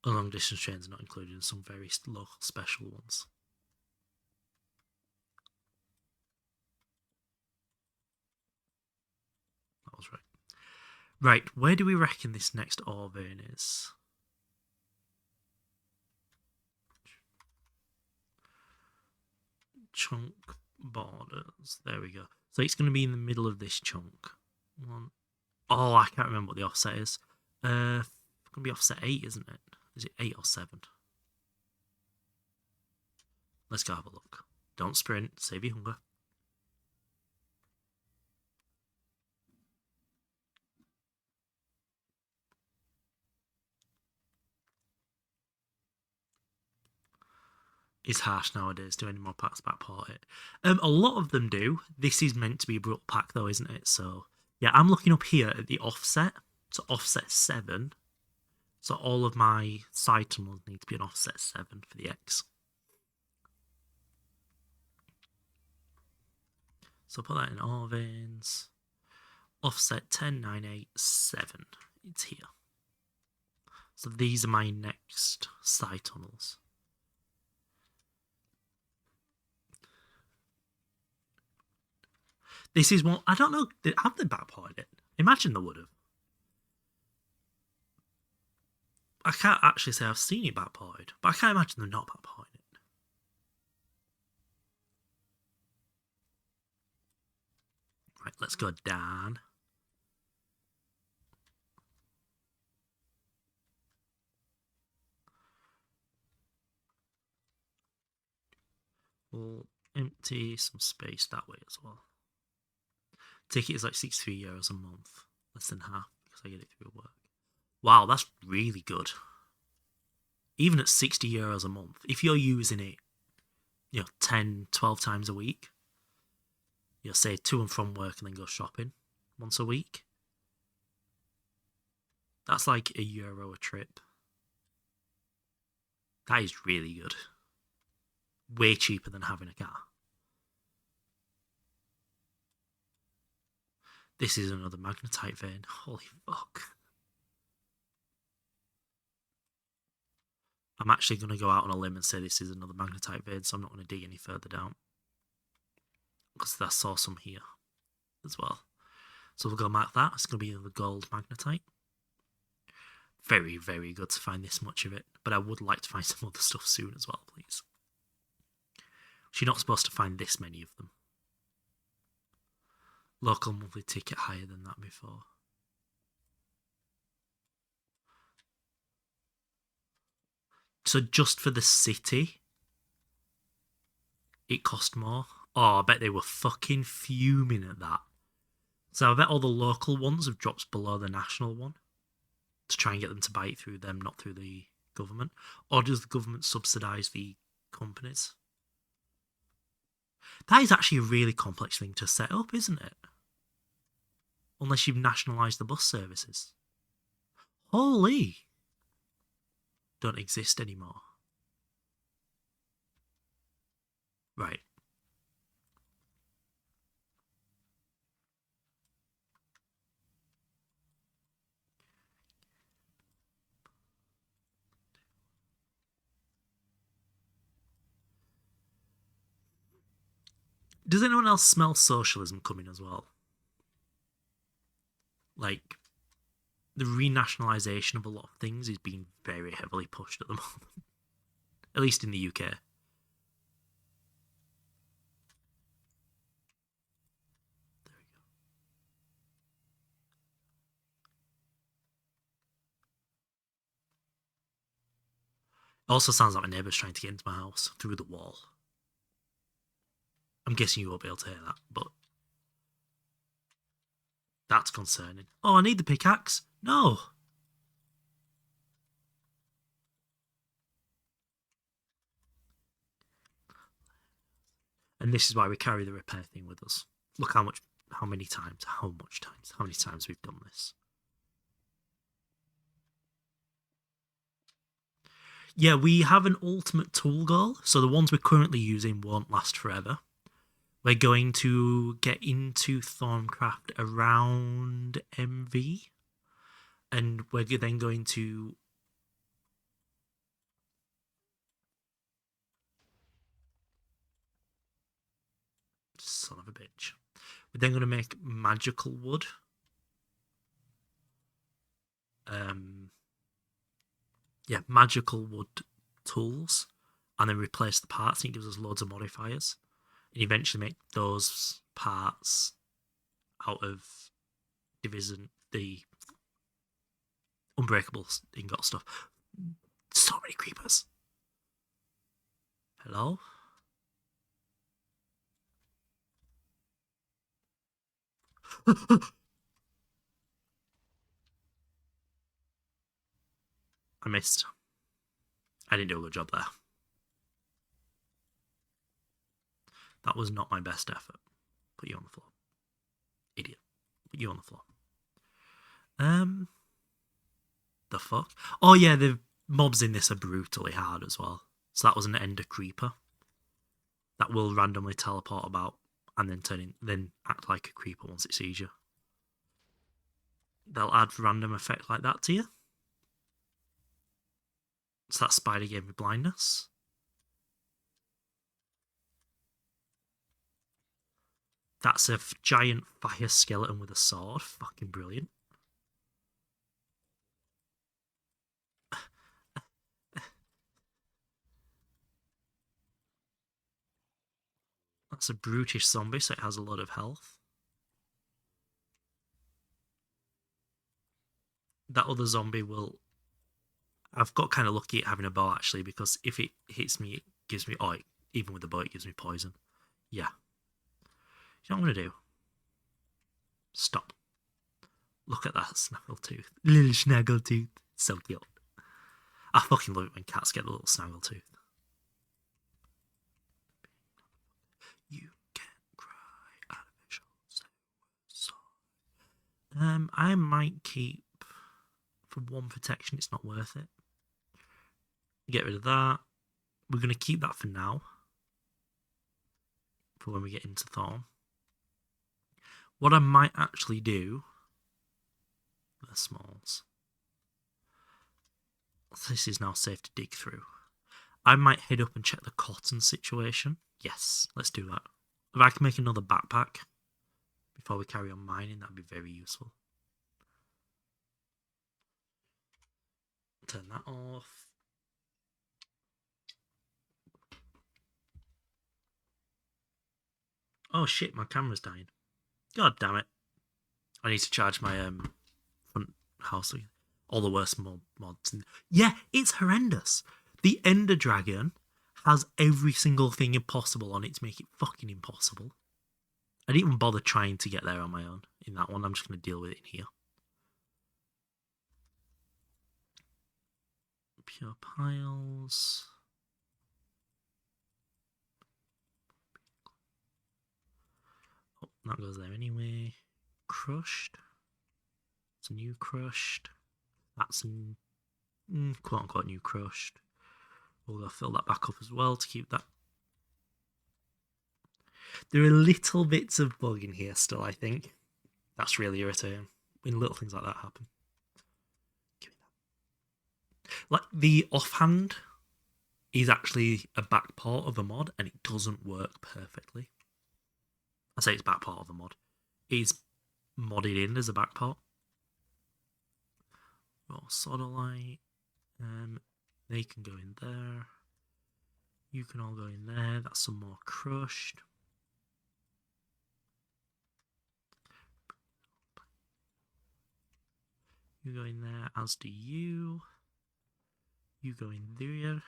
Long distance trains are not included in some very local special ones. That was right. Right, where do we reckon this next ore vein is? Chunk borders. There we go. So it's going to be in the middle of this chunk. Oh, I can't remember what the offset is. It's going to be offset 8, isn't it? Is it 8 or 7? Let's go have a look. Don't sprint. Save your hunger. Is harsh nowadays. Do any more packs backport it? A lot of them do. This is meant to be a brutal pack though, isn't it? So yeah, I'm looking up here at the offset. So offset 7. So all of my side tunnels need to be an offset 7 for the X. So put that in all veins. Offset 10, 9, 8, 7. It's here. So these are my next side tunnels. This is one, I don't know, have they backported it? Imagine they would have. I can't actually say I've seen it backported, but I can't imagine them not backporting it. Right, let's go down. We'll empty some space that way as well. Ticket is like €63 a month, less than half because I get it through work. Wow, that's really good. Even at €60 a month, if you're using it, 10, 12 times a week, say to and from work and then go shopping once a week, that's like €1 a trip. That is really good. Way cheaper than having a car. This is another magnetite vein. Holy fuck. I'm actually going to go out on a limb and say this is another magnetite vein, so I'm not going to dig any further down. Because I saw some here as well. So we'll go mark that. It's going to be the gold magnetite. Very, very good to find this much of it. But I would like to find some other stuff soon as well, please. You're not supposed to find this many of them. Local monthly ticket higher than that before. So just for the city, it cost more. Oh, I bet they were fucking fuming at that. So I bet all the local ones have dropped below the national one to try and get them to buy it through them, not through the government. Or does the government subsidise the companies? That is actually a really complex thing to set up, isn't it? Unless you've nationalised the bus services. Holy! Don't exist anymore. Right. Does anyone else smell socialism coming as well? Like, the renationalisation of a lot of things is being very heavily pushed at the moment. At least in the UK. There we go. It also sounds like my neighbour's trying to get into my house through the wall. I'm guessing you won't be able to hear that, but that's concerning. Oh, I need the pickaxe. No. And this is why we carry the repair thing with us. Look how many times we've done this. Yeah, we have an ultimate tool goal, so the ones we're currently using won't last forever. We're going to get into Thorncraft around MV, and we're then going to... Son of a bitch. We're then going to make magical wood. Yeah, magical wood tools, and then replace the parts, and it gives us loads of modifiers. And eventually make those parts out of the unbreakable ingot stuff. So many creepers. Hello? I missed. I didn't do a good job there. That was not my best effort. Put you on the floor. Idiot. Put you on the floor. The fuck? Oh yeah, the mobs in this are brutally hard as well. So that was an ender creeper. That will randomly teleport about and then act like a creeper once it sees you. They'll add random effect like that to you. So that spider gave me blindness. That's a giant fire skeleton with a sword. Fucking brilliant. That's a brutish zombie, so it has a lot of health. that other zombie will... I've got kind of lucky at having a bow, actually, because if it hits me, it gives me... Oh, even with the bow, it gives me poison. Yeah. You know what I'm going to do? Stop. Look at that snaggletooth. Little snaggletooth. So cute. I fucking love it when cats get the little snaggletooth. You can cry artificial suicide. I might keep... For one protection, it's not worth it. Get rid of that. We're going to keep that for now. For when we get into Thorn. What I might actually do... The smalls. This is now safe to dig through. I might head up and check the cotton situation. Yes, let's do that. If I can make another backpack before we carry on mining, that'd be very useful. Turn that off. Oh shit, my camera's dying. God damn it. I need to charge my front house again. All the worst mods. Yeah, it's horrendous. The Ender Dragon has every single thing impossible on it to make it fucking impossible. I didn't even bother trying to get there on my own in that one. I'm just going to deal with it in here. Pure piles. Oh, that goes there anyway. Crushed. It's a new crushed. That's a quote unquote new crushed. We'll go fill that back up as well to keep that. There are little bits of bug in here still, I think. That's really irritating when little things like that happen. Give me that. Like the offhand is actually a back part of a mod and it doesn't work perfectly. I say it's back part of a mod. It's modded in as a back part. Well, sodalite. They can go in there. You can all go in there. That's some more crushed. You go in there, as do you. You go in there.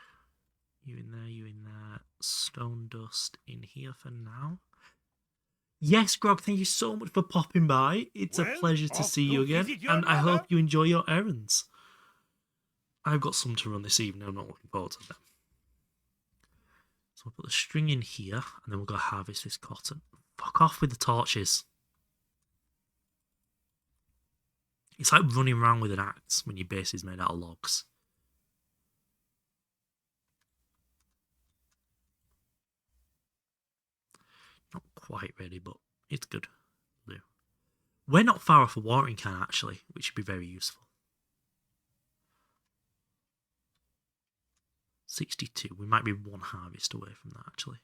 You in there, you in there. Stone dust in here for now. Yes, Grog, thank you so much for popping by. It's a pleasure to see you again. And I hope you enjoy your errands. I've got some to run this evening. I'm not looking forward to them. So we'll put the string in here, and then we'll go harvest this cotton. Fuck off with the torches. It's like running around with an axe when your base is made out of logs. Not quite ready, but it's good. We're not far off a watering can, actually, which would be very useful. 62. We might be one harvest away from that, actually.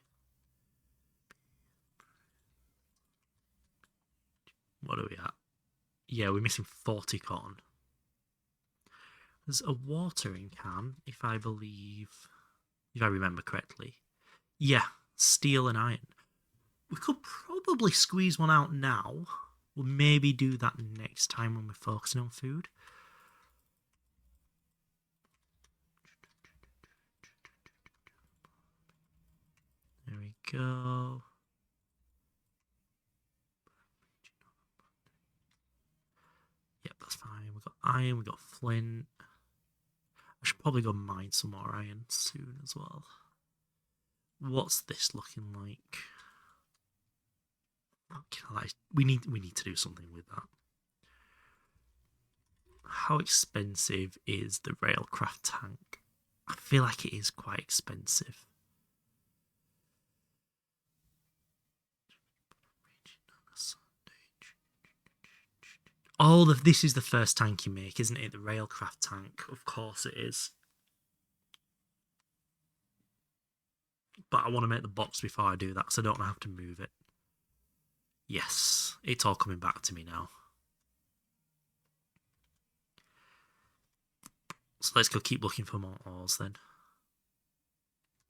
What are we at? Yeah, we're missing 40 cotton. There's a watering can, if I remember correctly. Yeah, steel and iron. We could probably squeeze one out now. We'll maybe do that next time when we're focusing on food. There we go. Yep, that's fine. We've got iron, we've got flint. I should probably go mine some more iron soon as well. What's this looking like? We need to do something with that. How expensive is the railcraft tank? I feel like it is quite expensive. Oh, this is the first tank you make, isn't it? The railcraft tank. Of course it is. But I want to make the box before I do that, because I don't have to move it. Yes, it's all coming back to me now. So let's go keep looking for more ores then.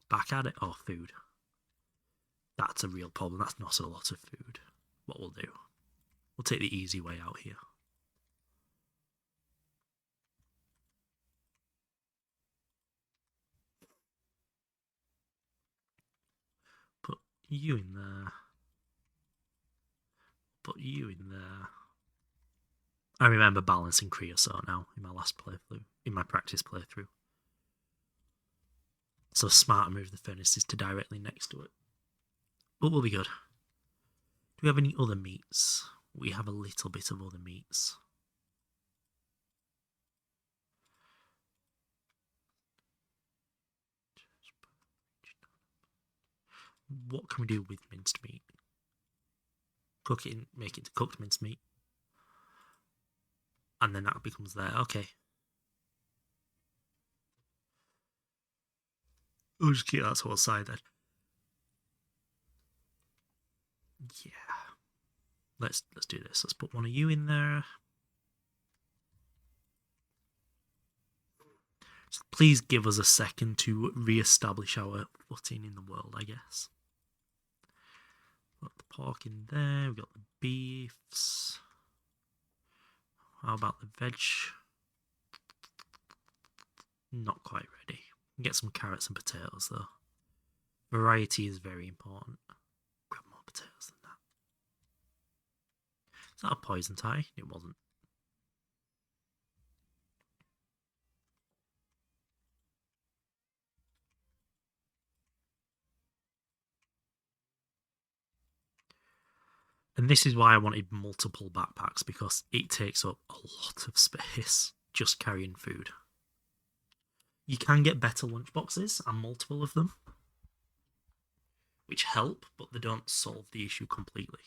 Back at it. Oh, food. That's a real problem. That's not a lot of food. What we'll do, we'll take the easy way out here. you in there. Put you in there. I remember balancing creosote now in my last playthrough, in my practice playthrough. So smart to move the furnaces to directly next to it. But we'll be good. Do we have any other meats? We have a little bit of other meats. What can we do with minced meat? Cook it and make it to cooked minced meat. And then that becomes there. Okay. We'll just keep that to one side then. Yeah. Let's do this. Let's put one of you in there. So please give us a second to re-establish our footing in the world, I guess. Got the pork in there. We've got the beefs. How about the veg? Not quite ready. Get some carrots and potatoes though. Variety is very important. Grab more potatoes than that. Is that a poison tie? It wasn't. And this is why I wanted multiple backpacks, because it takes up a lot of space just carrying food. You can get better lunchboxes and multiple of them, which help, but they don't solve the issue completely.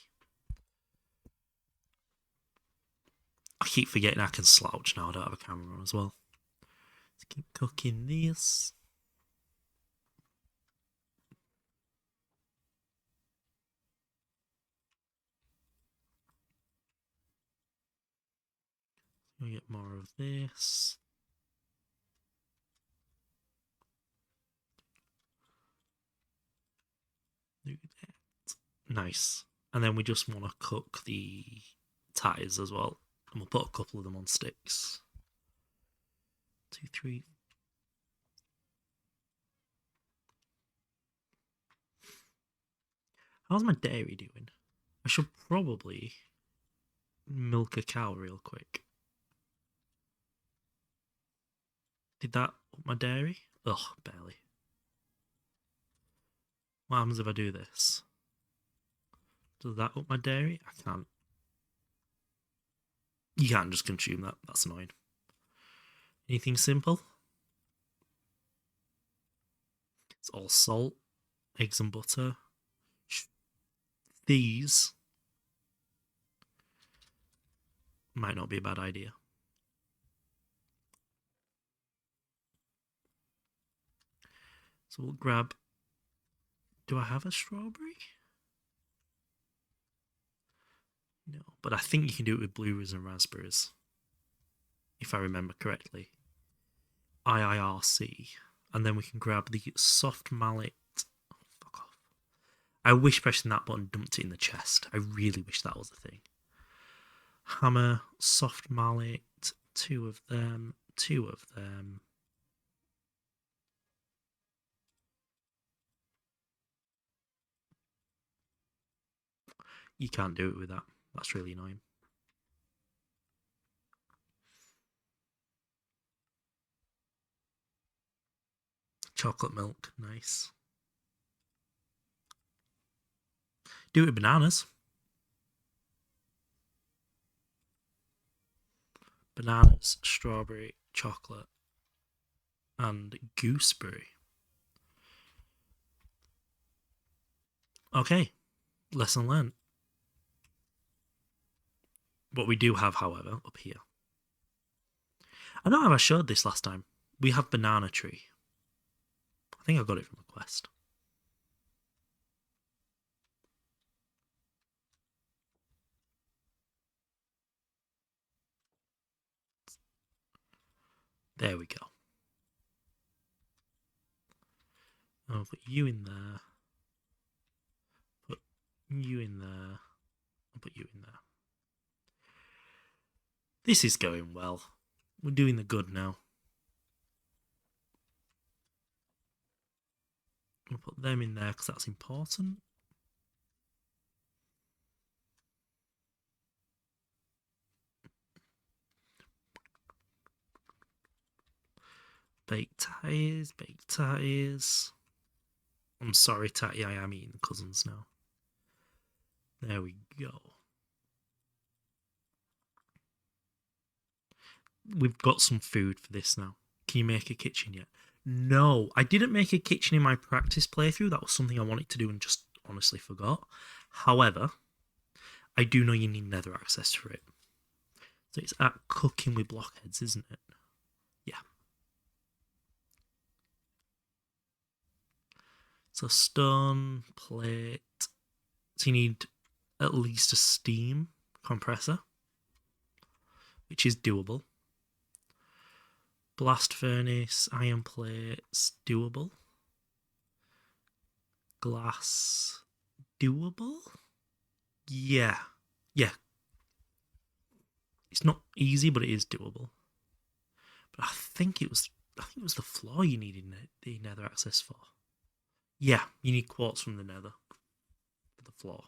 I keep forgetting I can slouch now. I don't have a camera on as well. Let's keep cooking this. We get more of this. Do that. Nice. And then we just want to cook the ties as well. And we'll put a couple of them on sticks. 2, 3. How's my dairy doing? I should probably milk a cow real quick. Did that up my dairy? Ugh, barely. What happens if I do this? Does that up my dairy? I can't. You can't just consume that. That's annoying. Anything simple? It's all salt, eggs and butter. These might not be a bad idea. So we'll grab... Do I have a strawberry? No, but I think you can do it with blueberries and raspberries. If I remember correctly. IIRC. And then we can grab the soft mallet. Oh, fuck off. I wish pressing that button dumped it in the chest. I really wish that was a thing. Hammer, soft mallet, 2 of them, 2 of them. You can't do it with that. That's really annoying. Chocolate milk, nice. Do it with bananas. Bananas, strawberry, chocolate, and gooseberry. Okay, lesson learned. What we do have, however, up here. I don't know if I showed this last time. We have banana tree. I think I got it from the quest. There we go. I'll put you in there. Put you in there. I'll put you in there. This is going well. We're doing the good now. We'll put them in there because that's important. Baked tires, baked tires. I'm sorry, Tatty, I am eating the cousins now. There we go. We've got some food for this now. Can you make a kitchen yet? No, I didn't make a kitchen in my practice playthrough. That was something I wanted to do and just honestly forgot. However, I do know you need nether access for it. So it's at cooking with blockheads, isn't it? Yeah. So stone, plate. So you need at least a steam compressor, which is doable. Blast furnace, iron plates, doable. Glass, doable? Yeah. Yeah. It's not easy, but it is doable. But I think it was the floor you needed the nether access for. Yeah, you need quartz from the nether for the floor.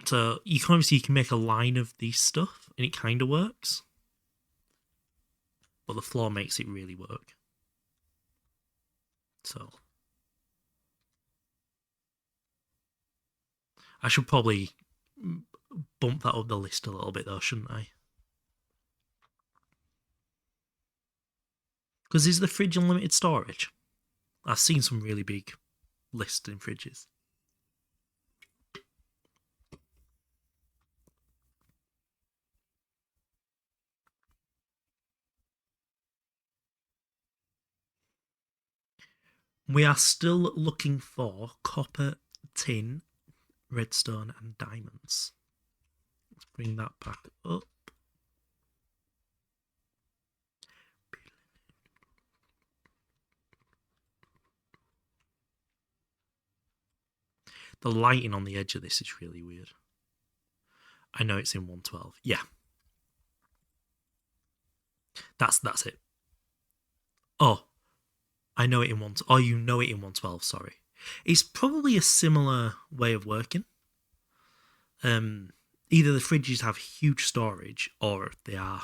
So you can obviously make a line of these stuff and it kind of works. But the floor makes it really work. So I should probably bump that up the list a little bit though, shouldn't I? Because is the fridge unlimited storage? I've seen some really big lists in fridges. We are still looking for copper, tin, redstone, and diamonds. Let's bring that back up. The lighting on the edge of this is really weird. I know it's in 112. Yeah. That's it. Oh, I know it in one. Oh, you know it in 112. Sorry, it's probably a similar way of working. Either the fridges have huge storage, or they are.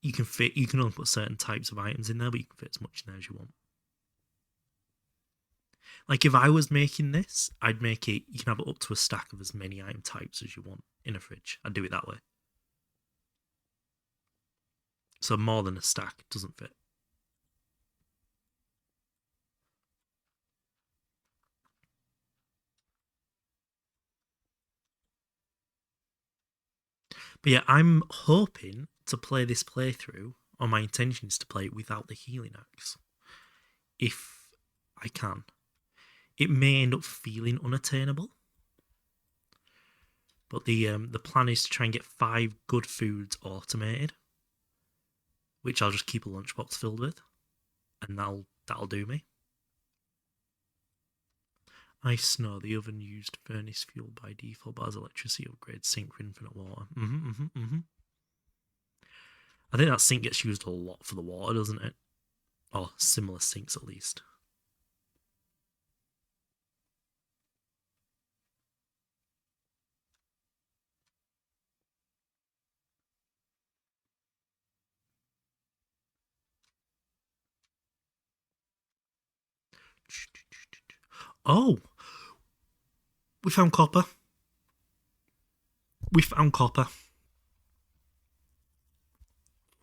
You can only put certain types of items in there, but you can fit as much in there as you want. Like if I was making this, I'd make it. You can have it up to a stack of as many item types as you want in a fridge. I'd do it that way. So more than a stack doesn't fit. But yeah, I'm hoping to play this playthrough, or my intention is to play it without the healing axe. If I can. It may end up feeling unattainable. But the plan is to try and get 5 good foods automated, which I'll just keep a lunchbox filled with, and that'll do me. Ice snow, the oven used furnace fuel by default, but as electricity upgrades sink for infinite water. I think that sink gets used a lot for the water, doesn't it? Or similar sinks at least. Oh! We found copper. We found copper.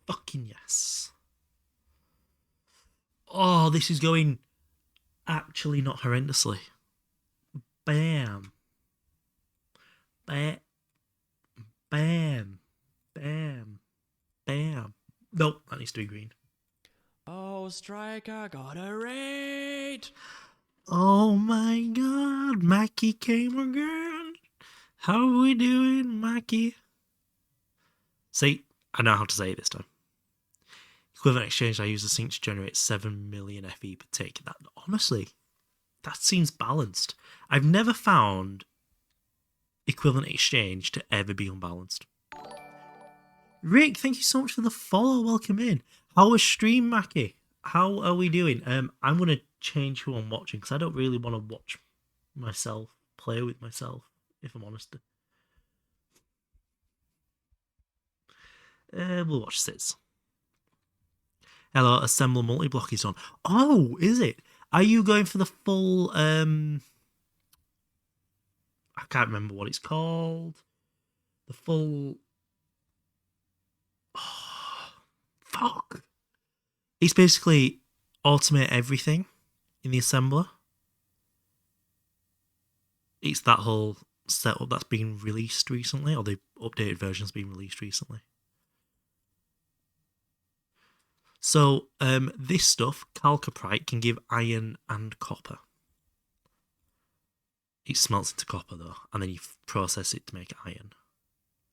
Fucking yes. Oh, this is going actually not horrendously. Bam. Bam. Bam. Bam. Bam. Nope, that needs to be green. Oh, Striker got a raid! Oh my god, Mackie came again. How are we doing, Mackie? See, I know how to say it this time. Equivalent exchange, I use the sink to generate 7 million FE per tick. That honestly, that seems balanced. I've never found equivalent exchange to ever be unbalanced. Rick, thank you so much for the follow. Welcome in. How was stream, Mackie? How are we doing? I'm going to change who I'm watching because I don't really want to watch myself play with myself, if I'm honest. We'll watch this. Hello, assemble multi-block is on. Oh, is it? Are you going for the full, I can't remember what it's called. The full... Oh, fuck. It's basically automate everything in the assembler. It's that whole setup that's been released recently, or the updated version's been released recently. So, this stuff, chalcoprite, can give iron and copper. It smelts into copper though, and then you process it to make iron.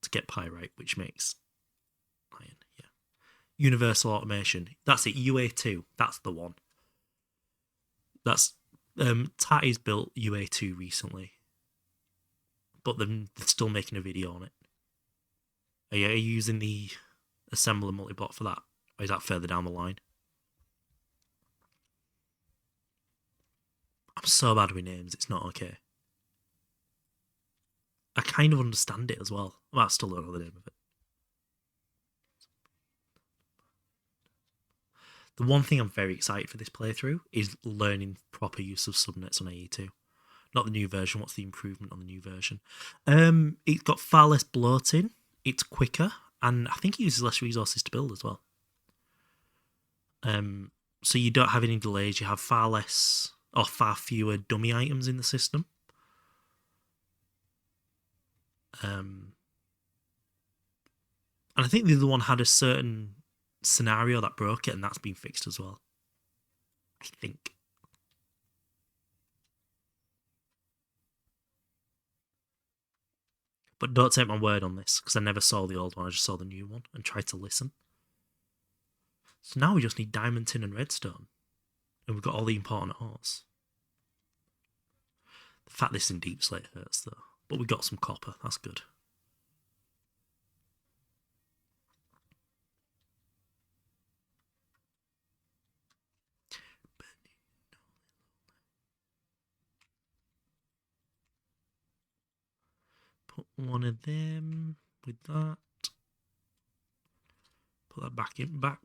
To get pyrite, which makes iron, yeah. Universal automation. That's it, UA2. That's the one. That's, Tatty's built UA2 recently. But they're still making a video on it. Are you using the assembler multi-block for that? Or is that further down the line? I'm so bad with names, it's not okay. I kind of understand it as well. Well, I still don't know the name of it. The one thing I'm very excited for this playthrough is learning proper use of subnets on AE2. Not the new version, what's the improvement on the new version? It's got far less bloating, it's quicker, and I think it uses less resources to build as well. So you don't have any delays, you have far less or far fewer dummy items in the system. And I think the other one had a certain scenario that broke it, and that's been fixed as well. I think. But don't take my word on this, because I never saw the old one, I just saw the new one and tried to listen. So now we just need diamond, tin and redstone. And we've got all the important ores. The fact this in deep slate hurts though. But we got some copper, that's good. Put one of them with that. Put that back in, back.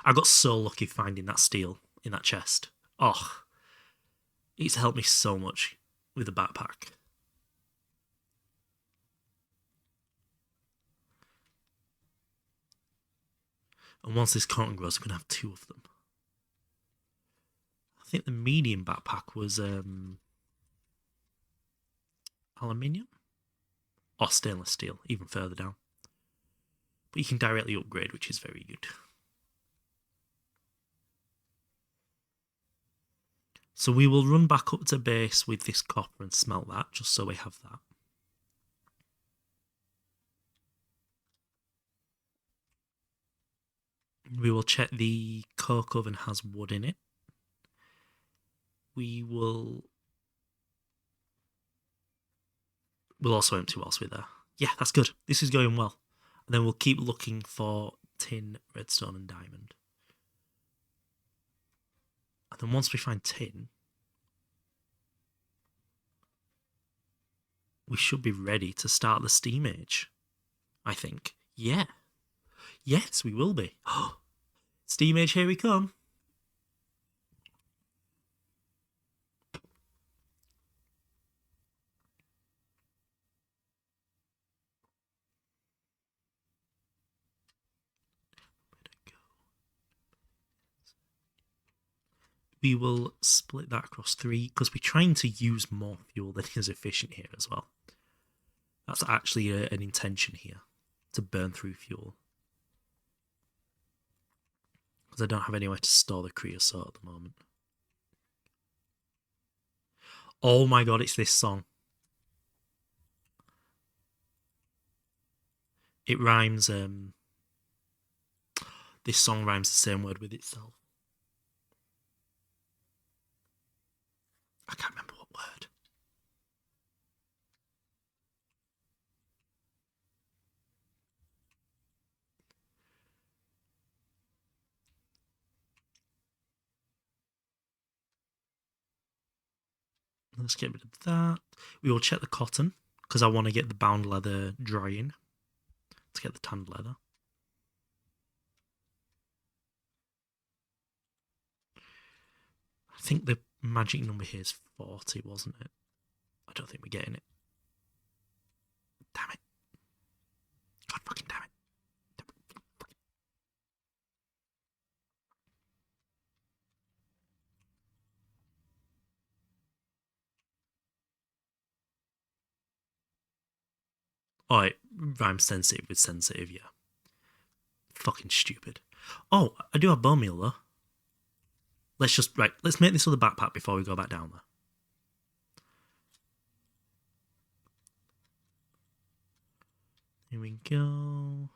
I got so lucky finding that steel in that chest. Oh, it's helped me so much with the backpack. And once this cotton grows, I'm going to have 2 of them. I think the medium backpack was aluminium or stainless steel, even further down. But you can directly upgrade, which is very good. So we will run back up to base with this copper and smelt that, just so we have that. We will check the coke oven has wood in it. We'll also empty whilst we're there. Yeah, that's good. This is going well. And then we'll keep looking for tin, redstone and diamond. And then once we find tin, we should be ready to start the StoneAge, I think. Yeah. Yes, we will be. StoneAge, here we come. We will split that across 3 because we're trying to use more fuel than is efficient here as well. That's actually an intention here, to burn through fuel. Because I don't have anywhere to store the creosote at the moment. Oh my god, it's this song. It rhymes, this song rhymes the same word with itself. I can't remember what word. Let's get rid of that. We will check the cotton because I want to get the bound leather drying to get the tanned leather. I think the magic number here is 40, wasn't it? I don't think we're getting it. Damn it. God fucking damn it. Oh, it rhymes sensitive with sensitive, yeah. Fucking stupid. Oh, I do have bone meal though. Let's make this other backpack before we go back down there. Here we go.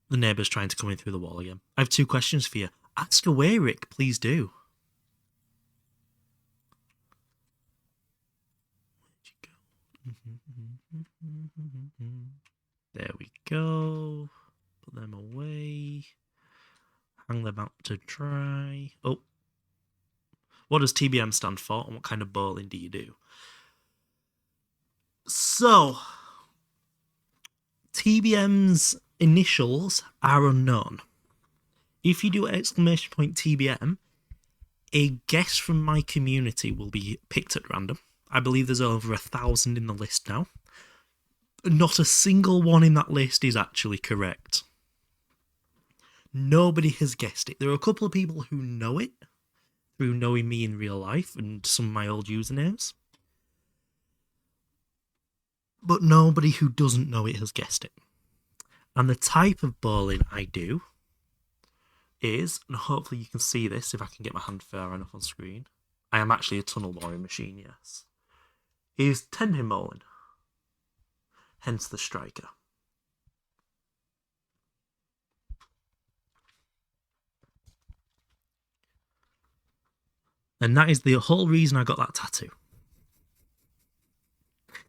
The neighbour's trying to come in through the wall again. I have 2 questions for you. Ask away, Rick. Please do. Where'd you go? There we go. Put them away. Hang them out to dry. Oh. What does TBM stand for, and what kind of bowling do you do? So, TBM's initials are unknown. If you do exclamation point TBM, a guest from my community will be picked at random. I believe there's over 1,000 in the list now. Not a single one in that list is actually correct. Nobody has guessed it. There are a couple of people who know it through knowing me in real life and some of my old usernames. But nobody who doesn't know it has guessed it. And the type of bowling I do is, and hopefully you can see this if I can get my hand far enough on screen. I am actually a tunnel boring machine, yes. Is 10-pin bowling. Hence the striker. And that is the whole reason I got that tattoo.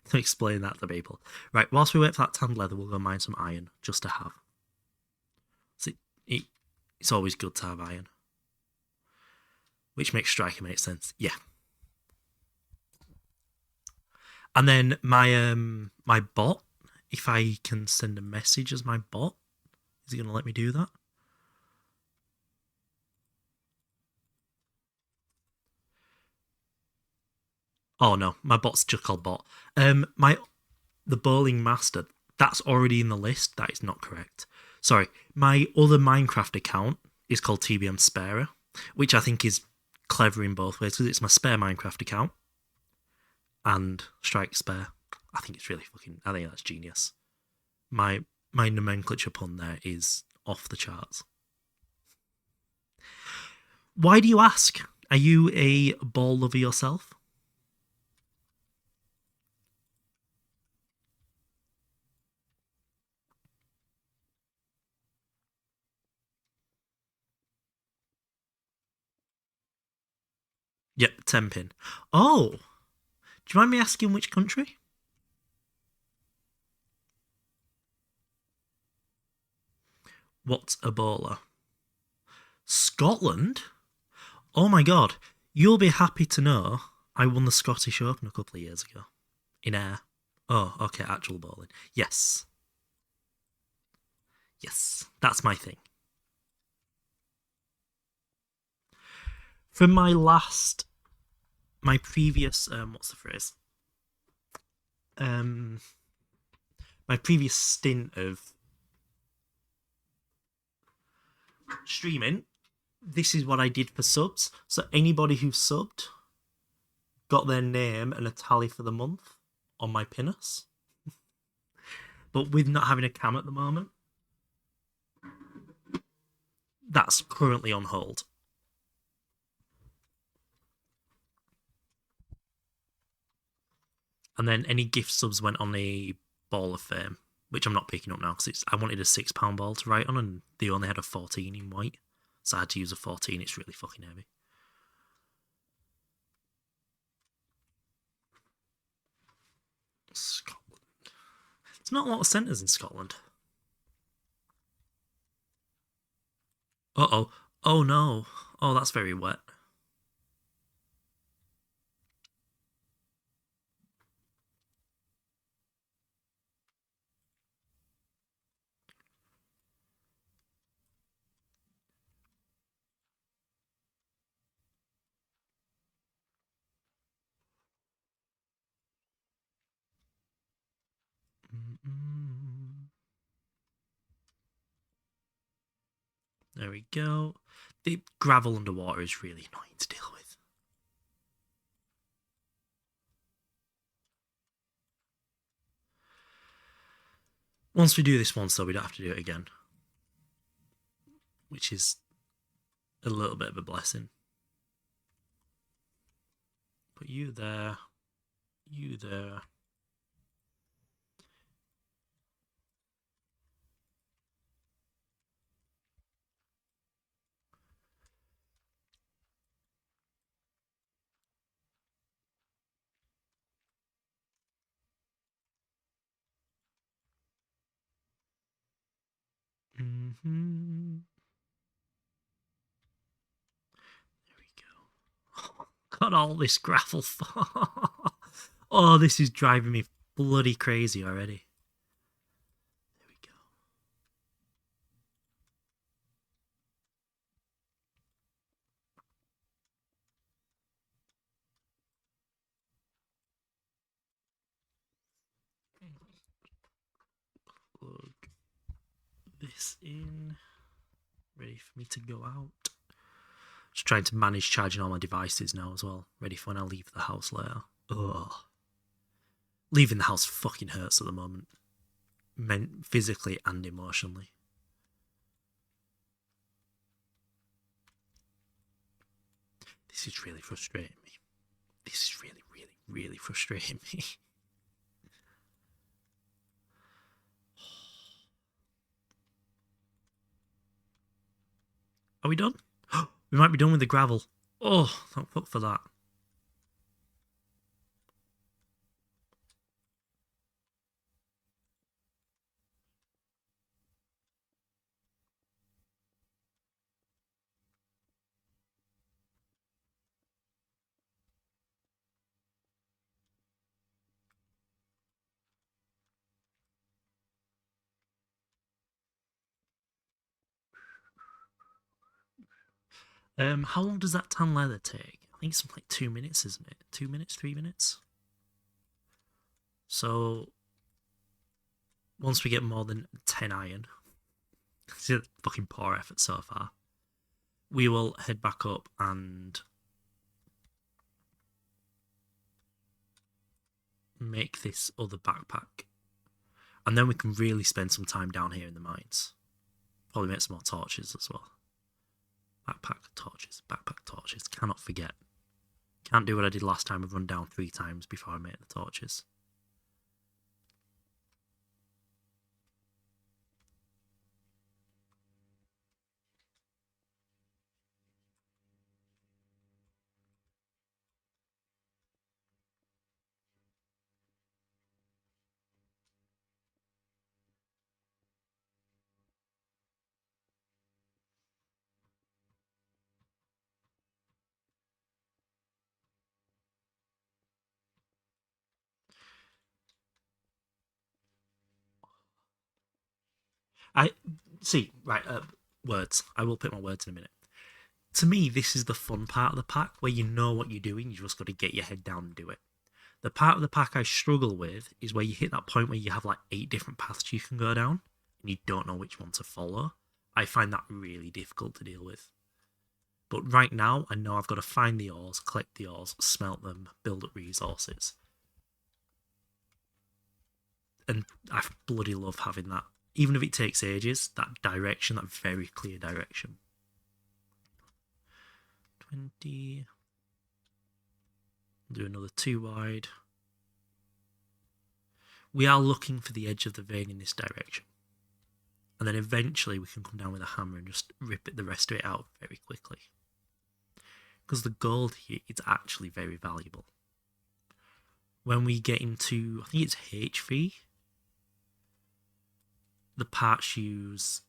To explain that to people. Right, whilst we wait for that tanned leather, we'll go mine some iron, just to have. See, it's always good to have iron. Which makes striker make sense. Yeah. And then my bot, if I can send a message as my bot, is it going to let me do that? Oh no, my bot's just called bot. The bowling master, that's already in the list. That is not correct. Sorry, my other Minecraft account is called TBM Sparer, which I think is clever in both ways because it's my spare Minecraft account and Strike Spare. I think it's really I think that's genius. My nomenclature pun there is off the charts. Why do you ask? Are you a ball lover yourself? Yep, 10-pin. Oh! Do you mind me asking which country? What's a bowler? Scotland? Oh my god. You'll be happy to know I won the Scottish Open a couple of years ago. In air. Oh, okay, actual bowling. Yes. Yes, that's my thing. From my previous, what's the phrase? My previous stint of streaming, this is what I did for subs. So anybody who subbed got their name and a tally for the month on my pinners. But with not having a cam at the moment, that's currently on hold. And then any gift subs went on a ball of fame, which I'm not picking up now because I wanted a £6 ball to write on and they only had a 14 in white. So I had to use a 14. It's really fucking heavy. Scotland. There's not a lot of centres in Scotland. Uh-oh. Oh no. Oh, that's very wet. Mm-mm. There we go. The gravel underwater is really annoying to deal with. Once we do this once, though, we don't have to do it again. Which is a little bit of a blessing. Put you there. You there. Mm-hmm. There we go. Got all this gravel for. Oh, this is driving me bloody crazy already. There we go. Plug this in. Ready for me to go out. Just trying to manage charging all my devices now as well. Ready for when I leave the house later. Ugh. Leaving the house fucking hurts at the moment. Physically and emotionally. This is really frustrating me. This is really, really, really frustrating me. Are we done? We might be done with the gravel. Oh, thank fuck for that. How long does that tan leather take? I think it's like 2 minutes, isn't it? 2 minutes, 3 minutes? So, once we get more than 10 iron, it's a fucking poor effort so far, we will head back up and make this other backpack. And then we can really spend some time down here in the mines. Probably make some more torches as well. Backpack torches, backpack torches. Cannot forget. Can't do what I did last time and run down 3 times before I make the torches. I see, right, words. I will put my words in a minute. To me, this is the fun part of the pack, where you know what you're doing, you just got to get your head down and do it. The part of the pack I struggle with is where you hit that point where you have like 8 different paths you can go down, and you don't know which one to follow. I find that really difficult to deal with. But right now, I know I've got to find the ores, collect the ores, smelt them, build up resources. And I bloody love having that. Even if it takes ages, that direction, that very clear direction. 20. Do another 2 wide. We are looking for the edge of the vein in this direction. And then eventually we can come down with a hammer and just rip the rest of it out very quickly. Because the gold here is actually very valuable. When we get into, I think it's HV, the parts use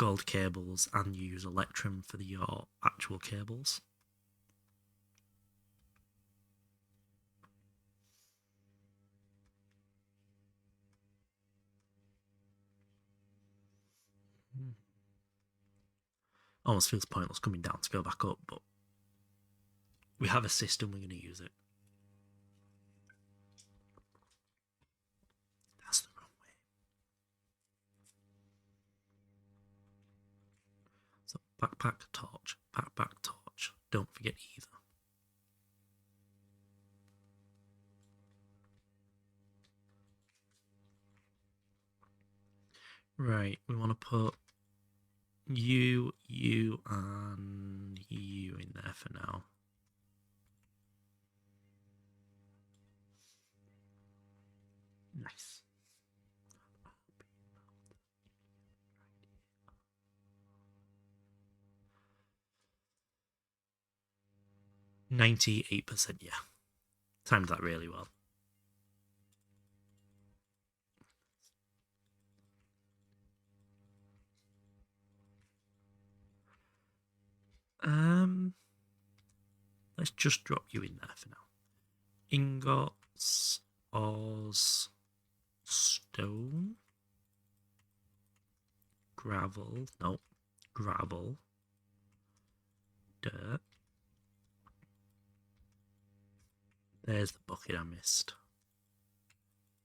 gold cables and use Electrum for your actual cables. Almost feels pointless coming down to go back up, but we have a system, we're going to use it. That's the wrong way. So backpack, torch, backpack, torch. Don't forget either. Right, we want to put you, and you in there for now. Nice. %, yeah. Timed that really well. Let's just drop you in there for now. Ingots, ores, stone, gravel, nope, gravel, dirt. There's the bucket I missed.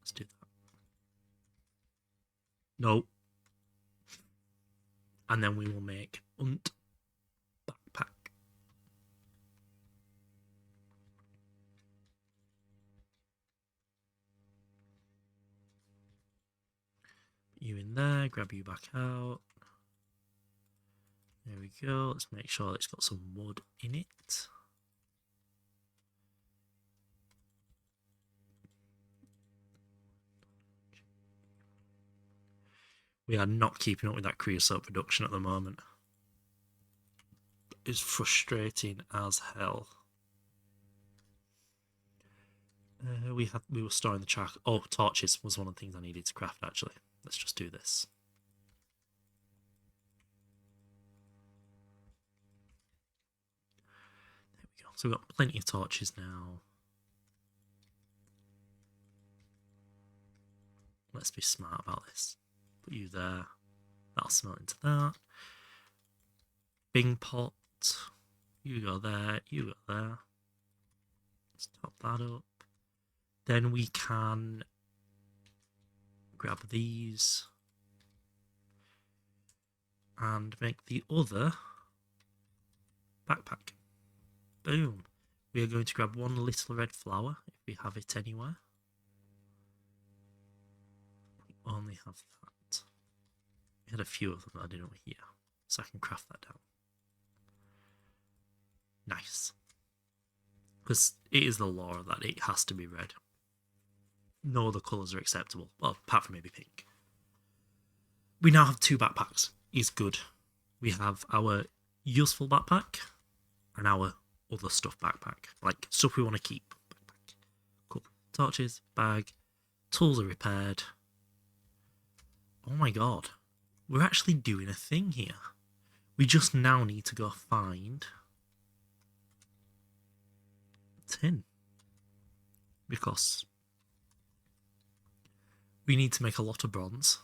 Let's do that. Nope. And then we will make backpack. You in there, grab you back out. There we go. Let's make sure it's got some wood in it. We are not keeping up with that creosote production at the moment. It's frustrating as hell. We were storing the charcoal. Oh, torches was one of the things I needed to craft actually. Let's just do this. There we go. So we've got plenty of torches now. Let's be smart about this. Put you there. That'll smelt into that. Bing pot. You go there. You go there. Let's top that up. Then we can grab these and make the other backpack. Boom. We are going to grab one little red flower if we have it anywhere. We only have that. We had a few of them that I didn't know here, so I can craft that down. Nice. Because it is the law that it has to be red. No other colours are acceptable. Well, apart from maybe pink. We now have 2 backpacks. Is good. We have our useful backpack and our other stuff backpack. Like stuff we want to keep. Backpack. Cool. Torches, bag. Tools are repaired. Oh my god. We're actually doing a thing here. We just now need to go find tin. Because we need to make a lot of bronze.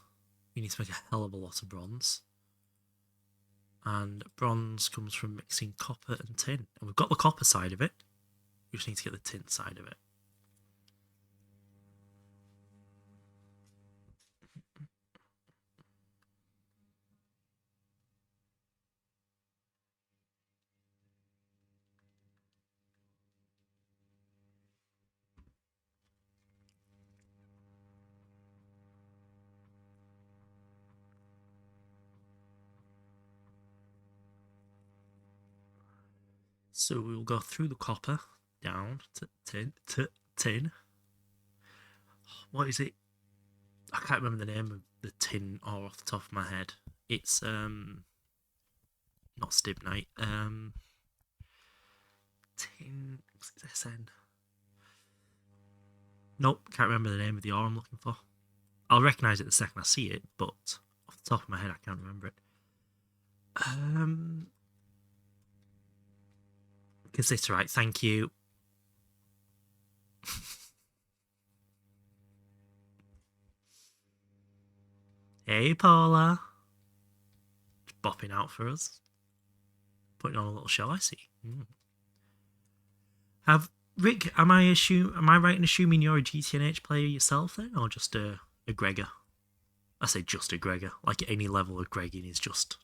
We need to make a hell of a lot of bronze. And bronze comes from mixing copper and tin. And we've got the copper side of it. We just need to get the tin side of it. So we will go through the copper down to tin. What is it? I can't remember the name of the tin ore off the top of my head. It's not stibnite. Tin SN. Nope, can't remember the name of the ore I'm looking for. I'll recognise it the second I see it, but off the top of my head I can't remember it. Considerate, thank you. Hey, Paula. Just bopping out for us. Putting on a little show, I see. Have Rick, am I right in assuming you're a GTNH player yourself then, or just a Gregor? I say just a Gregor. Like any level of Gregging is just.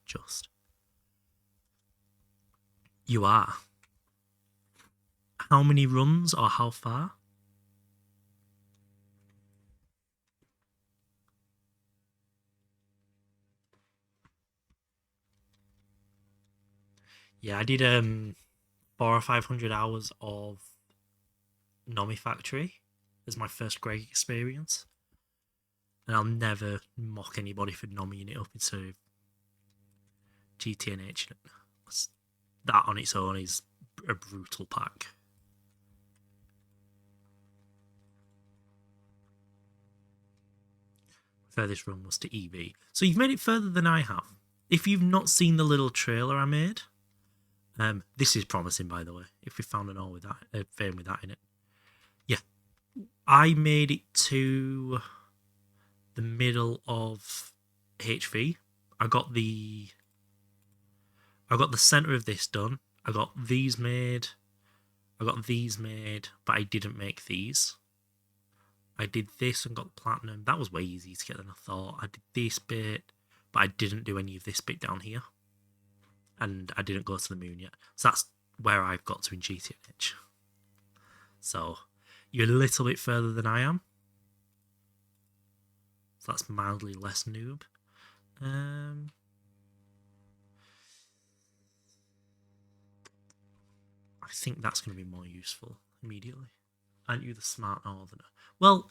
You are. How many runs or how far? Yeah, I did 400 or 500 hours of Nomi Factory as my first Greg experience. And I'll never mock anybody for nommying it up into GTNH. That on its own is a brutal pack. Furthest run was to EV. So you've made it further than I have. If you've not seen the little trailer I made, this is promising, by the way. If we found an all with that, fame with that in it, yeah, I made it to the middle of HV. I got the center of this done. I got these made. But I didn't make these. I did this and got platinum. That was way easier to get than I thought. I did this bit, but I didn't do any of this bit down here. And I didn't go to the moon yet. So that's where I've got to in GTNH. So you're a little bit further than I am. So that's mildly less noob. I think that's going to be more useful immediately. Aren't you the smart northerner? Well,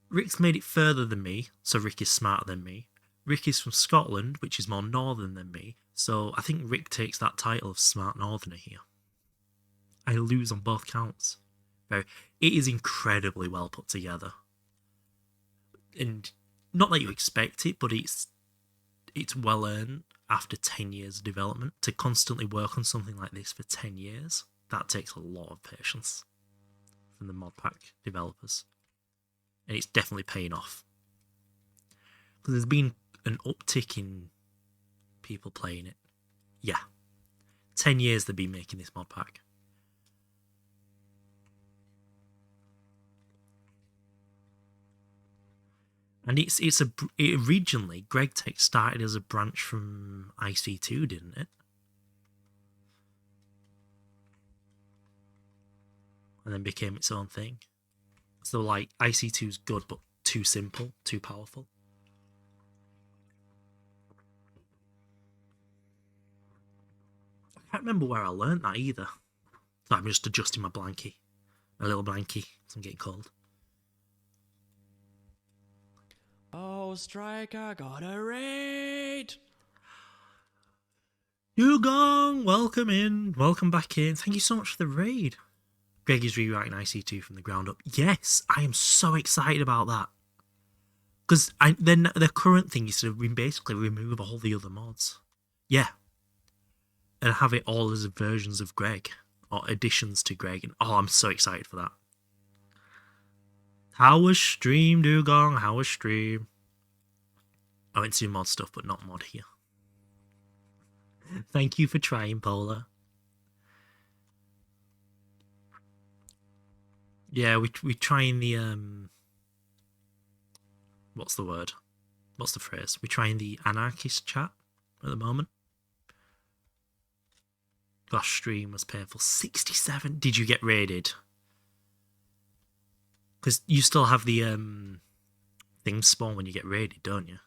Rick's made it further than me, so Rick is smarter than me. Rick is from Scotland, which is more northern than me, so I think Rick takes that title of smart northerner here. I lose on both counts. It is incredibly well put together. And not that you expect it, but it's well earned after 10 years of development. To constantly work on something like this for 10 years, that takes a lot of patience from the mod pack developers. And it's definitely paying off. Because there's been an uptick in people playing it. Yeah. 10 years they've been making this mod pack. And originally, Greg Tech started as a branch from IC2, didn't it? And then became its own thing. So like, IC2 is good, but too simple, too powerful. I can't remember where I learned that either. So I'm just adjusting my blankie. My little blankie, because I'm getting cold. Oh, Striker got a raid! Yugong, welcome in. Welcome back in. Thank you so much for the raid. Greg is rewriting IC2 from the ground up. Yes, I am so excited about that. Because then the current thing is to basically remove all the other mods. Yeah. And have it all as versions of Greg. Or additions to Greg. And I'm so excited for that. How was stream, Dugong? How was stream? I went to mod stuff, but not mod here. Thank you for trying, Polar. Yeah, we're trying the what's the word? What's the phrase? We're trying the anarchist chat at the moment. Gosh, stream was painful. 67. Did you get raided? Because you still have the things spawn when you get raided, don't you?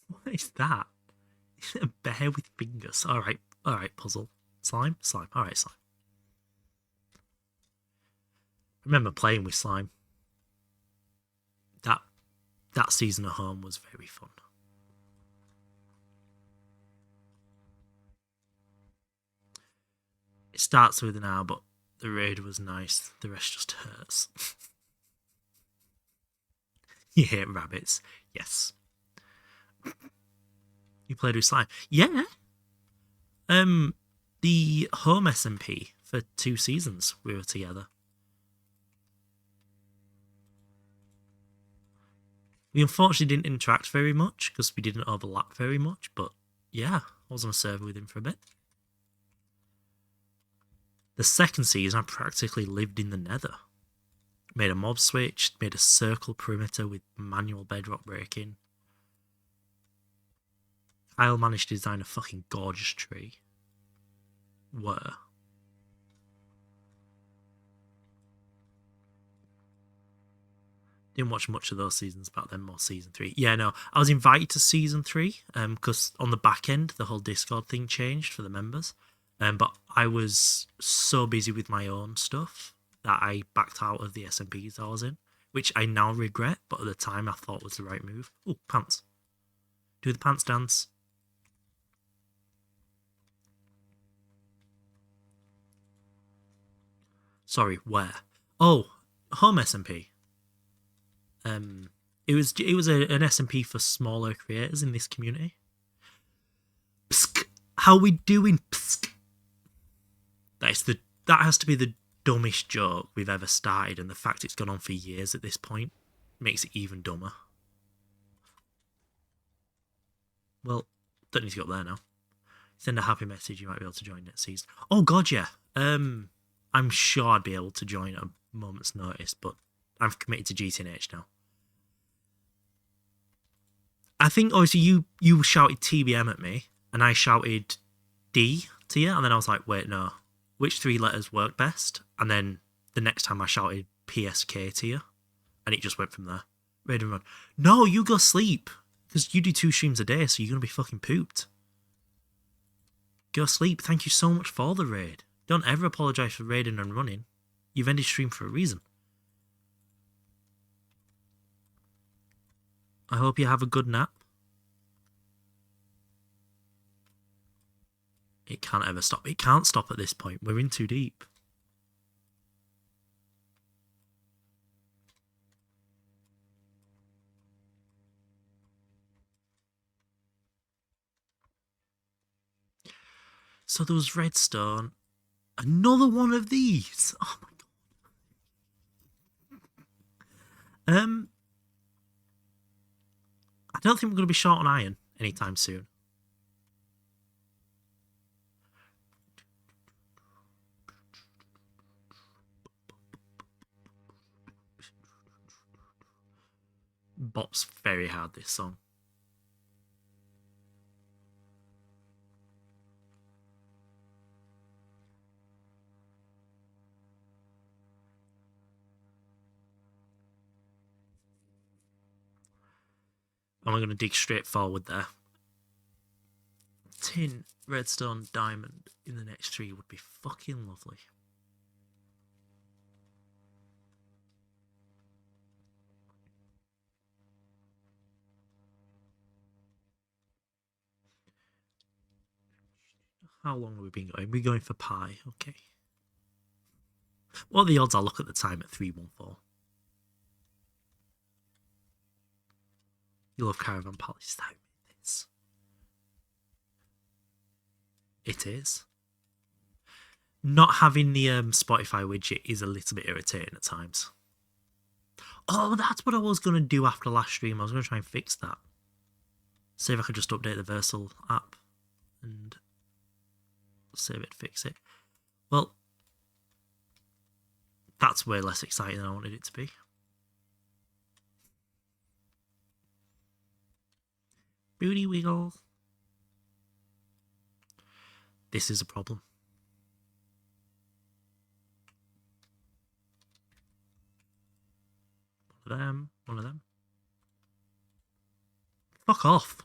What is that? A bear with fingers. Alright, puzzle. Slime? Slime. Alright, slime. I remember playing with slime. That season of home was very fun. It starts with an R, but The raid was nice. The rest just hurts. You hate rabbits. Yes. You played with slime. Yeah. The home SMP for 2 seasons we were together. We unfortunately didn't interact very much because we didn't overlap very much, but yeah, I was on a server with him for a bit. The second season, I practically lived in the nether. Made a mob switch, made a circle perimeter with manual bedrock breaking. Kyle managed to design a fucking gorgeous tree. Didn't watch much of those seasons back then, more season 3. Yeah, no, I was invited to season 3 because on the back end, the whole Discord thing changed for the members. But I was so busy with my own stuff that I backed out of the SMPs I was in, which I now regret, but at the time I thought was the right move. Oh, pants. Do the pants dance. Sorry, where? Oh, home SMP. It was an SMP for smaller creators in this community. Psk, how we doing? Psk. That has to be the dumbest joke we've ever started, and the fact it's gone on for years at this point makes it even dumber. Well, don't need to go up there now. Send a happy message, you might be able to join next season. Oh god, yeah. I'm sure I'd be able to join at a moment's notice, but I'm committed to GTNH now. I think obviously you shouted TBM at me, and I shouted D to you, and then I was like, wait, no. Which 3 letters work best? And then the next time I shouted PSK to you, and it just went from there. Raid and run. No, you go sleep, because you do 2 streams a day, so you're going to be fucking pooped. Go sleep. Thank you so much for the raid. Don't ever apologise for raiding and running. You've ended stream for a reason. I hope you have a good nap. It can't ever stop. It can't stop at this point. We're in too deep. So there was redstone. Another one of these. Oh my god. I don't think we're going to be short on iron anytime soon. Bops very hard, this song. I'm going to dig straight forward there. Tin, redstone, diamond in the next 3 would be fucking lovely. How long have we been going? We're going for pi, okay. What are the odds I look at the time at 3:14? You love Caravan Palace, that is. It is. Not having the Spotify widget is a little bit irritating at times. Oh, that's what I was going to do after last stream. I was going to try and fix that. See if I could just update the Versal app and save it, fix it. Well, that's way less exciting than I wanted it to be. Booty wiggle. This is a problem. One of them, one of them. Fuck off.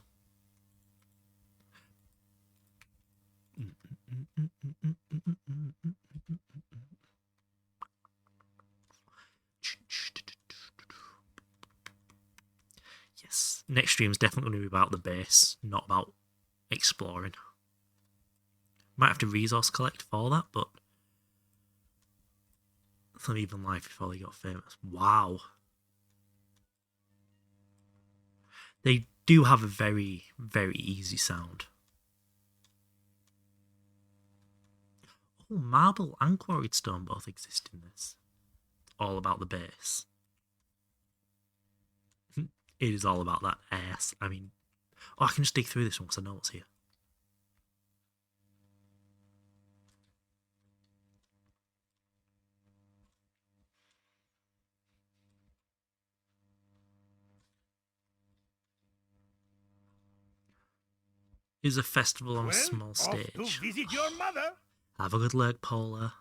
Yes, next stream's definitely going to be about the base, not about exploring. Might have to resource collect for that, but Some even life before they got famous. Wow. They do have a very, very easy sound. Oh, marble and quarried stone both exist in this. It's all about the bass. It is all about that ass. I mean, oh, I can just dig through this one because I know what's here. Is a festival on a small Off stage. to visit your mother. Have a good look, Paula.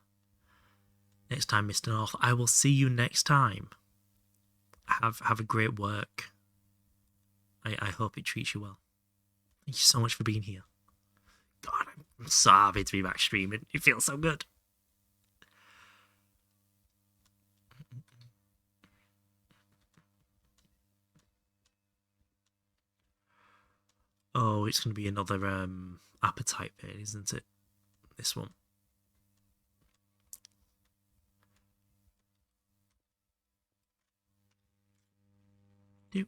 Next time, Mr. North. I will see you next time. Have a great work. I hope it treats you well. Thank you so much for being here. God, I'm so happy to be back streaming. It feels so good. Oh, it's going to be another appetite pain, isn't it? This one. Doop.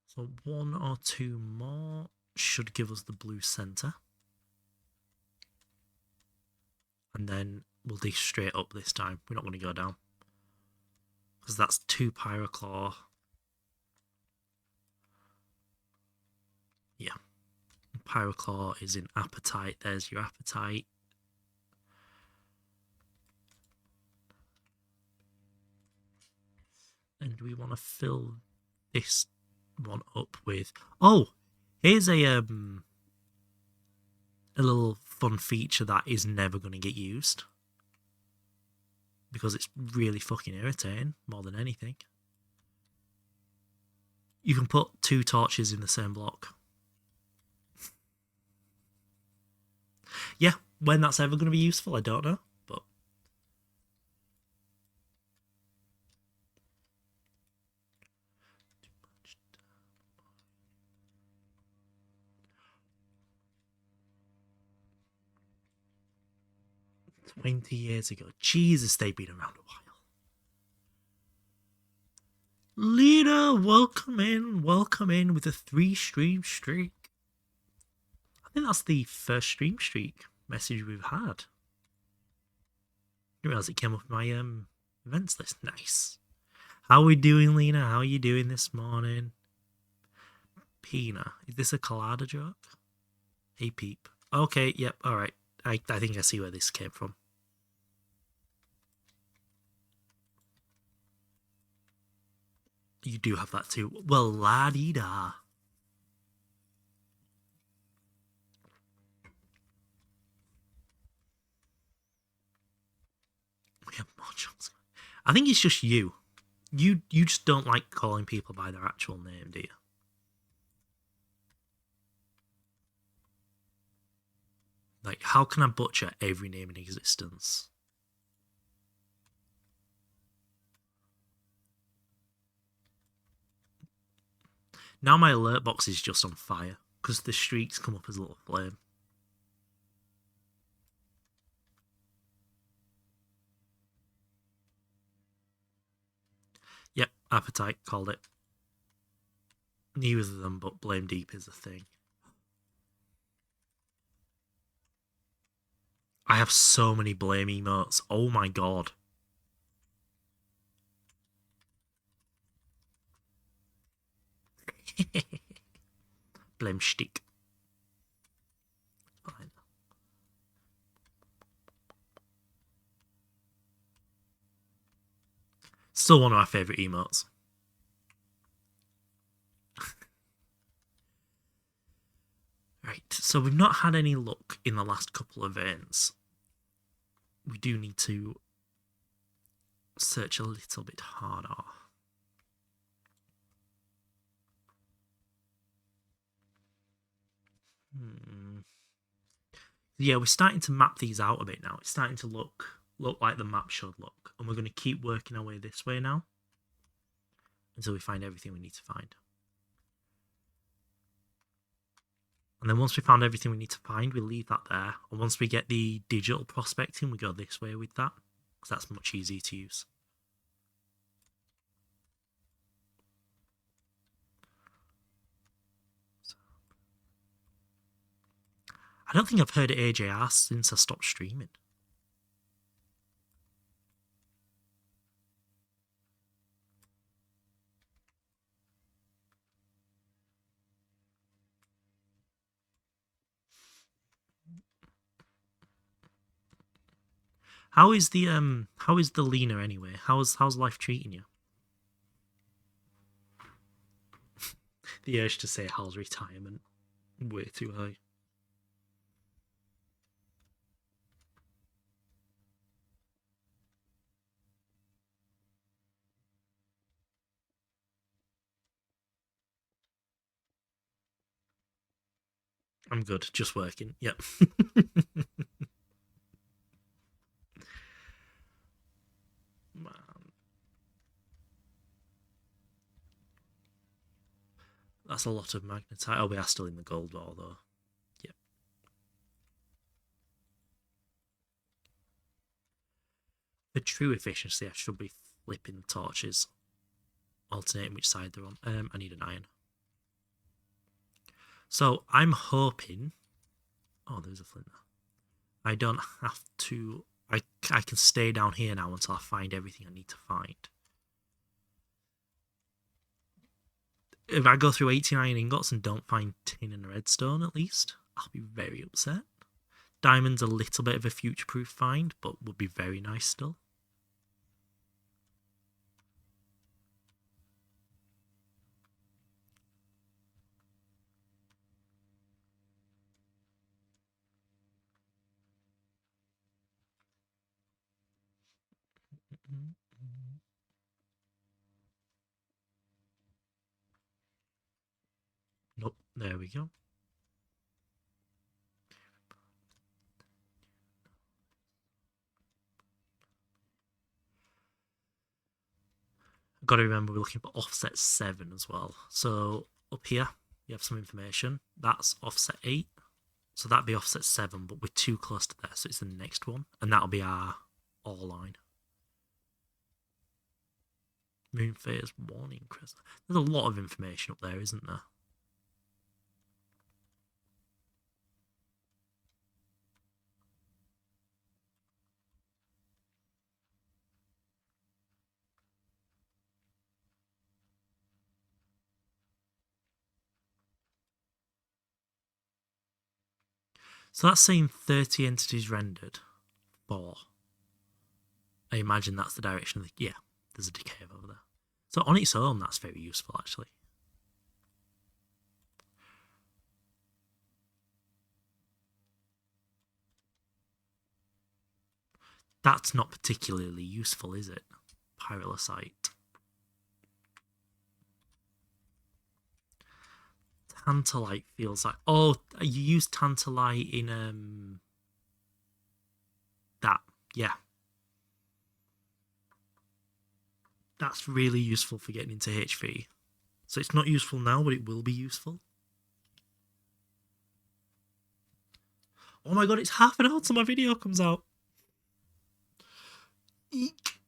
So one or two more should give us the blue center. And then we'll dig straight up this time. We're not going to go down. Because that's 2 Pyroclaw. Yeah. Pyroclaw is in Appetite. There's your Appetite. And we want to fill this one up with... Oh! Here's a little fun feature that is never going to get used. Because it's really fucking irritating, more than anything. You can put 2 torches in the same block. Yeah, when that's ever going to be useful, I don't know. But 20 years ago. Jesus, they've been around a while. Lena, welcome in with a 3-stream streak. I think that's the first stream streak message we've had. I didn't realise it came up in my events list. Nice. How are we doing, Lena? How are you doing this morning? Pina, is this a Colada joke? Hey, peep. Okay, yep, alright. I think I see where this came from. You do have that too. Well, la-dee-da. We have more jokes. I think it's just you. You just don't like calling people by their actual name, do you? Like, how can I butcher every name in existence? Now my alert box is just on fire, because the streaks come up as a little flame. Yep, Appetite, called it. Neither of them, but Blame Deep is a thing. I have so many blame emotes. Oh my god. Blame shtick. Fine. Still one of my favourite emotes. Right, so we've not had any luck in the last couple of events. We do need to search a little bit harder. Yeah, we're starting to map these out a bit now. It's starting to look like the map should look. And we're going to keep working our way this way now until we find everything we need to find. And then once we found everything we need to find, we leave that there. And once we get the digital prospecting, we go this way with that, because that's much easier to use. I don't think I've heard AJR since I stopped streaming. How is the Lena anyway? How's life treating you? The urge to say how's retirement way too high. I'm good, just working. Yep. Man. That's a lot of magnetite. Oh, we are still in the gold bar though. Yep. For true efficiency, I should be flipping the torches, alternating which side they're on. I need an iron. So I'm hoping. Oh, there's a flint there. I don't have to. I can stay down here now until I find everything I need to find. If I go through 89 ingots and don't find tin and redstone, at least, I'll be very upset. Diamond's a little bit of a future-proof find, but would be very nice still. Nope, there we go. Got to remember we're looking for offset 7 as well. So up here, you have some information. That's offset 8. So that'd be offset 7, but we're too close to there, so it's the next one. And that'll be our all line. Moon phase warning crystal. There's a lot of information up there, isn't there? So that's saying 30 entities rendered. 4. I imagine that's the direction of the... Yeah, there's a decay over there. So on its own, that's very useful, actually. That's not particularly useful, is it? Pyrrolysite. Tantalite feels like... Oh, you use tantalite in... That, yeah. That's really useful for getting into HV. So it's not useful now, but it will be useful. Oh my god, it's half an hour till my video comes out. Eek.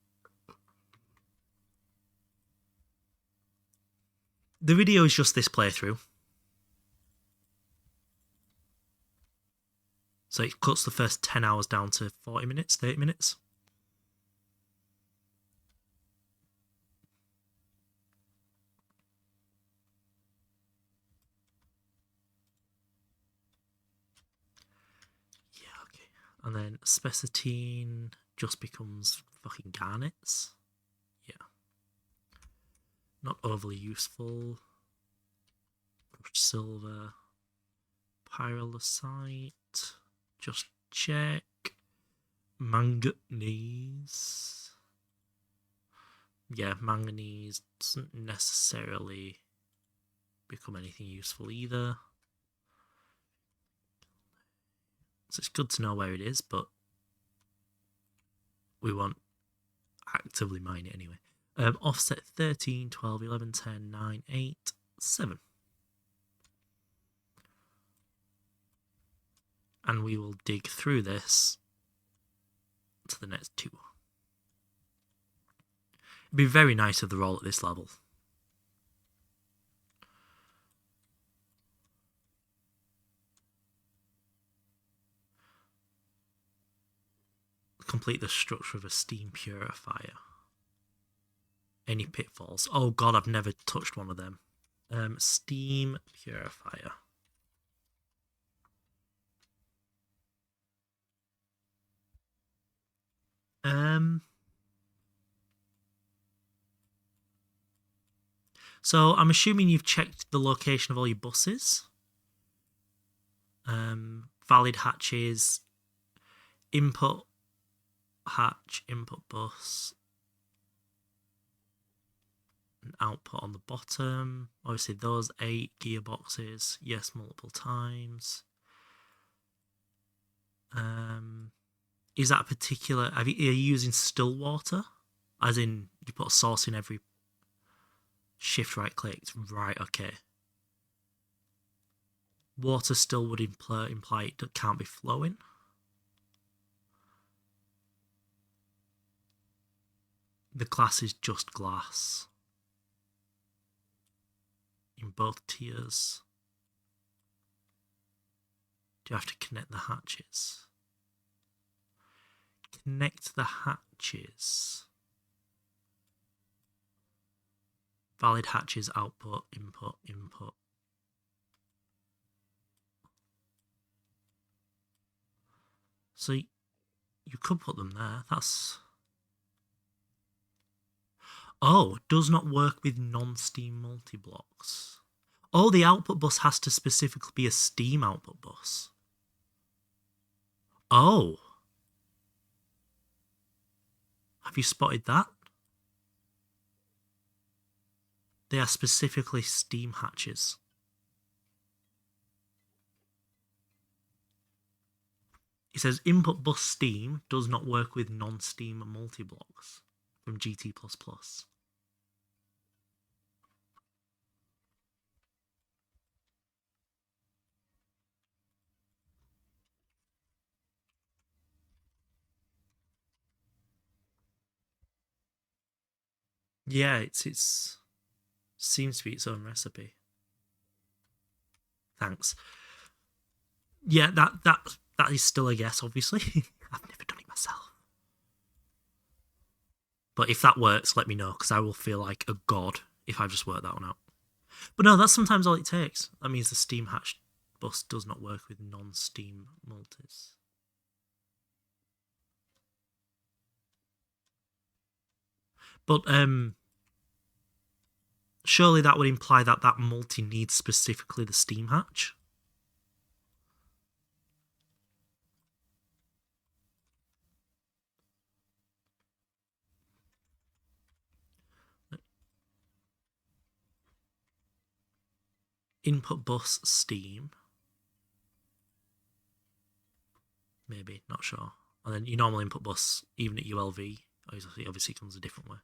The video is just this playthrough. So it cuts the first 10 hours down to 40 minutes, 30 minutes. Yeah, okay. And then specitine just becomes fucking garnets. Yeah. Not overly useful. Crushed silver. Pyrrolysite. Just check. Manganese. Yeah, manganese doesn't necessarily become anything useful either. So it's good to know where it is, but we won't actively mine it anyway. Offset 13, 12, 11, 10, 9, 8, 7. And we will dig through this to the next 2. It'd be very nice if they're all at this level. Complete the structure of a steam purifier. Any pitfalls? Oh god, I've never touched one of them. Steam purifier. So I'm assuming you've checked the location of all your buses. Valid hatches, input hatch, input bus, and output on the bottom. Obviously those 8 gearboxes, yes, multiple times. Is that a particular, are you using still water? As in, you put a source in every shift right clicked, right, okay. Water still would imply it can't be flowing. The glass is just glass. In both tiers. Do you have to connect the hatches? Connect the hatches. Valid hatches, output, input, input. So you could put them there. That's... Oh, does not work with non-steam multi-blocks. Oh, the output bus has to specifically be a steam output bus. Oh. Have you spotted that? They are specifically steam hatches. It says input bus steam does not work with non-steam multi-blocks from GT++. Yeah, it's seems to be its own recipe. Thanks. Yeah, that is still a guess, obviously. I've never done it myself. But if that works, let me know, because I will feel like a god if I just work that one out. But no, that's sometimes all it takes. That means the steam hatch bus does not work with non-steam multis. But surely that would imply that that multi needs specifically the steam hatch. Input bus steam. Maybe, not sure. And then your normal input bus, even at ULV, obviously comes a different way.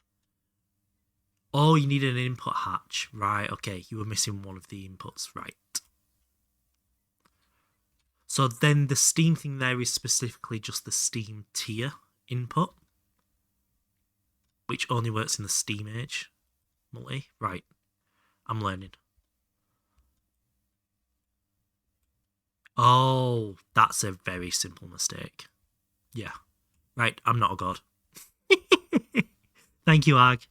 Oh, you need an input hatch. Right, okay. You were missing one of the inputs. Right. So then the steam thing there is specifically just the steam tier input, which only works in the StoneAge multi. Right. I'm learning. Oh, that's a very simple mistake. Yeah. Right, I'm not a god. Thank you, Ag.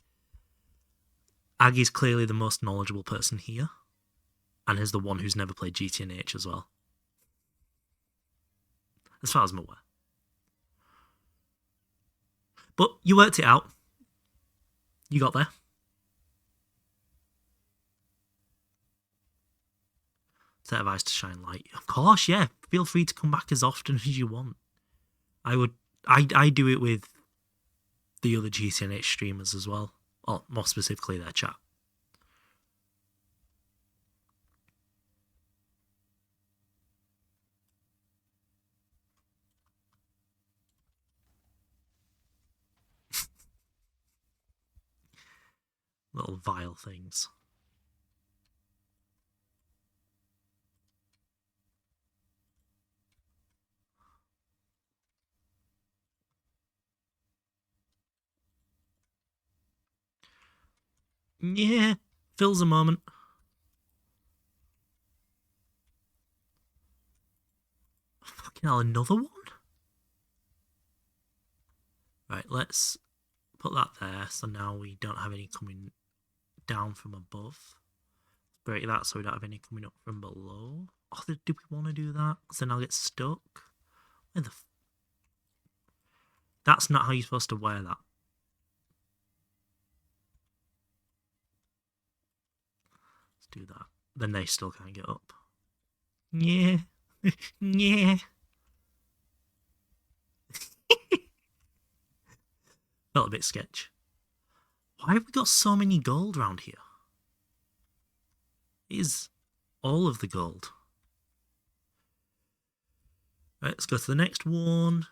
Ag is clearly the most knowledgeable person here, and is the one who's never played GTNH as well. As far as I'm aware. But you worked it out. You got there. Set of eyes to shine light. Of course, yeah. Feel free to come back as often as you want. I do it with the other GTNH streamers as well. Or more specifically their chat. Little vile things. Yeah, fills a moment. Fucking hell, another one? Right, let's put that there, so now we don't have any coming down from above. Break that so we don't have any coming up from below. Oh, do we want to do that? Because then I'll get stuck. Where the That's not how you're supposed to wear that. Let's do that. Then they still can't get up. Yeah. Yeah. Felt a bit sketch. Why have we got so many gold around here? It is all of the gold. Right, let's go to the next one.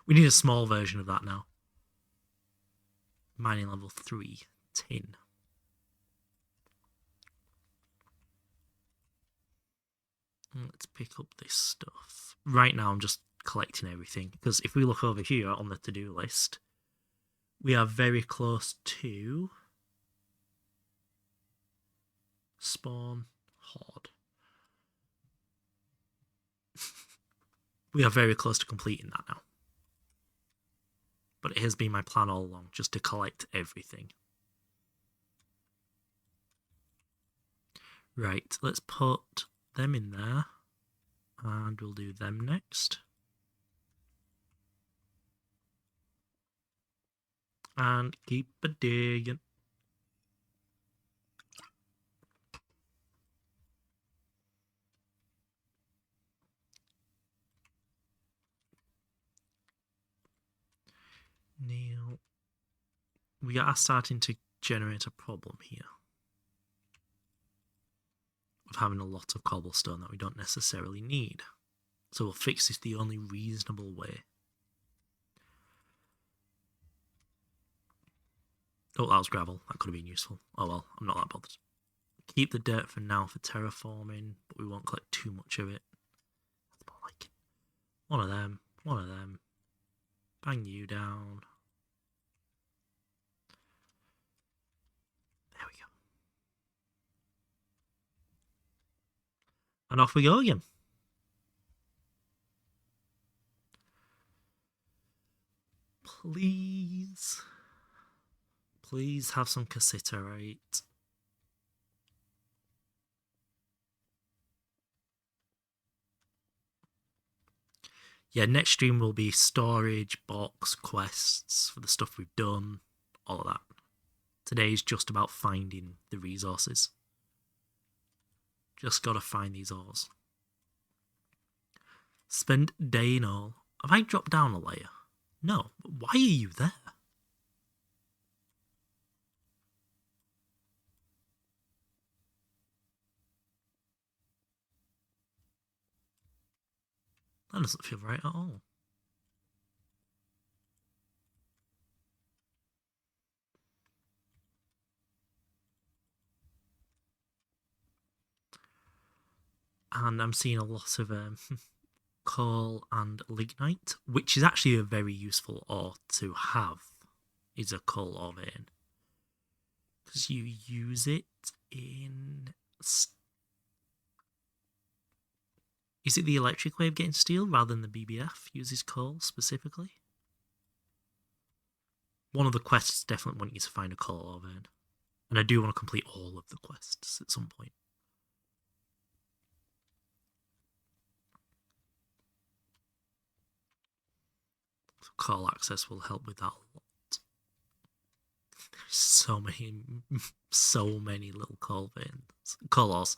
We need a small version of that now. Mining level 3, tin. Let's pick up this stuff. Right now I'm just collecting everything, because if we look over here on the to-do list, we are very close to spawn horde. We are very close to completing that now. But it has been my plan all along, just to collect everything. Right, let's put them in there. And we'll do them next. And keep a digging. Now, we are starting to generate a problem here of having a lot of cobblestone that we don't necessarily need. So we'll fix this the only reasonable way. Oh, that was gravel. That could have been useful. Oh well, I'm not that bothered. Keep the dirt for now for terraforming, but we won't collect too much of it. That's more like it. One of them. One of them. Bang you down. There we go. And off we go again. Please. Please have some cassiterite. Yeah, next stream will be storage, box, quests for the stuff we've done, all of that. Today's just about finding the resources. Just gotta find these ores. Spend day and all. Have I dropped down a layer? No, but why are you there? That doesn't feel right at all. And I'm seeing a lot of coal and lignite, which is actually a very useful ore to have, is a coal ore vein. Because you use it in... Is it the electric way of getting steel rather than the BBF uses coal specifically? One of the quests definitely want you to find a coal ore vein. And I do want to complete all of the quests at some point. So coal access will help with that a lot. There's so many little coal veins. Coal ores.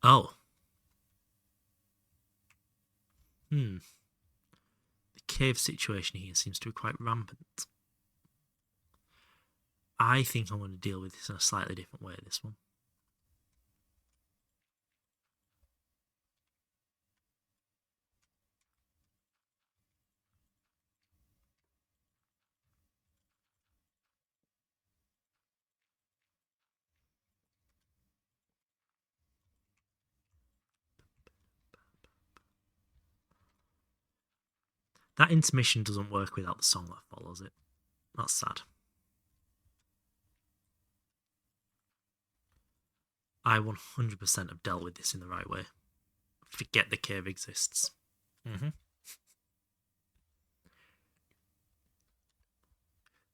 Oh. The cave situation here seems to be quite rampant. I think I'm going to deal with this in a slightly different way, this one. That intermission doesn't work without the song that follows it. That's sad. I 100% have dealt with this in the right way. Forget the cave exists.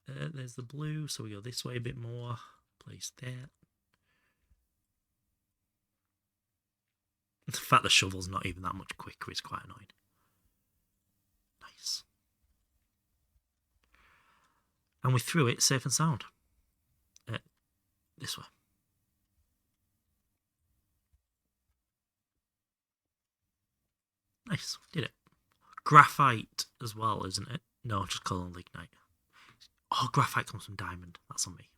There's the blue, so we go this way a bit more. Place that. The fact the shovel's not even that much quicker is quite annoying. Nice. And we threw it safe and sound. This way. Nice, did it. Graphite as well, isn't it? No, just colour and lignite. Oh, graphite comes from diamond. That's on me.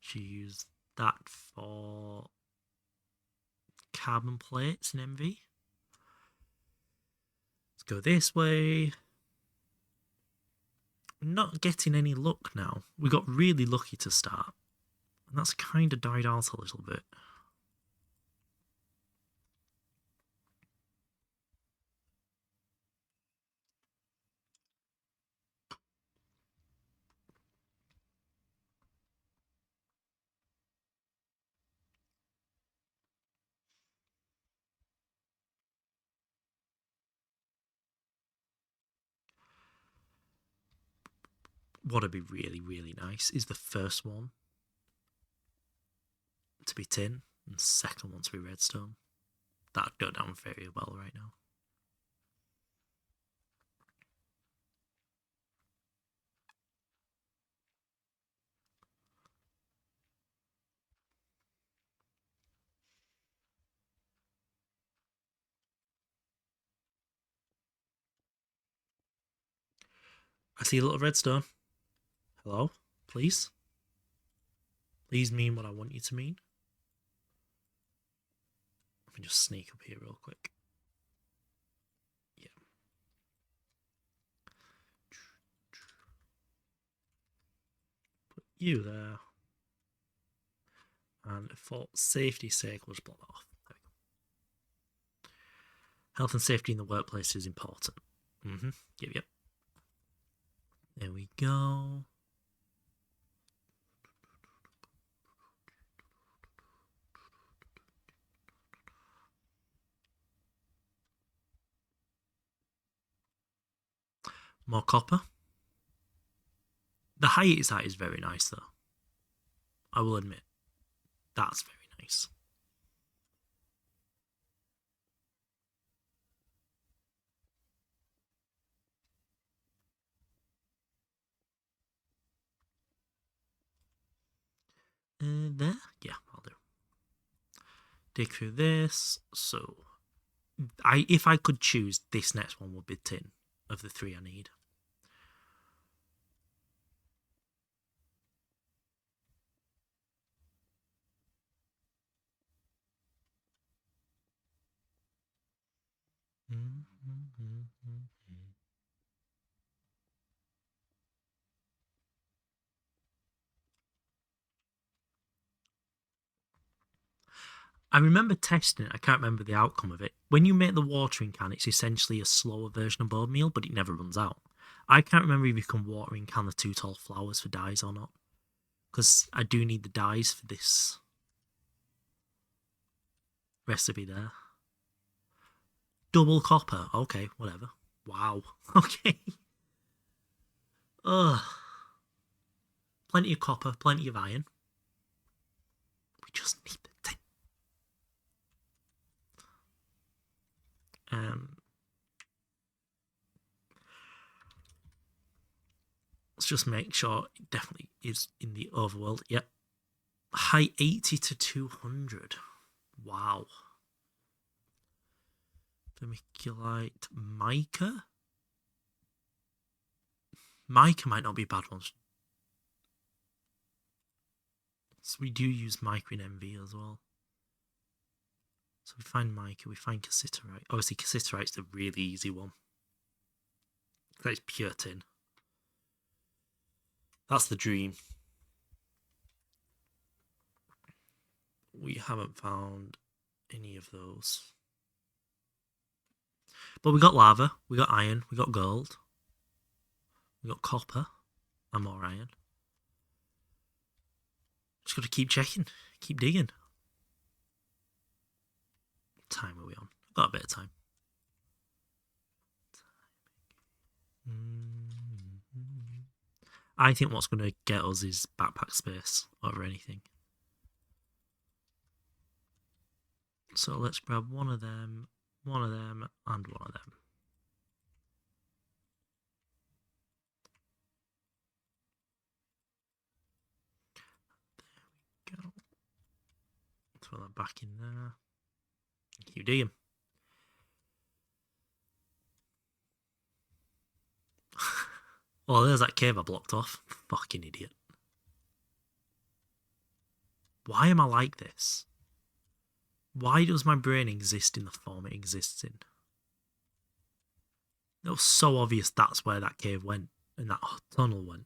She used that for carbon plates in MV. Let's go this way. Not getting any luck now. We got really lucky to start. And that's kind of died out a little bit. What'd be really, really nice is the first one to be tin and the second one to be redstone. That'd go down very well right now. I see a little redstone. Hello? Please? Please mean what I want you to mean. Let me just sneak up here real quick. Yeah. Put you there. And for safety's sake, we'll just block that off. There we go. Health and safety in the workplace is important. Yep. There we go. More copper. The height it's at is very nice, though. I will admit. That's very nice. There? Yeah, I'll do. Dig through this. So, if I could choose, this next one would be tin of the three I need. I remember testing it. I can't remember the outcome of it. When you make the watering can, it's essentially a slower version of bone meal, but it never runs out. I can't remember if you can watering can the two tall flowers for dyes or not. Because I do need the dyes for this recipe there. Double copper. Okay, whatever. Wow. Okay. Ugh. Plenty of copper, plenty of iron. We just need the tin. Let's just make sure it definitely is in the overworld. Yep. High 80 to 200. Wow. Vermiculite. Mica? Mica might not be a bad one. So we do use mica in MV as well. So we find mica, we find cassiterite. Obviously, cassiterite's the really easy one. That is pure tin. That's the dream. We haven't found any of those. But we got lava, we got iron, we got gold, we got copper, and more iron. Just got to keep checking, keep digging. What time are we on? Got a bit of time. I think what's going to get us is backpack space over anything. So let's grab one of them, and one of them. There we go. Throw that back in there. Keep digging. Oh, there's that cave I blocked off. Fucking idiot. Why am I like this? Why does my brain exist in the form it exists in? It was so obvious that's where that cave went and that tunnel went.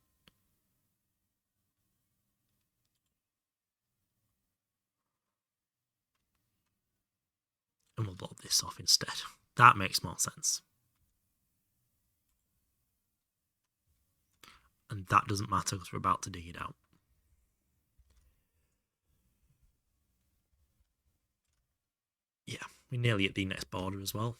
And we'll block this off instead. That makes more sense. And that doesn't matter because we're about to dig it out. Yeah, we're nearly at the next border as well.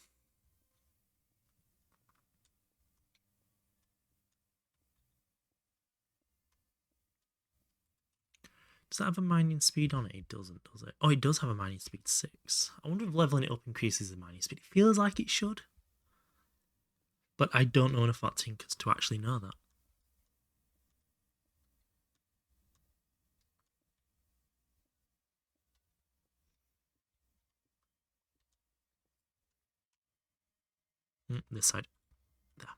Does that have a mining speed on it? It doesn't, does it? Oh, it does have a mining speed 6. I wonder if leveling it up increases the mining speed. It feels like it should. But I don't know enough about Tinkers to actually know that. This side. There.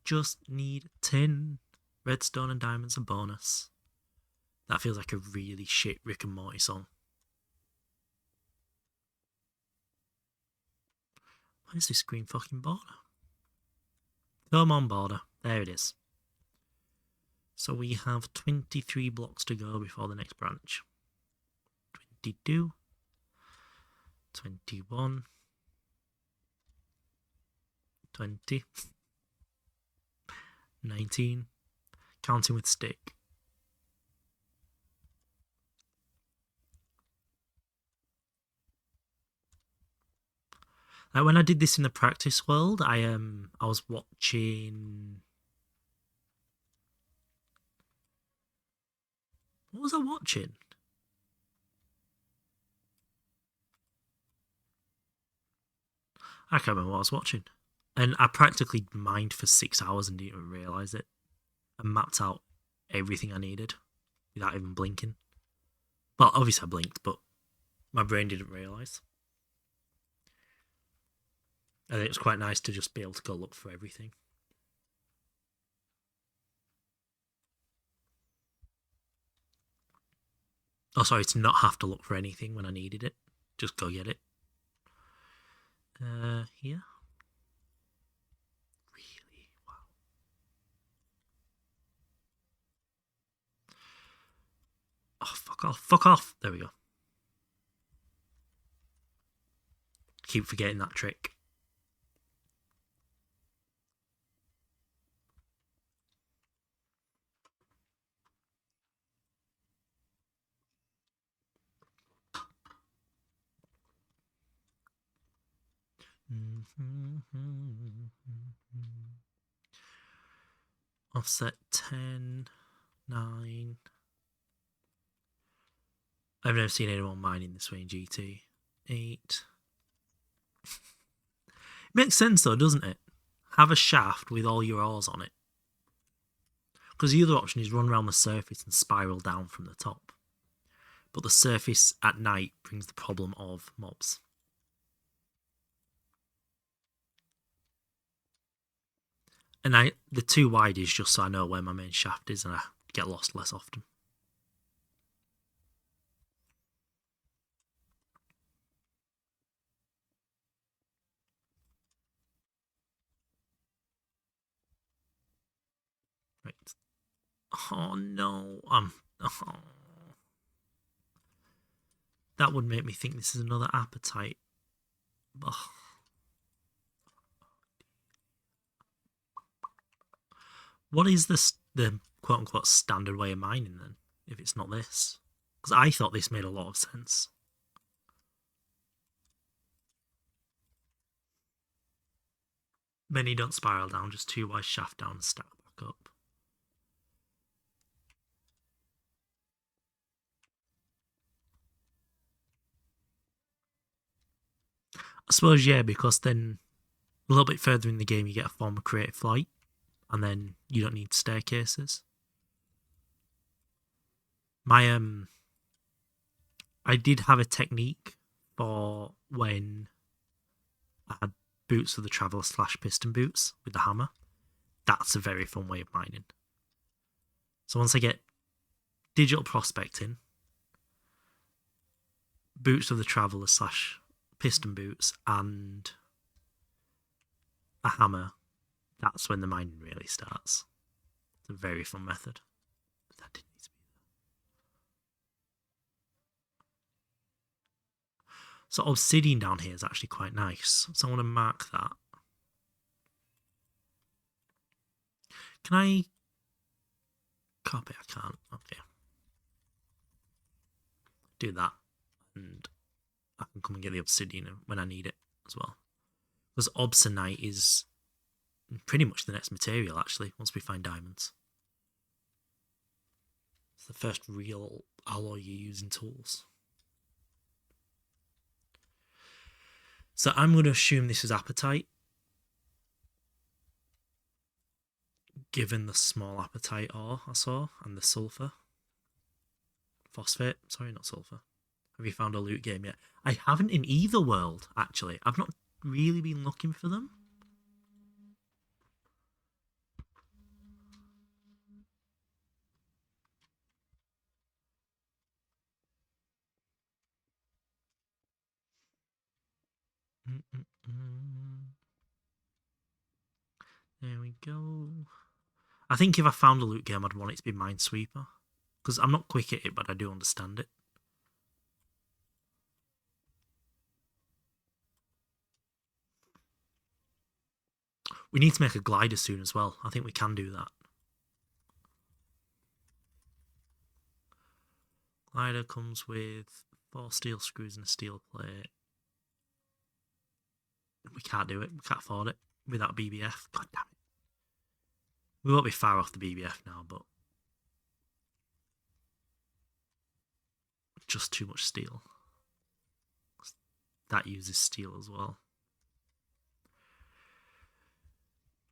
Just need tin. Redstone and diamonds a bonus. That feels like a really shit Rick and Morty song. Where's this green fucking border? Come on, border. There it is. So we have 23 blocks to go before the next branch. 22. 21. 20. 19. Counting with stick. Like when I did this in the practice world, I was watching. What was I watching? I can't remember what I was watching. And I practically mined for 6 hours and didn't even realise it. I mapped out everything I needed without even blinking. Well, obviously I blinked, but my brain didn't realise. I think it was quite nice to just be able to go look for everything. Oh, sorry, to not have to look for anything when I needed it. Just go get it. Here. Really? Wow. Oh, fuck off. Fuck off. There we go. Keep forgetting that trick. Offset 10, 9. I've never seen anyone mining this way in GT. 8. Makes sense though, doesn't it? Have a shaft with all your ores on it. Because the other option is run around the surface and spiral down from the top. But the surface at night brings the problem of mobs. And the 2 wide is just so I know where my main shaft is and I get lost less often. Right. Oh no, oh. that would make me think this is another appetite. Ugh. What is the quote-unquote standard way of mining then, if it's not this? Because I thought this made a lot of sense. Many don't spiral down, just 2 wide shaft down and stack back up. I suppose, yeah, because then a little bit further in the game you get a form of creative flight, and then you don't need staircases. I did have a technique for when I had boots of the Traveller / piston boots with the hammer. That's a very fun way of mining. So once I get digital prospecting, boots of the Traveller / piston boots, and a hammer, that's when the mining really starts. It's a very fun method. But that didn't need to be there. So obsidian down here is actually quite nice. So I want to mark that. Can I copy? I can't. Okay. Do that. And I can come and get the obsidian when I need it as well. Because obsidianite is pretty much the next material, actually, once we find diamonds. It's the first real alloy you use in tools. So I'm going to assume this is apatite, given the small apatite ore I saw, and the sulfur. Phosphate, sorry, not sulfur. Have you found a loot game yet? I haven't in either world, actually. I've not really been looking for them. There we go. I think if I found a loot game, I'd want it to be Minesweeper. Because I'm not quick at it, but I do understand it. We need to make a glider soon as well. I think we can do that. Glider comes with 4 steel screws and a steel plate. We can't do it. We can't afford it without BBF. God damn it. We won't be far off the BBF now, but just too much steel. That uses steel as well.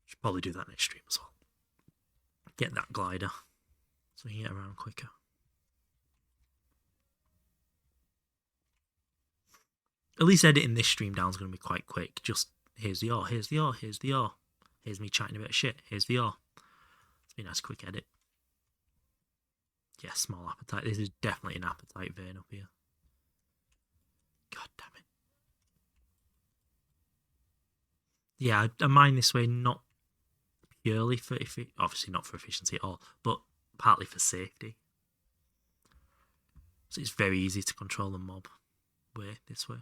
Should probably do that next stream as well. Get that glider so we can get around quicker. At least editing this stream down is going to be quite quick. Just, here's the ore, here's the ore, here's the ore. Here's me chatting a bit of shit, here's the ore. It's been a nice quick edit. Yeah, small appetite. This is definitely an appetite vein up here. God damn it. Yeah, I mine this way not purely for, obviously not for efficiency at all, but partly for safety. So it's very easy to control the mob way, this way.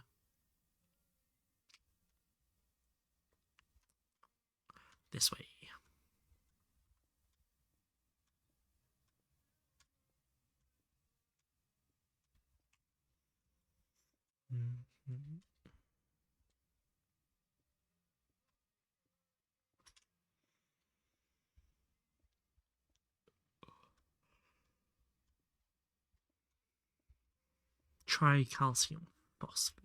This way. Mm-hmm. Tricalcium phosphate.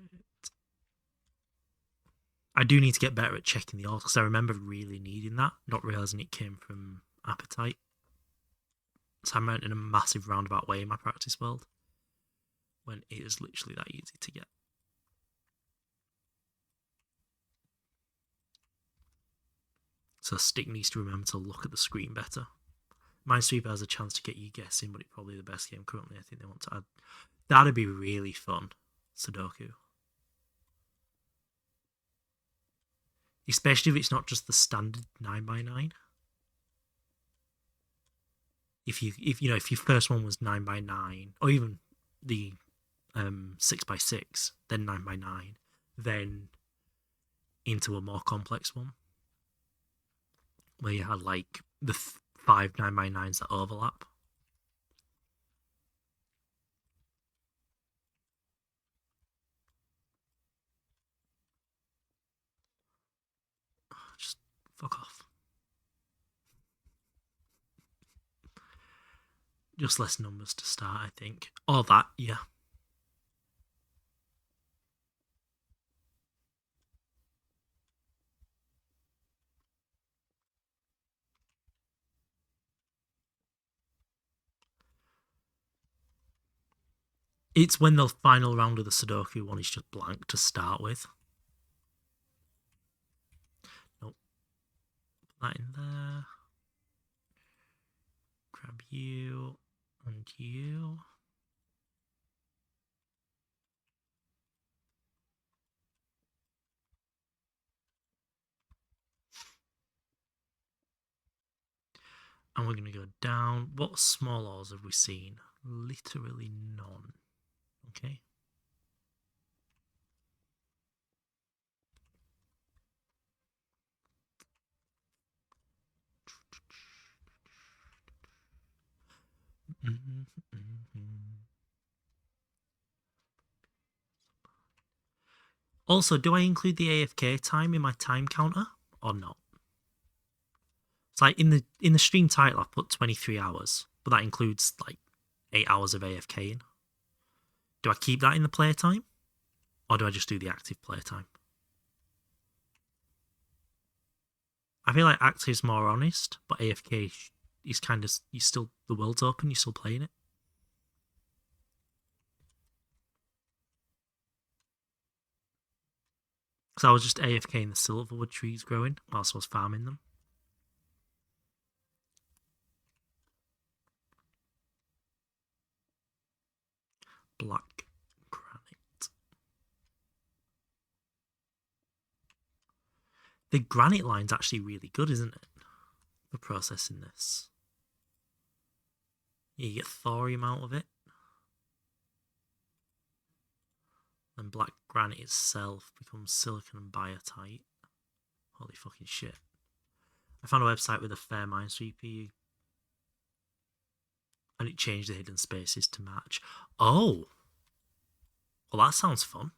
I do need to get better at checking the ore because I remember really needing that, not realising it came from apatite. So I'm out in a massive roundabout way in my practice world when it is literally that easy to get. So Stick needs to remember to look at the screen better. Minesweeper has a chance to get you guessing, but it's probably the best game currently. I think they want to add. That'd be really fun. Sudoku. Especially if it's not just the standard 9x9. If your first one was 9x9, or even the 6x6, then 9x9, then into a more complex one where you had like the 5 9x9s that overlap. Just fuck off. Just less numbers to start, I think. Or that, yeah. It's when the final round of the Sudoku one is just blank to start with. Nope. Put that in there. Grab you and you. And we're going to go down. What small ores have we seen? Literally none. Okay. Also, do I include the AFK time in my time counter or not? It's like in the stream title, I've put 23 hours, but that includes like 8 hours of AFKing. Do I keep that in the playtime, or do I just do the active playtime? I feel like active's more honest, but AFK is kind of, you still, the world's open, you're still playing it. Because I was just AFK in the silverwood trees growing whilst I was farming them. Black granite. The granite line's actually really good, isn't it? For processing this. Yeah, you get thorium out of it. And black granite itself becomes silicon and biotite. Holy fucking shit. I found a website with a fair minesweeper and it changed the hidden spaces to match. Oh! Well, that sounds fun.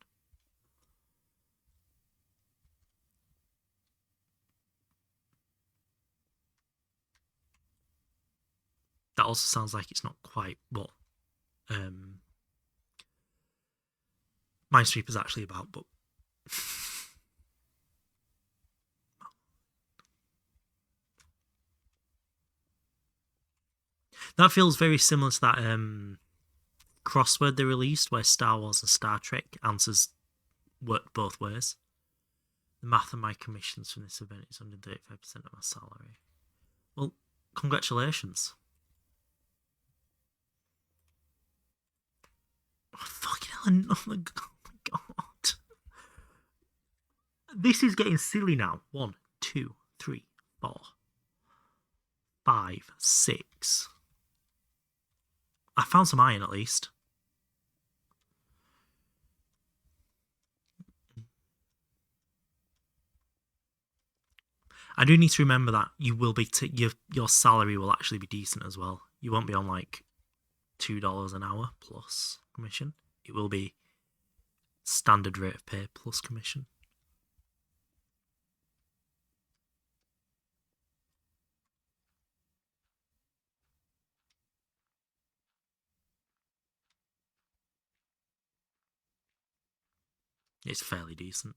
That also sounds like it's not quite what Minesweeper's actually about, but that feels very similar to that crossword they released where Star Wars and Star Trek answers work both ways. The math of my commissions from this event is 135% of my salary. Well, congratulations. Oh, fucking hell, oh my god. This is getting silly now. 1, 2, 3, 4, 5, 6. I found some iron at least. I do need to remember that you will be your salary will actually be decent as well. You won't be on like $2 an hour plus commission. It will be standard rate of pay plus commission. It's fairly decent.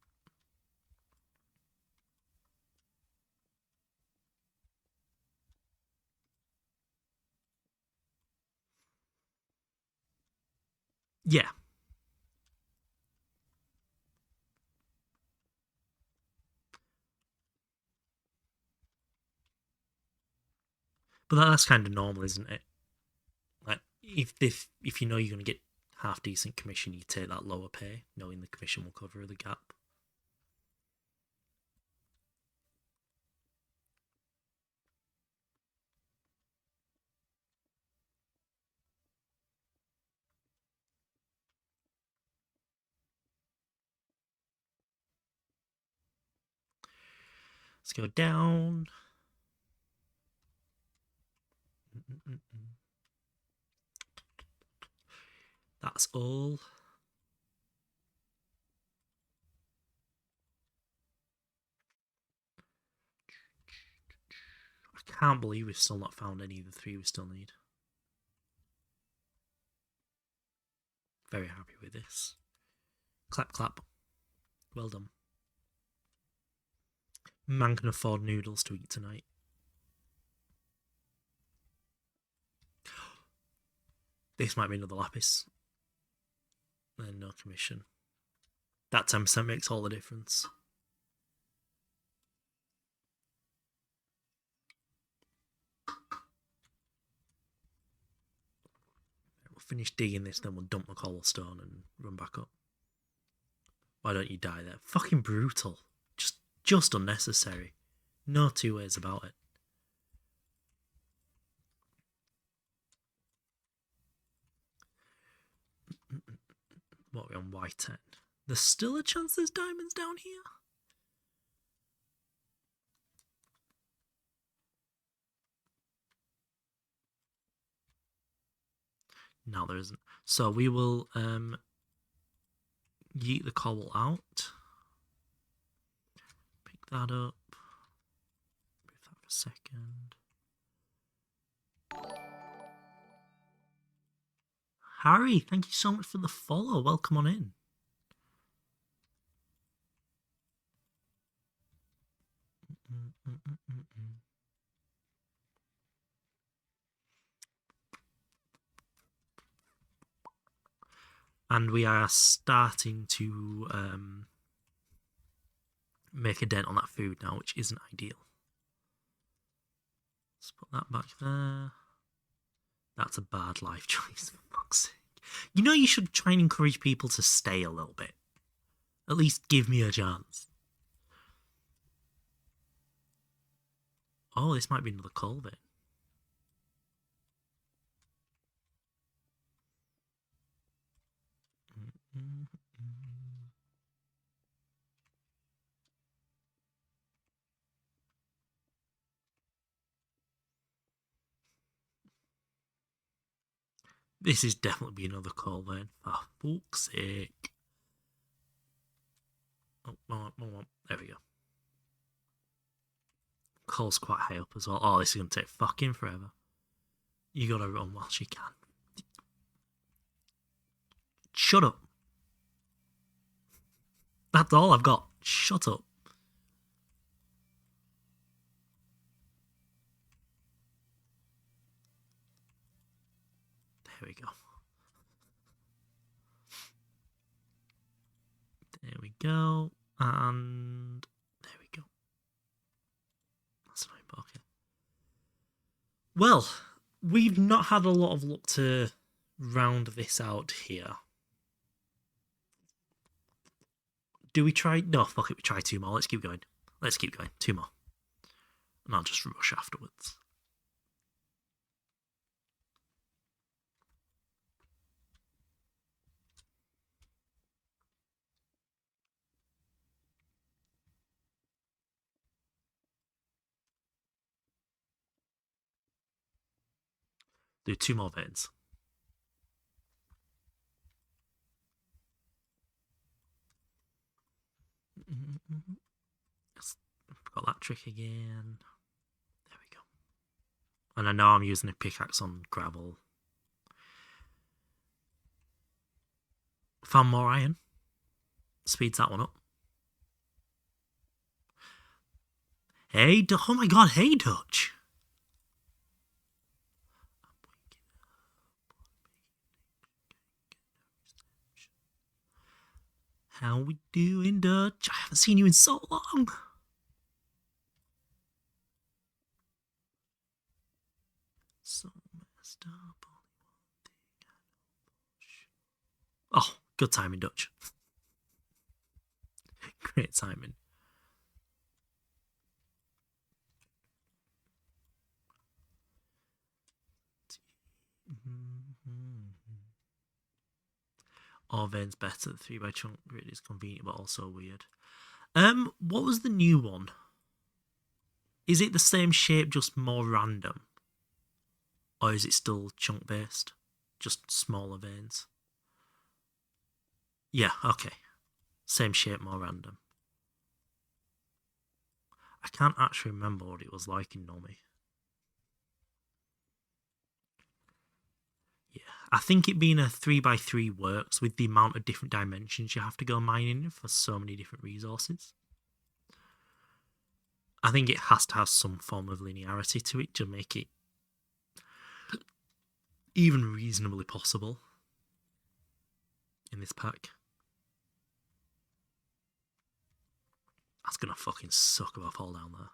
Yeah. But that's kind of normal, isn't it? Like if you know you're going to get half decent commission, you take that lower pay, knowing the commission will cover the gap. go down. That's all. I can't believe we've still not found any of the 3 we still need. Very happy with this. Clap, clap. Well done. Man can afford noodles to eat tonight. This might be another lapis. And no commission. That 10% makes all the difference. We'll finish digging this, then we'll dump the cobblestone and run back up. Why don't you die there? Fucking brutal. Just unnecessary. No two ways about it. What are we on? Y10. There's still a chance there's diamonds down here? No, there isn't. So we will yeet the cobble out. Pick that up. Move that for a second. Harry, thank you so much for the follow. Welcome on in. And we are starting to make a dent on that food now, which isn't ideal. Let's put that back there. That's a bad life choice, for fuck's sake. You know, you should try and encourage people to stay a little bit. At least give me a chance. Oh, this might be another culvert. This is definitely another call then. For fuck's sake. Oh, one. There we go. Coal's quite high up as well. Oh, this is going to take fucking forever. You gotta run whilst you can. Shut up. That's all I've got. Shut up. There we go. There we go. And there we go. That's annoying, but okay. Well, we've not had a lot of luck to round this out here. Do we try? No, fuck it, we try 2 more. Let's keep going. 2 more. And I'll just rush afterwards. Do 2 more veins. Got that trick again. There we go. And I know I'm using a pickaxe on gravel. Found more iron. Speeds that one up. Hey, oh my god, hey Dutch. How we doing, Dutch? I haven't seen you in so long. So messed up. Oh, good timing, Dutch. Great timing. All veins better. The 3 by chunk grid is convenient but also weird. What was the new one? Is it the same shape, just more random? Or is it still chunk based? Just smaller veins? Yeah, okay. Same shape, more random. I can't actually remember what it was like in Nomi. Yeah, I think it being a 3x3 works with the amount of different dimensions you have to go mining for so many different resources. I think it has to have some form of linearity to it to make it even reasonably possible in this pack. That's gonna fucking suck if I fall down there.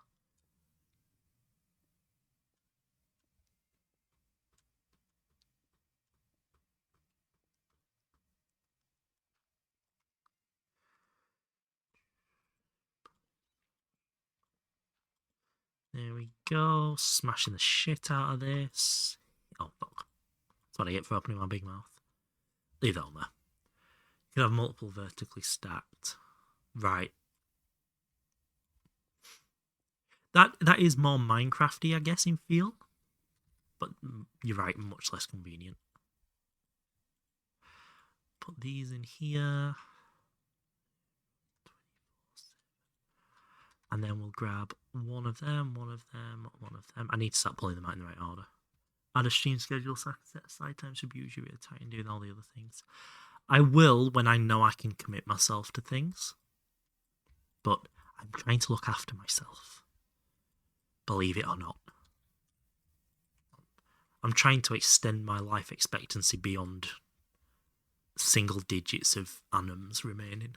There we go. Smashing the shit out of this. Oh, fuck. That's what I get for opening my big mouth. Leave that on there. You can have multiple vertically stacked. Right. That is more Minecrafty, I guess, in feel. But you're right, much less convenient. Put these in here. And then we'll grab one of them, one of them, one of them. I need to start pulling them out in the right order. Add a stream schedule so I can set aside times for beauty, retiring, and doing all the other things. I will when I know I can commit myself to things. But I'm trying to look after myself. Believe it or not. I'm trying to extend my life expectancy beyond single digits of annums remaining.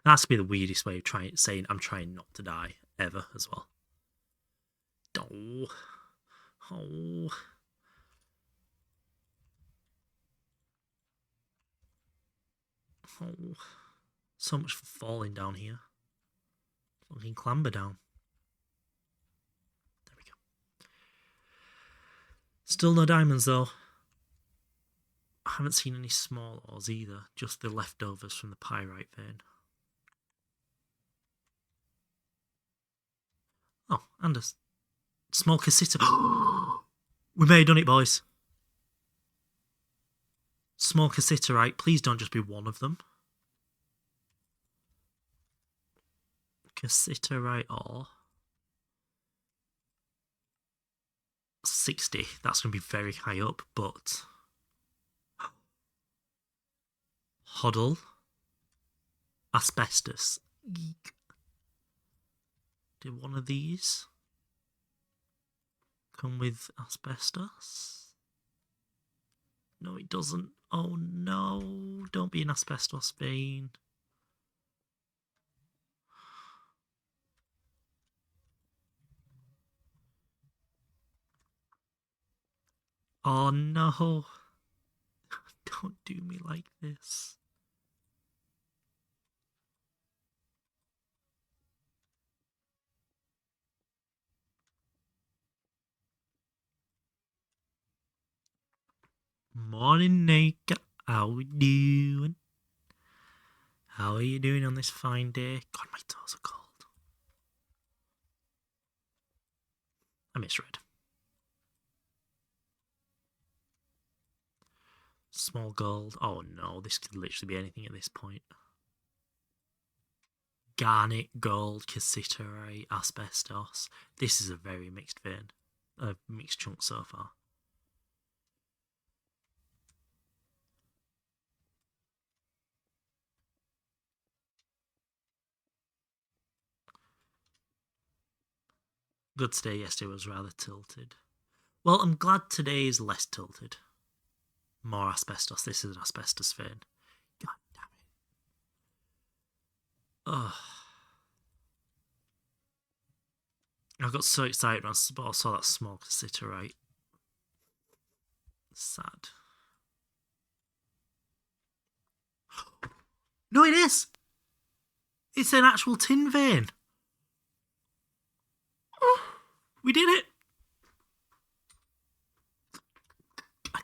That has to be the weirdest way of saying I'm trying not to die ever as well. Oh. Oh. Oh. So much for falling down here. Fucking clamber down. There we go. Still no diamonds though. I haven't seen any small ores either. Just the leftovers from the pyrite vein. Oh, and a small cassiter. We may have done it, boys. Small cassiterite. Please don't just be one of them. Cassiterite ore. 60. That's going to be very high up, but... Huddle. Asbestos. Eek. Did one of these come with asbestos? No, it doesn't. Oh no, don't be an asbestos vein. Oh no. Don't do me like this. Morning, Nate. How we doing? How are you doing on this fine day? God, my toes are cold. I misread. Small gold. Oh no, this could literally be anything at this point. Garnet, gold, cassiterite, asbestos. This is a very mixed vein. A mixed chunk so far. Good today, yesterday was rather tilted. Well, I'm glad today is less tilted. More asbestos. This is an asbestos vein. God damn it. Ugh. I got so excited when I saw that small cassiterite. Sad. No, it is! It's an actual tin vein. We did it!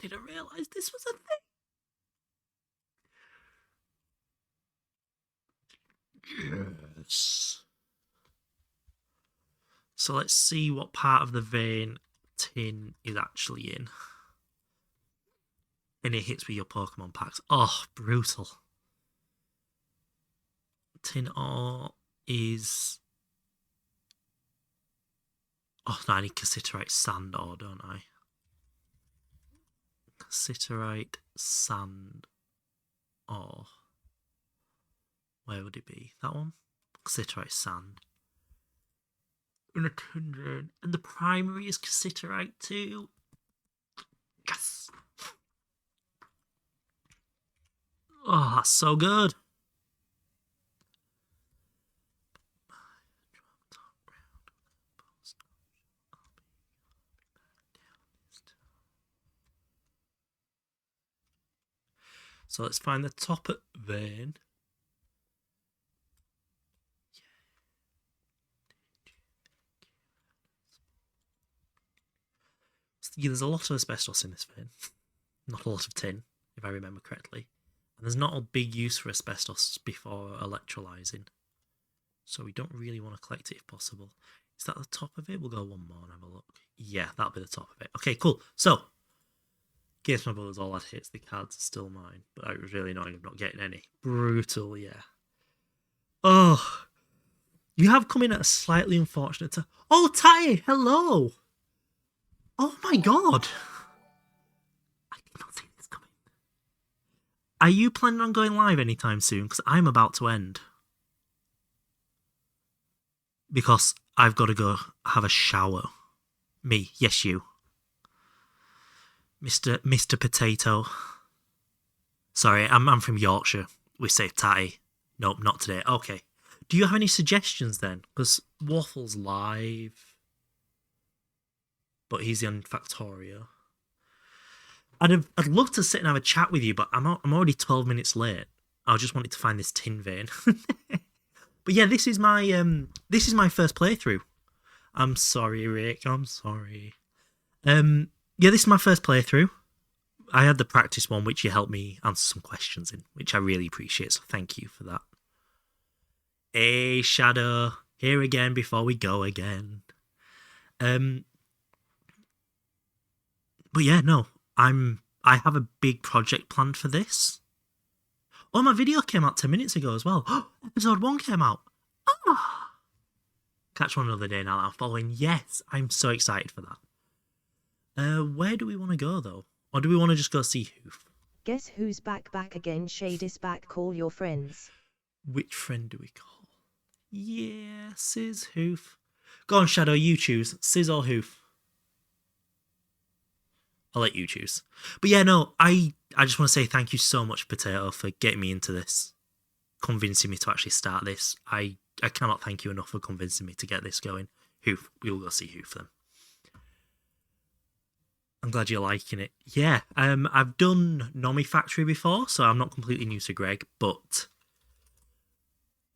didn't realise this was a thing. Yes. So let's see what part of the vein tin is actually in. And it hits with your Pokemon packs. Oh, brutal. Tin ore is... Oh, no, I need cassiterite sand ore, don't I? Cassiterite sand ore. Where would it be? That one? Cassiterite sand. In a tin vein. And the primary is cassiterite too. Yes! Oh, that's so good. So let's find the top vein. Yeah, there's a lot of asbestos in this vein. Not a lot of tin, if I remember correctly. And there's not a big use for asbestos before electrolyzing. So we don't really want to collect it if possible. Is that the top of it? We'll go one more and have a look. Yeah, that'll be the top of it. Okay, cool. So, Gates My Brothers all I'd hits. The cards are still mine. But I was really annoying of not getting any. Brutal, yeah. Oh, you have come in at a slightly unfortunate time. Oh, Ty, hello. Oh my god. I did not see this coming. Are you planning on going live anytime soon? Because I'm about to end. Because I've got to go have a shower. Me, yes you. Mr. Potato. Sorry, I'm from Yorkshire. We say tatty. Nope, not today. Okay. Do you have any suggestions then? Because Waffle's live. But he's on Factorio. I'd love to sit and have a chat with you, but I'm already 12 minutes late. I just wanted to find this tin vein. But yeah, this is my first playthrough. I'm sorry, Rick. I'm sorry. Yeah, this is my first playthrough. I had the practice one, which you helped me answer some questions in, which I really appreciate. So thank you for that. Hey, Shadow, here again before we go again. But yeah, no, I have a big project planned for this. Oh, my video came out 10 minutes ago as well. Episode 1 came out. Ah! Catch one another day now that I'm following. Yes, I'm so excited for that. Where do we want to go, though? Or do we want to just go see Hoof? Guess who's back again? Shade is back, call your friends. Which friend do we call? Yeah, Sis, Hoof. Go on, Shadow, you choose. Sis or Hoof? I'll let you choose. But yeah, no, I just want to say thank you so much, Potato, for getting me into this. Convincing me to actually start this. I cannot thank you enough for convincing me to get this going. Hoof, we will go see Hoof then. I'm glad you're liking it. Yeah, I've done Nomi Factory before, so I'm not completely new to Greg, but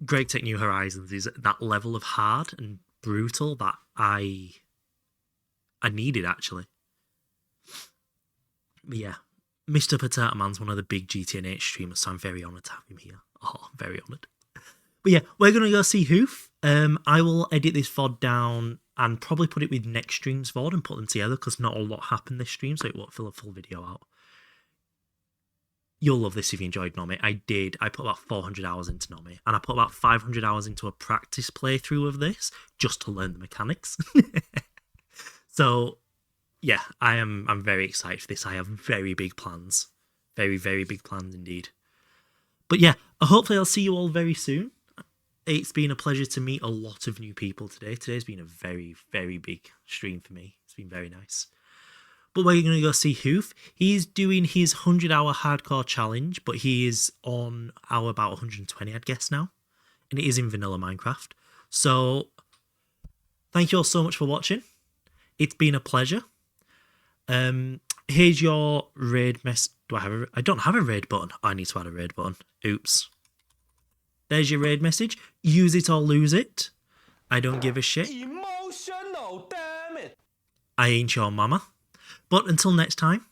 Greg Take New Horizons is at that level of hard and brutal that I needed, actually. But yeah, Mr. Potato Man's one of the big GTNH streamers, so I'm very honoured to have him here. Oh, I'm very honoured. But yeah, we're going to go see Hoof. I will edit this VOD down and probably put it with next stream's VOD and put them together because not a lot happened this stream, so it won't fill a full video out. You'll love this if you enjoyed Nomi. I did. I put about 400 hours into Nomi, and I put about 500 hours into a practice playthrough of this just to learn the mechanics. So yeah, I'm very excited for this. I have very big plans. Very, very big plans indeed. But yeah, hopefully I'll see you all very soon. It's been a pleasure to meet a lot of new people today. Today's been a very, very big stream for me. It's been very nice. But we're going to go see Hoof. He's doing his 100-hour hardcore challenge, but he is on hour about 120, I'd guess now. And it is in vanilla Minecraft. So thank you all so much for watching. It's been a pleasure. Here's your raid mess. I don't have a raid button. I need to add a raid button. Oops. There's your raid message. Use it or lose it. I don't give a shit. Emotional, damn it. I ain't your mama. But until next time,